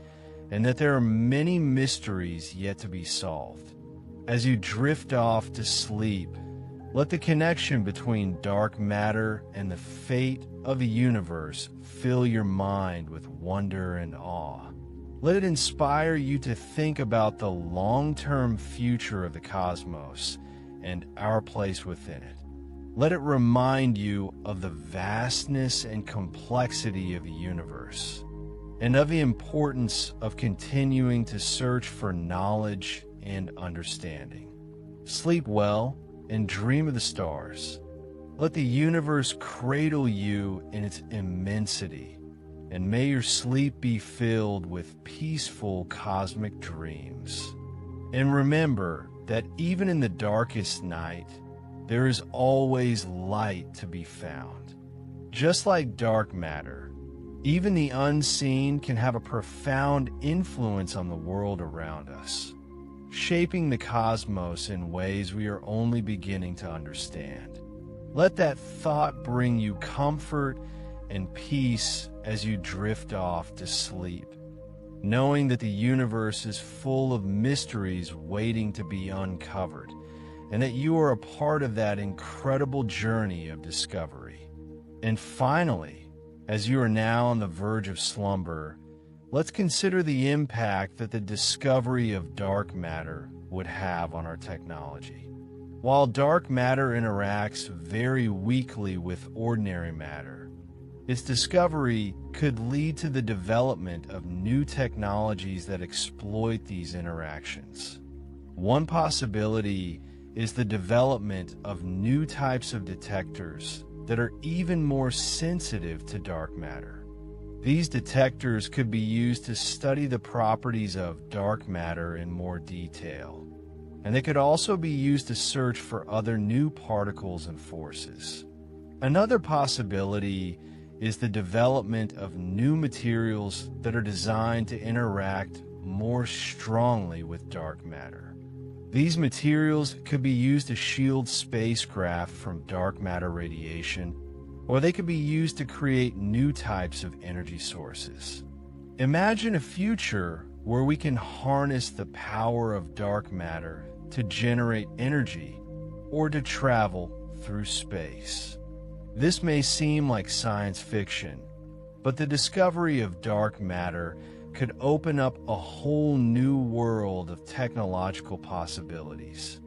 and that there are many mysteries yet to be solved. As you drift off to sleep, let the connection between dark matter and the fate of the universe fill your mind with wonder and awe. Let it inspire you to think about the long-term future of the cosmos and our place within it. Let it remind you of the vastness and complexity of the universe, and of the importance of continuing to search for knowledge and understanding. Sleep well and dream of the stars. Let the universe cradle you in its immensity, and may your sleep be filled with peaceful cosmic dreams. And remember that even in the darkest night, there is always light to be found. Just like dark matter, even the unseen can have a profound influence on the world around us, shaping the cosmos in ways we are only beginning to understand. Let that thought bring you comfort and peace as you drift off to sleep, knowing that the universe is full of mysteries waiting to be uncovered, and that you are a part of that incredible journey of discovery. And finally, as you are now on the verge of slumber, let's consider the impact that the discovery of dark matter would have on our technology. While dark matter interacts very weakly with ordinary matter, its discovery could lead to the development of new technologies that exploit these interactions. One possibility is the development of new types of detectors that are even more sensitive to dark matter. These detectors could be used to study the properties of dark matter in more detail, and they could also be used to search for other new particles and forces. Another possibility is the development of new materials that are designed to interact more strongly with dark matter. These materials could be used to shield spacecraft from dark matter radiation, or they could be used to create new types of energy sources. Imagine a future where we can harness the power of dark matter to generate energy or to travel through space. This may seem like science fiction, but the discovery of dark matter could open up a whole new world of technological possibilities.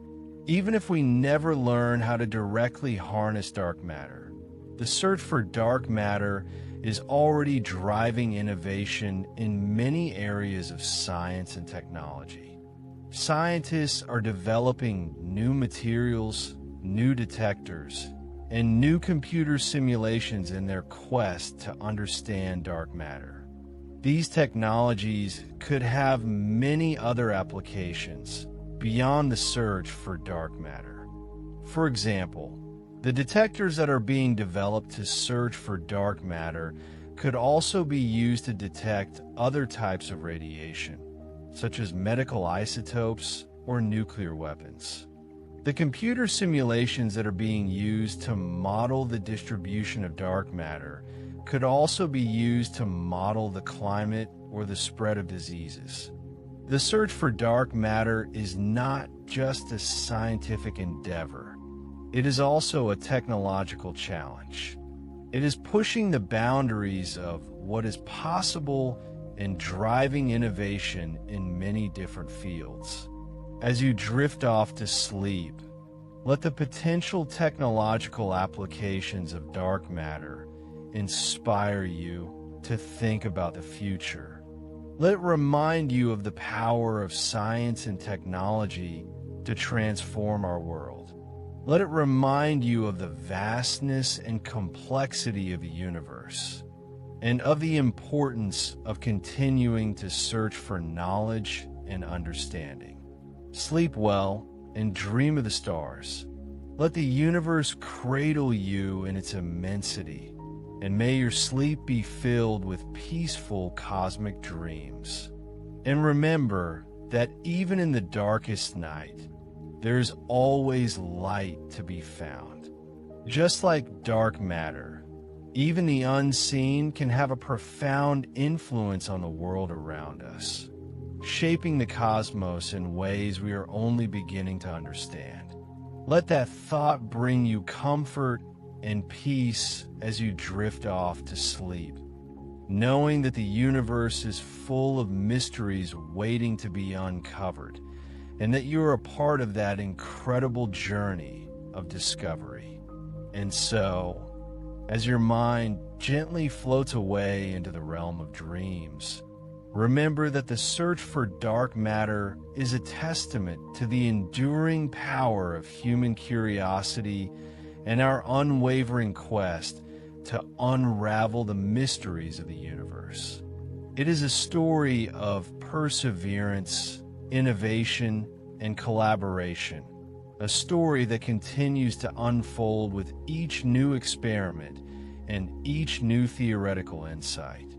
Even if we never learn how to directly harness dark matter, the search for dark matter is already driving innovation in many areas of science and technology. Scientists are developing new materials, new detectors, and new computer simulations in their quest to understand dark matter. These technologies could have many other applications beyond the search for dark matter. For example, the detectors that are being developed to search for dark matter could also be used to detect other types of radiation, such as medical isotopes or nuclear weapons. The computer simulations that are being used to model the distribution of dark matter could also be used to model the climate or the spread of diseases. The search for dark matter is not just a scientific endeavor. It is also a technological challenge. It is pushing the boundaries of what is possible and driving innovation in many different fields. As you drift off to sleep, let the potential technological applications of dark matter inspire you to think about the future. Let it remind you of the power of science and technology to transform our world. Let it remind you of the vastness and complexity of the universe, and of the importance of continuing to search for knowledge and understanding. Sleep well and dream of the stars. Let the universe cradle you in its immensity, and may your sleep be filled with peaceful cosmic dreams. And remember that even in the darkest night, there's always light to be found. Just like dark matter, even the unseen can have a profound influence on the world around us, shaping the cosmos in ways we are only beginning to understand. Let that thought bring you comfort and peace as you drift off to sleep, knowing that the universe is full of mysteries waiting to be uncovered, and that you are a part of that incredible journey of discovery. And so, as your mind gently floats away into the realm of dreams, remember that the search for dark matter is a testament to the enduring power of human curiosity and our unwavering quest to unravel the mysteries of the universe. It is a story of perseverance, innovation, and collaboration, a story that continues to unfold with each new experiment and each new theoretical insight.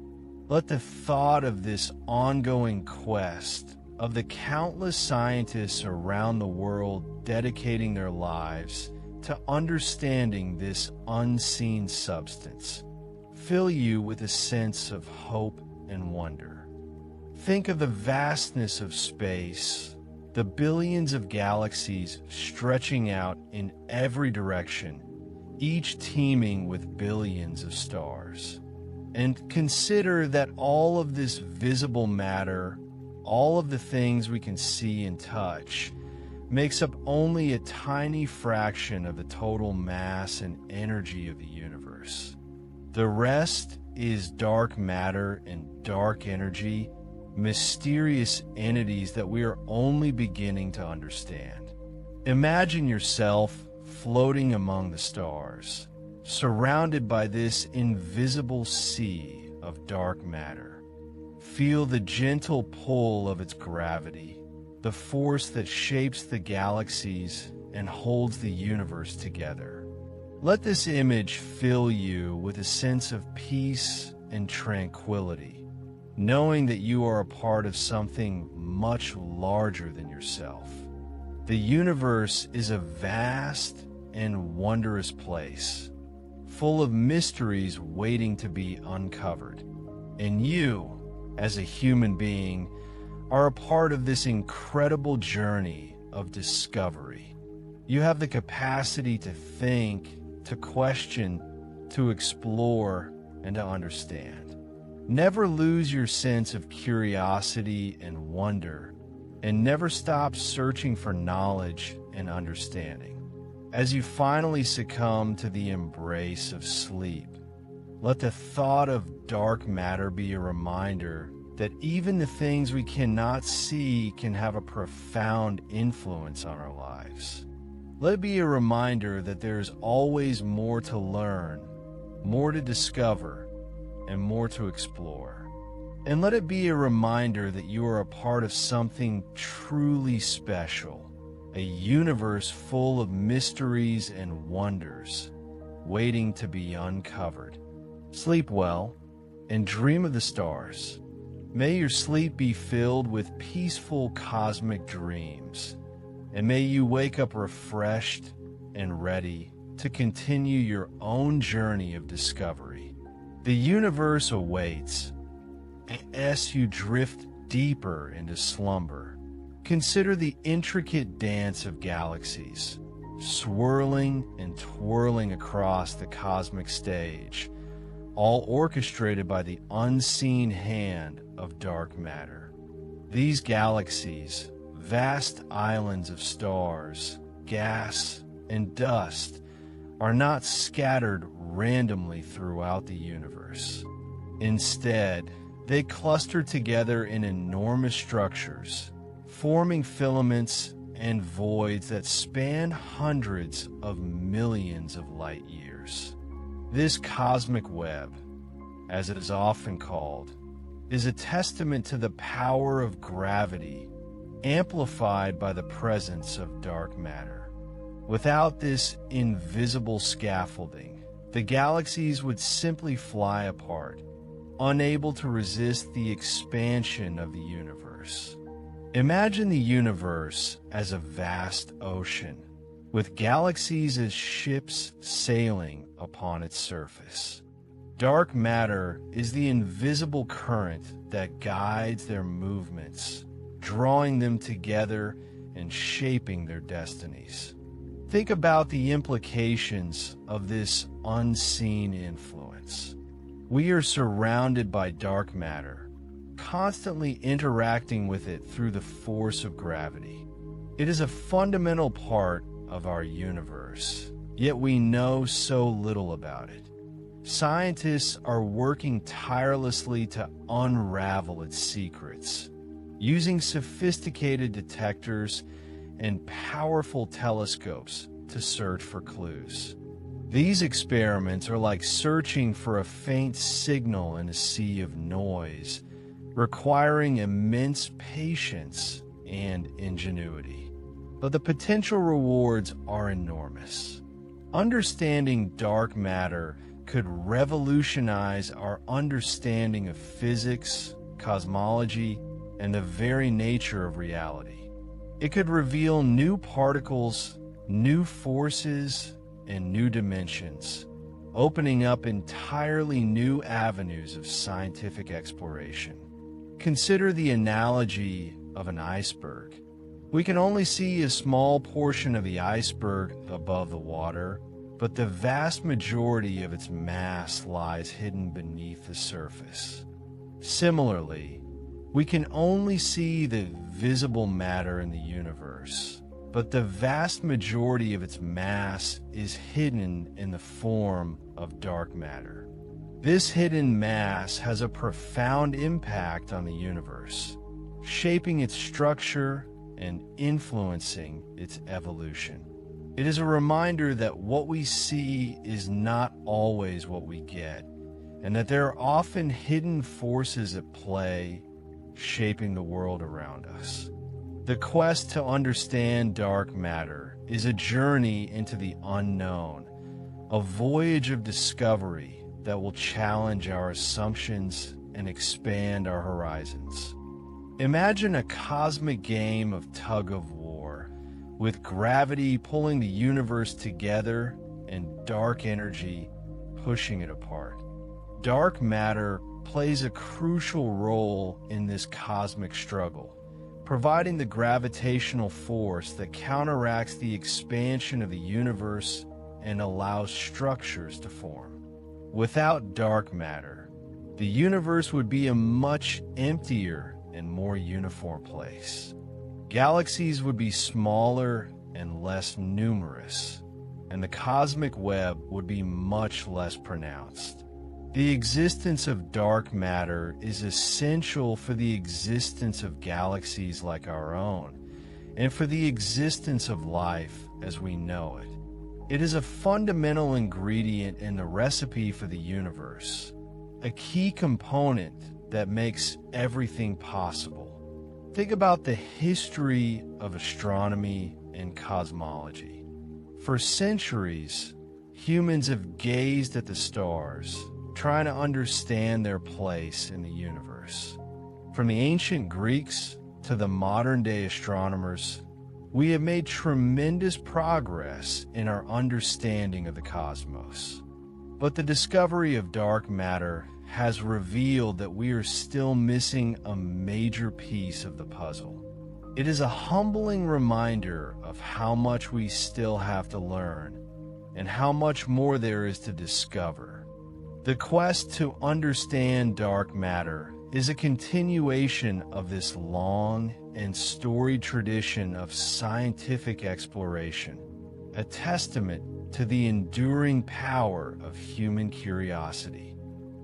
Let the thought of this ongoing quest, of the countless scientists around the world dedicating their lives to understanding this unseen substance, fill you with a sense of hope and wonder. Think of the vastness of space, the billions of galaxies stretching out in every direction, each teeming with billions of stars. And consider that all of this visible matter, all of the things we can see and touch, makes up only a tiny fraction of the total mass and energy of the universe. The rest is dark matter and dark energy, mysterious entities that we are only beginning to understand. Imagine yourself floating among the stars, surrounded by this invisible sea of dark matter. Feel the gentle pull of its gravity, the force that shapes the galaxies and holds the universe together. Let this image fill you with a sense of peace and tranquility, knowing that you are a part of something much larger than yourself. The universe is a vast and wondrous place, full of mysteries waiting to be uncovered. And you, as a human being, are a part of this incredible journey of discovery. You have the capacity to think, to question, to explore, and to understand. Never lose your sense of curiosity and wonder, and never stop searching for knowledge and understanding. As you finally succumb to the embrace of sleep, let the thought of dark matter be a reminder that even the things we cannot see can have a profound influence on our lives. Let it be a reminder that there is always more to learn, more to discover, and more to explore. And let it be a reminder that you are a part of something truly special, a universe full of mysteries and wonders, waiting to be uncovered. Sleep well, and dream of the stars. May your sleep be filled with peaceful cosmic dreams, and may you wake up refreshed and ready to continue your own journey of discovery. The universe awaits, as you drift deeper into slumber. Consider the intricate dance of galaxies, swirling and twirling across the cosmic stage, all orchestrated by the unseen hand of dark matter. These galaxies, vast islands of stars, gas, and dust, are not scattered randomly throughout the universe. Instead, they cluster together in enormous structures, forming filaments and voids that span hundreds of millions of light years. This cosmic web, as it is often called, is a testament to the power of gravity, amplified by the presence of dark matter. Without this invisible scaffolding, the galaxies would simply fly apart, unable to resist the expansion of the universe. Imagine the universe as a vast ocean, with galaxies as ships sailing upon its surface. Dark matter is the invisible current that guides their movements, drawing them together and shaping their destinies. Think about the implications of this unseen influence. We are surrounded by dark matter, constantly interacting with it through the force of gravity. It is a fundamental part of our universe, yet we know so little about it. Scientists are working tirelessly to unravel its secrets, using sophisticated detectors and powerful telescopes to search for clues. These experiments are like searching for a faint signal in a sea of noise, requiring immense patience and ingenuity. But the potential rewards are enormous. Understanding dark matter could revolutionize our understanding of physics, cosmology, and the very nature of reality. It could reveal new particles, new forces, and new dimensions, opening up entirely new avenues of scientific exploration. Consider the analogy of an iceberg. We can only see a small portion of the iceberg above the water, but the vast majority of its mass lies hidden beneath the surface. Similarly, we can only see the visible matter in the universe, but the vast majority of its mass is hidden in the form of dark matter. This hidden mass has a profound impact on the universe, shaping its structure and influencing its evolution. It is a reminder that what we see is not always what we get, and that there are often hidden forces at play shaping the world around us. The quest to understand dark matter is a journey into the unknown, a voyage of discovery that will challenge our assumptions and expand our horizons. Imagine a cosmic game of tug-of-war, with gravity pulling the universe together and dark energy pushing it apart. Dark matter plays a crucial role in this cosmic struggle, providing the gravitational force that counteracts the expansion of the universe and allows structures to form. Without dark matter, the universe would be a much emptier and more uniform place. Galaxies would be smaller and less numerous, and the cosmic web would be much less pronounced. The existence of dark matter is essential for the existence of galaxies like our own, and for the existence of life as we know it. It is a fundamental ingredient in the recipe for the universe, a key component that makes everything possible. Think about the history of astronomy and cosmology. For centuries, humans have gazed at the stars, trying to understand their place in the universe. From the ancient Greeks to the modern-day astronomers, we have made tremendous progress in our understanding of the cosmos. But the discovery of dark matter has revealed that we are still missing a major piece of the puzzle. It is a humbling reminder of how much we still have to learn and how much more there is to discover. The quest to understand dark matter is a continuation of this long and storied tradition of scientific exploration, a testament to the enduring power of human curiosity.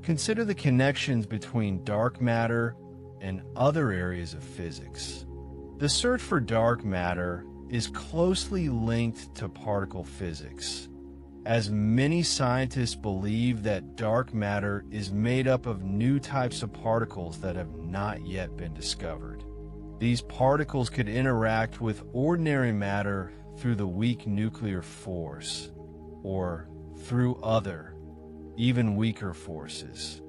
Consider the connections between dark matter and other areas of physics. The search for dark matter is closely linked to particle physics, as many scientists believe that dark matter is made up of new types of particles that have not yet been discovered. These particles could interact with ordinary matter through the weak nuclear force, or through other, even weaker forces.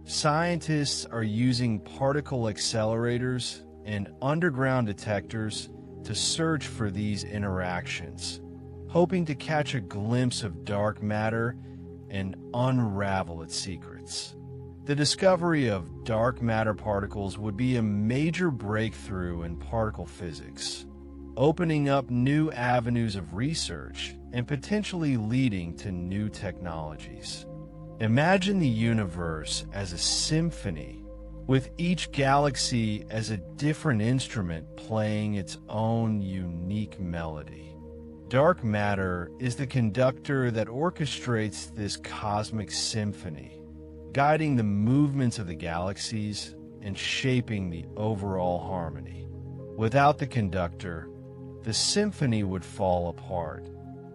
Scientists are using particle accelerators and underground detectors to search for these interactions, hoping to catch a glimpse of dark matter and unravel its secrets. The discovery of dark matter particles would be a major breakthrough in particle physics, opening up new avenues of research and potentially leading to new technologies. Imagine the universe as a symphony, with each galaxy as a different instrument playing its own unique melody. Dark matter is the conductor that orchestrates this cosmic symphony, guiding the movements of the galaxies and shaping the overall harmony. Without the conductor, the symphony would fall apart,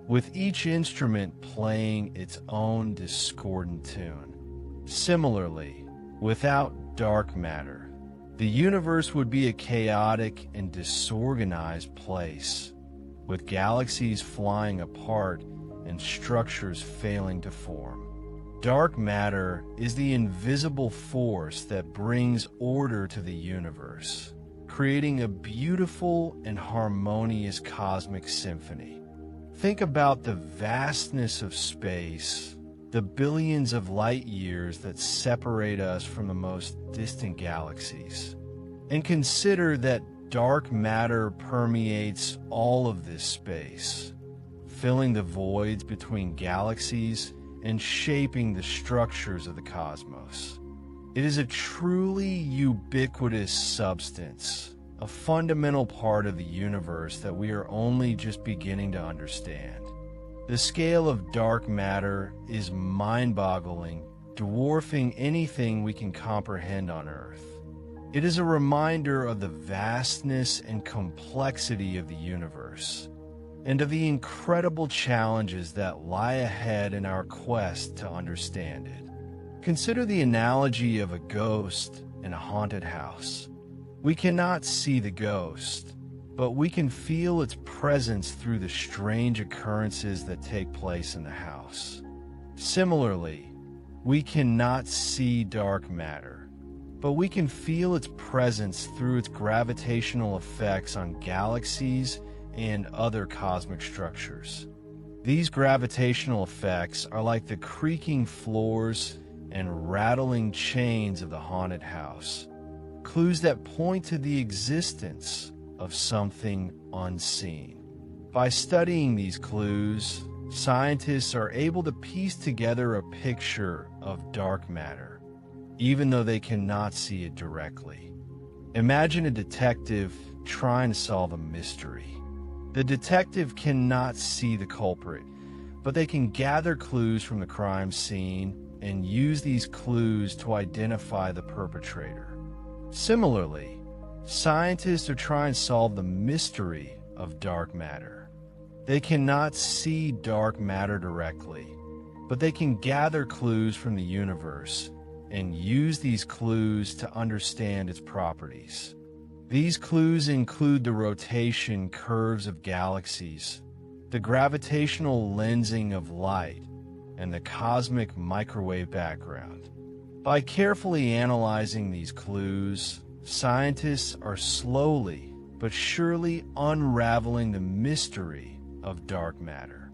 with each instrument playing its own discordant tune. Similarly, without dark matter, the universe would be a chaotic and disorganized place, with galaxies flying apart and structures failing to form. Dark matter is the invisible force that brings order to the universe, creating a beautiful and harmonious cosmic symphony. Think about the vastness of space, the billions of light years that separate us from the most distant galaxies. And consider that dark matter permeates all of this space, filling the voids between galaxies and shaping the structures of the cosmos. It is a truly ubiquitous substance, a fundamental part of the universe that we are only just beginning to understand. The scale of dark matter is mind-boggling, dwarfing anything we can comprehend on Earth. It is a reminder of the vastness and complexity of the universe, and of the incredible challenges that lie ahead in our quest to understand it. Consider the analogy of a ghost in a haunted house. We cannot see the ghost, but we can feel its presence through the strange occurrences that take place in the house. Similarly, we cannot see dark matter, but we can feel its presence through its gravitational effects on galaxies and other cosmic structures. These gravitational effects are like the creaking floors and rattling chains of the haunted house, clues that point to the existence of something unseen. By studying these clues, scientists are able to piece together a picture of dark matter, even though they cannot see it directly. Imagine a detective trying to solve a mystery. The detective cannot see the culprit, but they can gather clues from the crime scene and use these clues to identify the perpetrator. Similarly, scientists are trying to solve the mystery of dark matter. They cannot see dark matter directly, but they can gather clues from the universe and use these clues to understand its properties. These clues include the rotation curves of galaxies, the gravitational lensing of light, and the cosmic microwave background. By carefully analyzing these clues, scientists are slowly but surely unraveling the mystery of dark matter.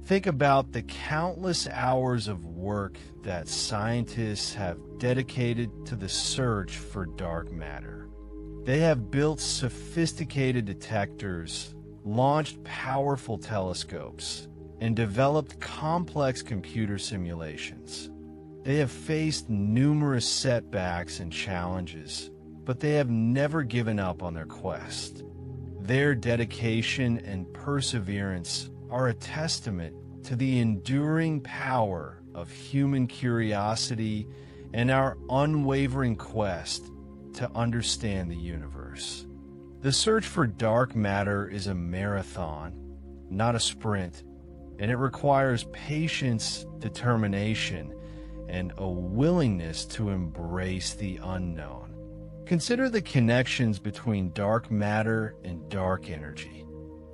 Think about the countless hours of work that scientists have dedicated to the search for dark matter. They have built sophisticated detectors, launched powerful telescopes, and developed complex computer simulations. They have faced numerous setbacks and challenges, but they have never given up on their quest. Their dedication and perseverance are a testament to the enduring power of human curiosity and our unwavering quest to understand the universe. The search for dark matter is a marathon, not a sprint, and it requires patience, determination, and a willingness to embrace the unknown. Consider the connections between dark matter and dark energy.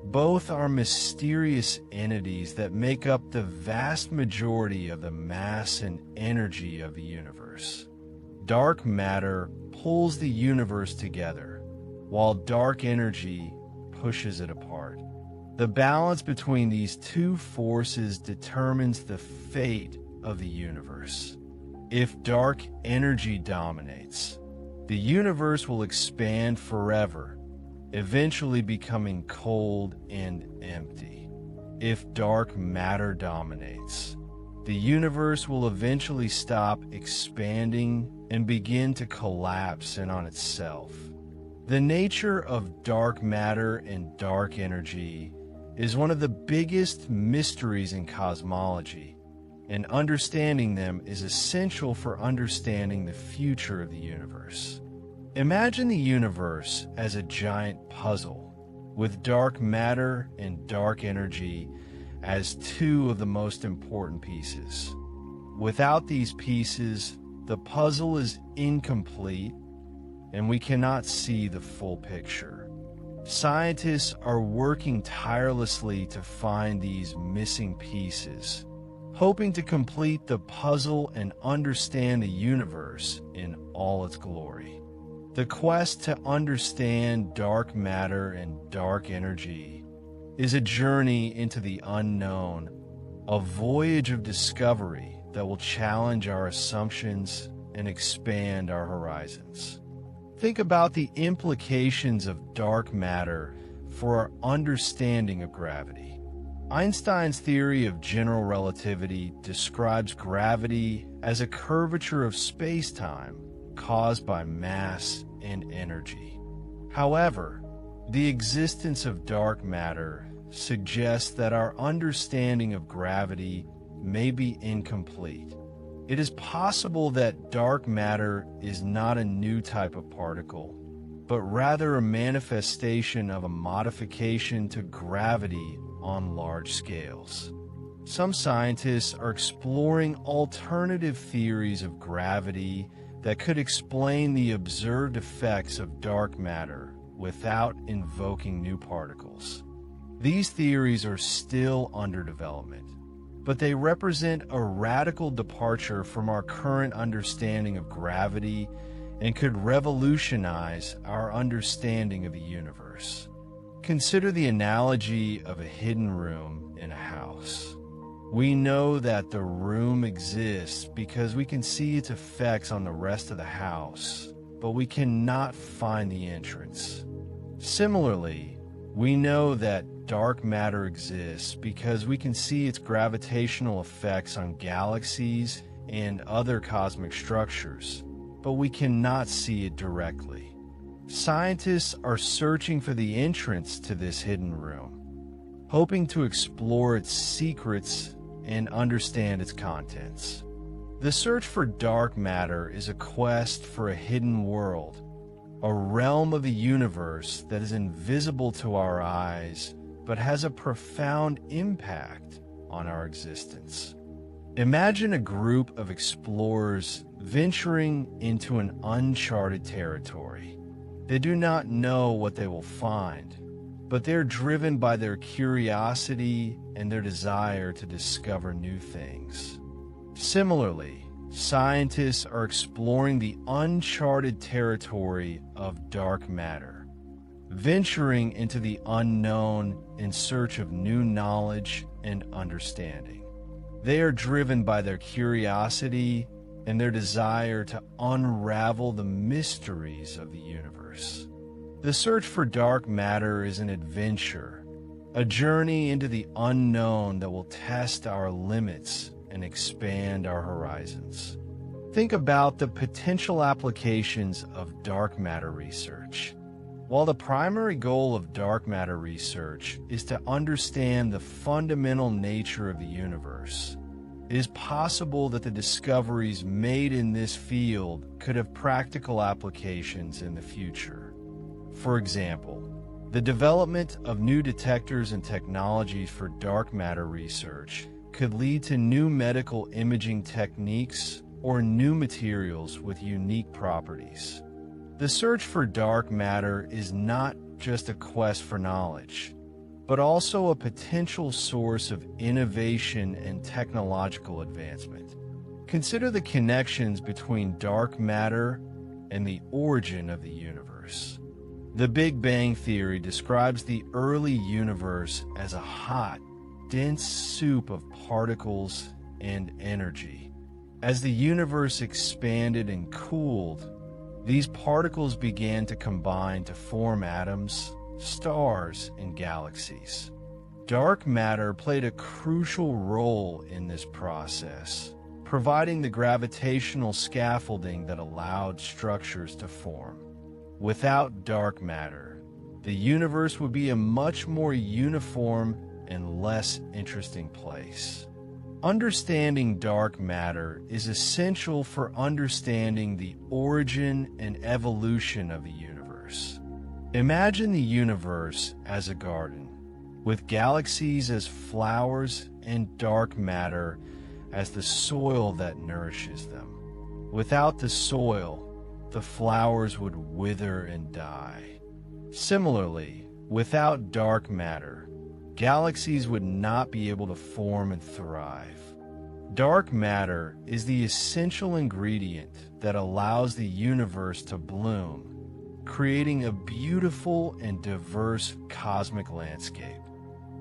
Both are mysterious entities that make up the vast majority of the mass and energy of the universe. Dark matter pulls the universe together, while dark energy pushes it apart. The balance between these two forces determines the fate of the universe. If dark energy dominates, the universe will expand forever, eventually becoming cold and empty. If dark matter dominates, the universe will eventually stop expanding and begin to collapse in on itself. The nature of dark matter and dark energy is one of the biggest mysteries in cosmology, and understanding them is essential for understanding the future of the universe. Imagine the universe as a giant puzzle, with dark matter and dark energy as two of the most important pieces. Without these pieces, the puzzle is incomplete, and we cannot see the full picture. Scientists are working tirelessly to find these missing pieces, hoping to complete the puzzle and understand the universe in all its glory. The quest to understand dark matter and dark energy is a journey into the unknown, a voyage of discovery that will challenge our assumptions and expand our horizons. Think about the implications of dark matter for our understanding of gravity. Einstein's theory of general relativity describes gravity as a curvature of space-time caused by mass and energy. However, the existence of dark matter suggests that our understanding of gravity may be incomplete. It is possible that dark matter is not a new type of particle, but rather a manifestation of a modification to gravity on large scales. Some scientists are exploring alternative theories of gravity that could explain the observed effects of dark matter without invoking new particles. These theories are still under development, but they represent a radical departure from our current understanding of gravity and could revolutionize our understanding of the universe. Consider the analogy of a hidden room in a house. We know that the room exists because we can see its effects on the rest of the house, but we cannot find the entrance. Similarly, we know that dark matter exists because we can see its gravitational effects on galaxies and other cosmic structures, but we cannot see it directly. Scientists are searching for the entrance to this hidden room, hoping to explore its secrets and understand its contents. The search for dark matter is a quest for a hidden world, a realm of the universe that is invisible to our eyes but has a profound impact on our existence. Imagine a group of explorers venturing into an uncharted territory. They do not know what they will find, but they're driven by their curiosity and their desire to discover new things. Similarly, scientists are exploring the uncharted territory of dark matter, venturing into the unknown in search of new knowledge and understanding. They are driven by their curiosity and their desire to unravel the mysteries of the universe. The search for dark matter is an adventure, a journey into the unknown that will test our limits and expand our horizons. Think about the potential applications of dark matter research. While the primary goal of dark matter research is to understand the fundamental nature of the universe, it is possible that the discoveries made in this field could have practical applications in the future. For example, the development of new detectors and technologies for dark matter research could lead to new medical imaging techniques or new materials with unique properties. The search for dark matter is not just a quest for knowledge, but also a potential source of innovation and technological advancement. Consider the connections between dark matter and the origin of the universe. The Big Bang Theory describes the early universe as a hot, dense soup of particles and energy. As the universe expanded and cooled, these particles began to combine to form atoms, stars, and galaxies. Dark matter played a crucial role in this process, providing the gravitational scaffolding that allowed structures to form. Without dark matter, the universe would be a much more uniform and less interesting place. Understanding dark matter is essential for understanding the origin and evolution of the universe. Imagine the universe as a garden, with galaxies as flowers and dark matter as the soil that nourishes them. Without the soil, the flowers would wither and die. Similarly, without dark matter, galaxies would not be able to form and thrive. Dark matter is the essential ingredient that allows the universe to bloom, creating a beautiful and diverse cosmic landscape.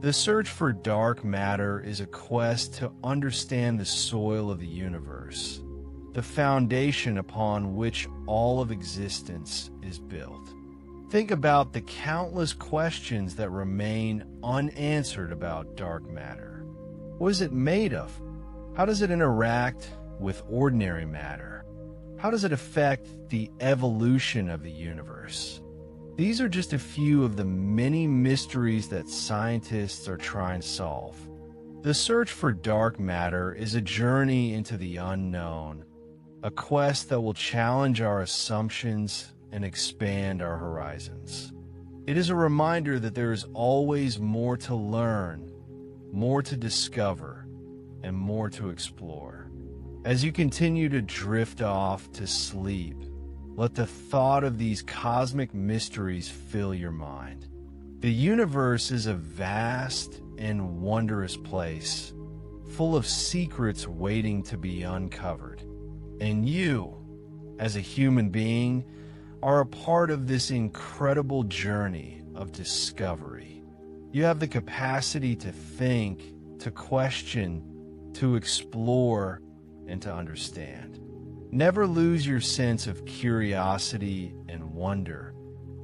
The search for dark matter is a quest to understand the soil of the universe, the foundation upon which all of existence is built. Think about the countless questions that remain unanswered about dark matter. What is it made of? How does it interact with ordinary matter? How does it affect the evolution of the universe? These are just a few of the many mysteries that scientists are trying to solve. The search for dark matter is a journey into the unknown, a quest that will challenge our assumptions and expand our horizons. It is a reminder that there is always more to learn, more to discover, and more to explore. As you continue to drift off to sleep, let the thought of these cosmic mysteries fill your mind. The universe is a vast and wondrous place, full of secrets waiting to be uncovered. And you, as a human being, are a part of this incredible journey of discovery. You have the capacity to think, to question, to explore, and to understand. Never lose your sense of curiosity and wonder,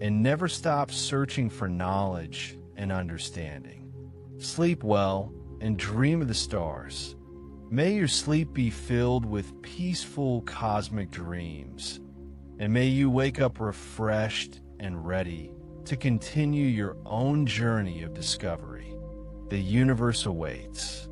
and never stop searching for knowledge and understanding. Sleep well and dream of the stars. May your sleep be filled with peaceful cosmic dreams, and may you wake up refreshed and ready to continue your own journey of discovery. The universe awaits.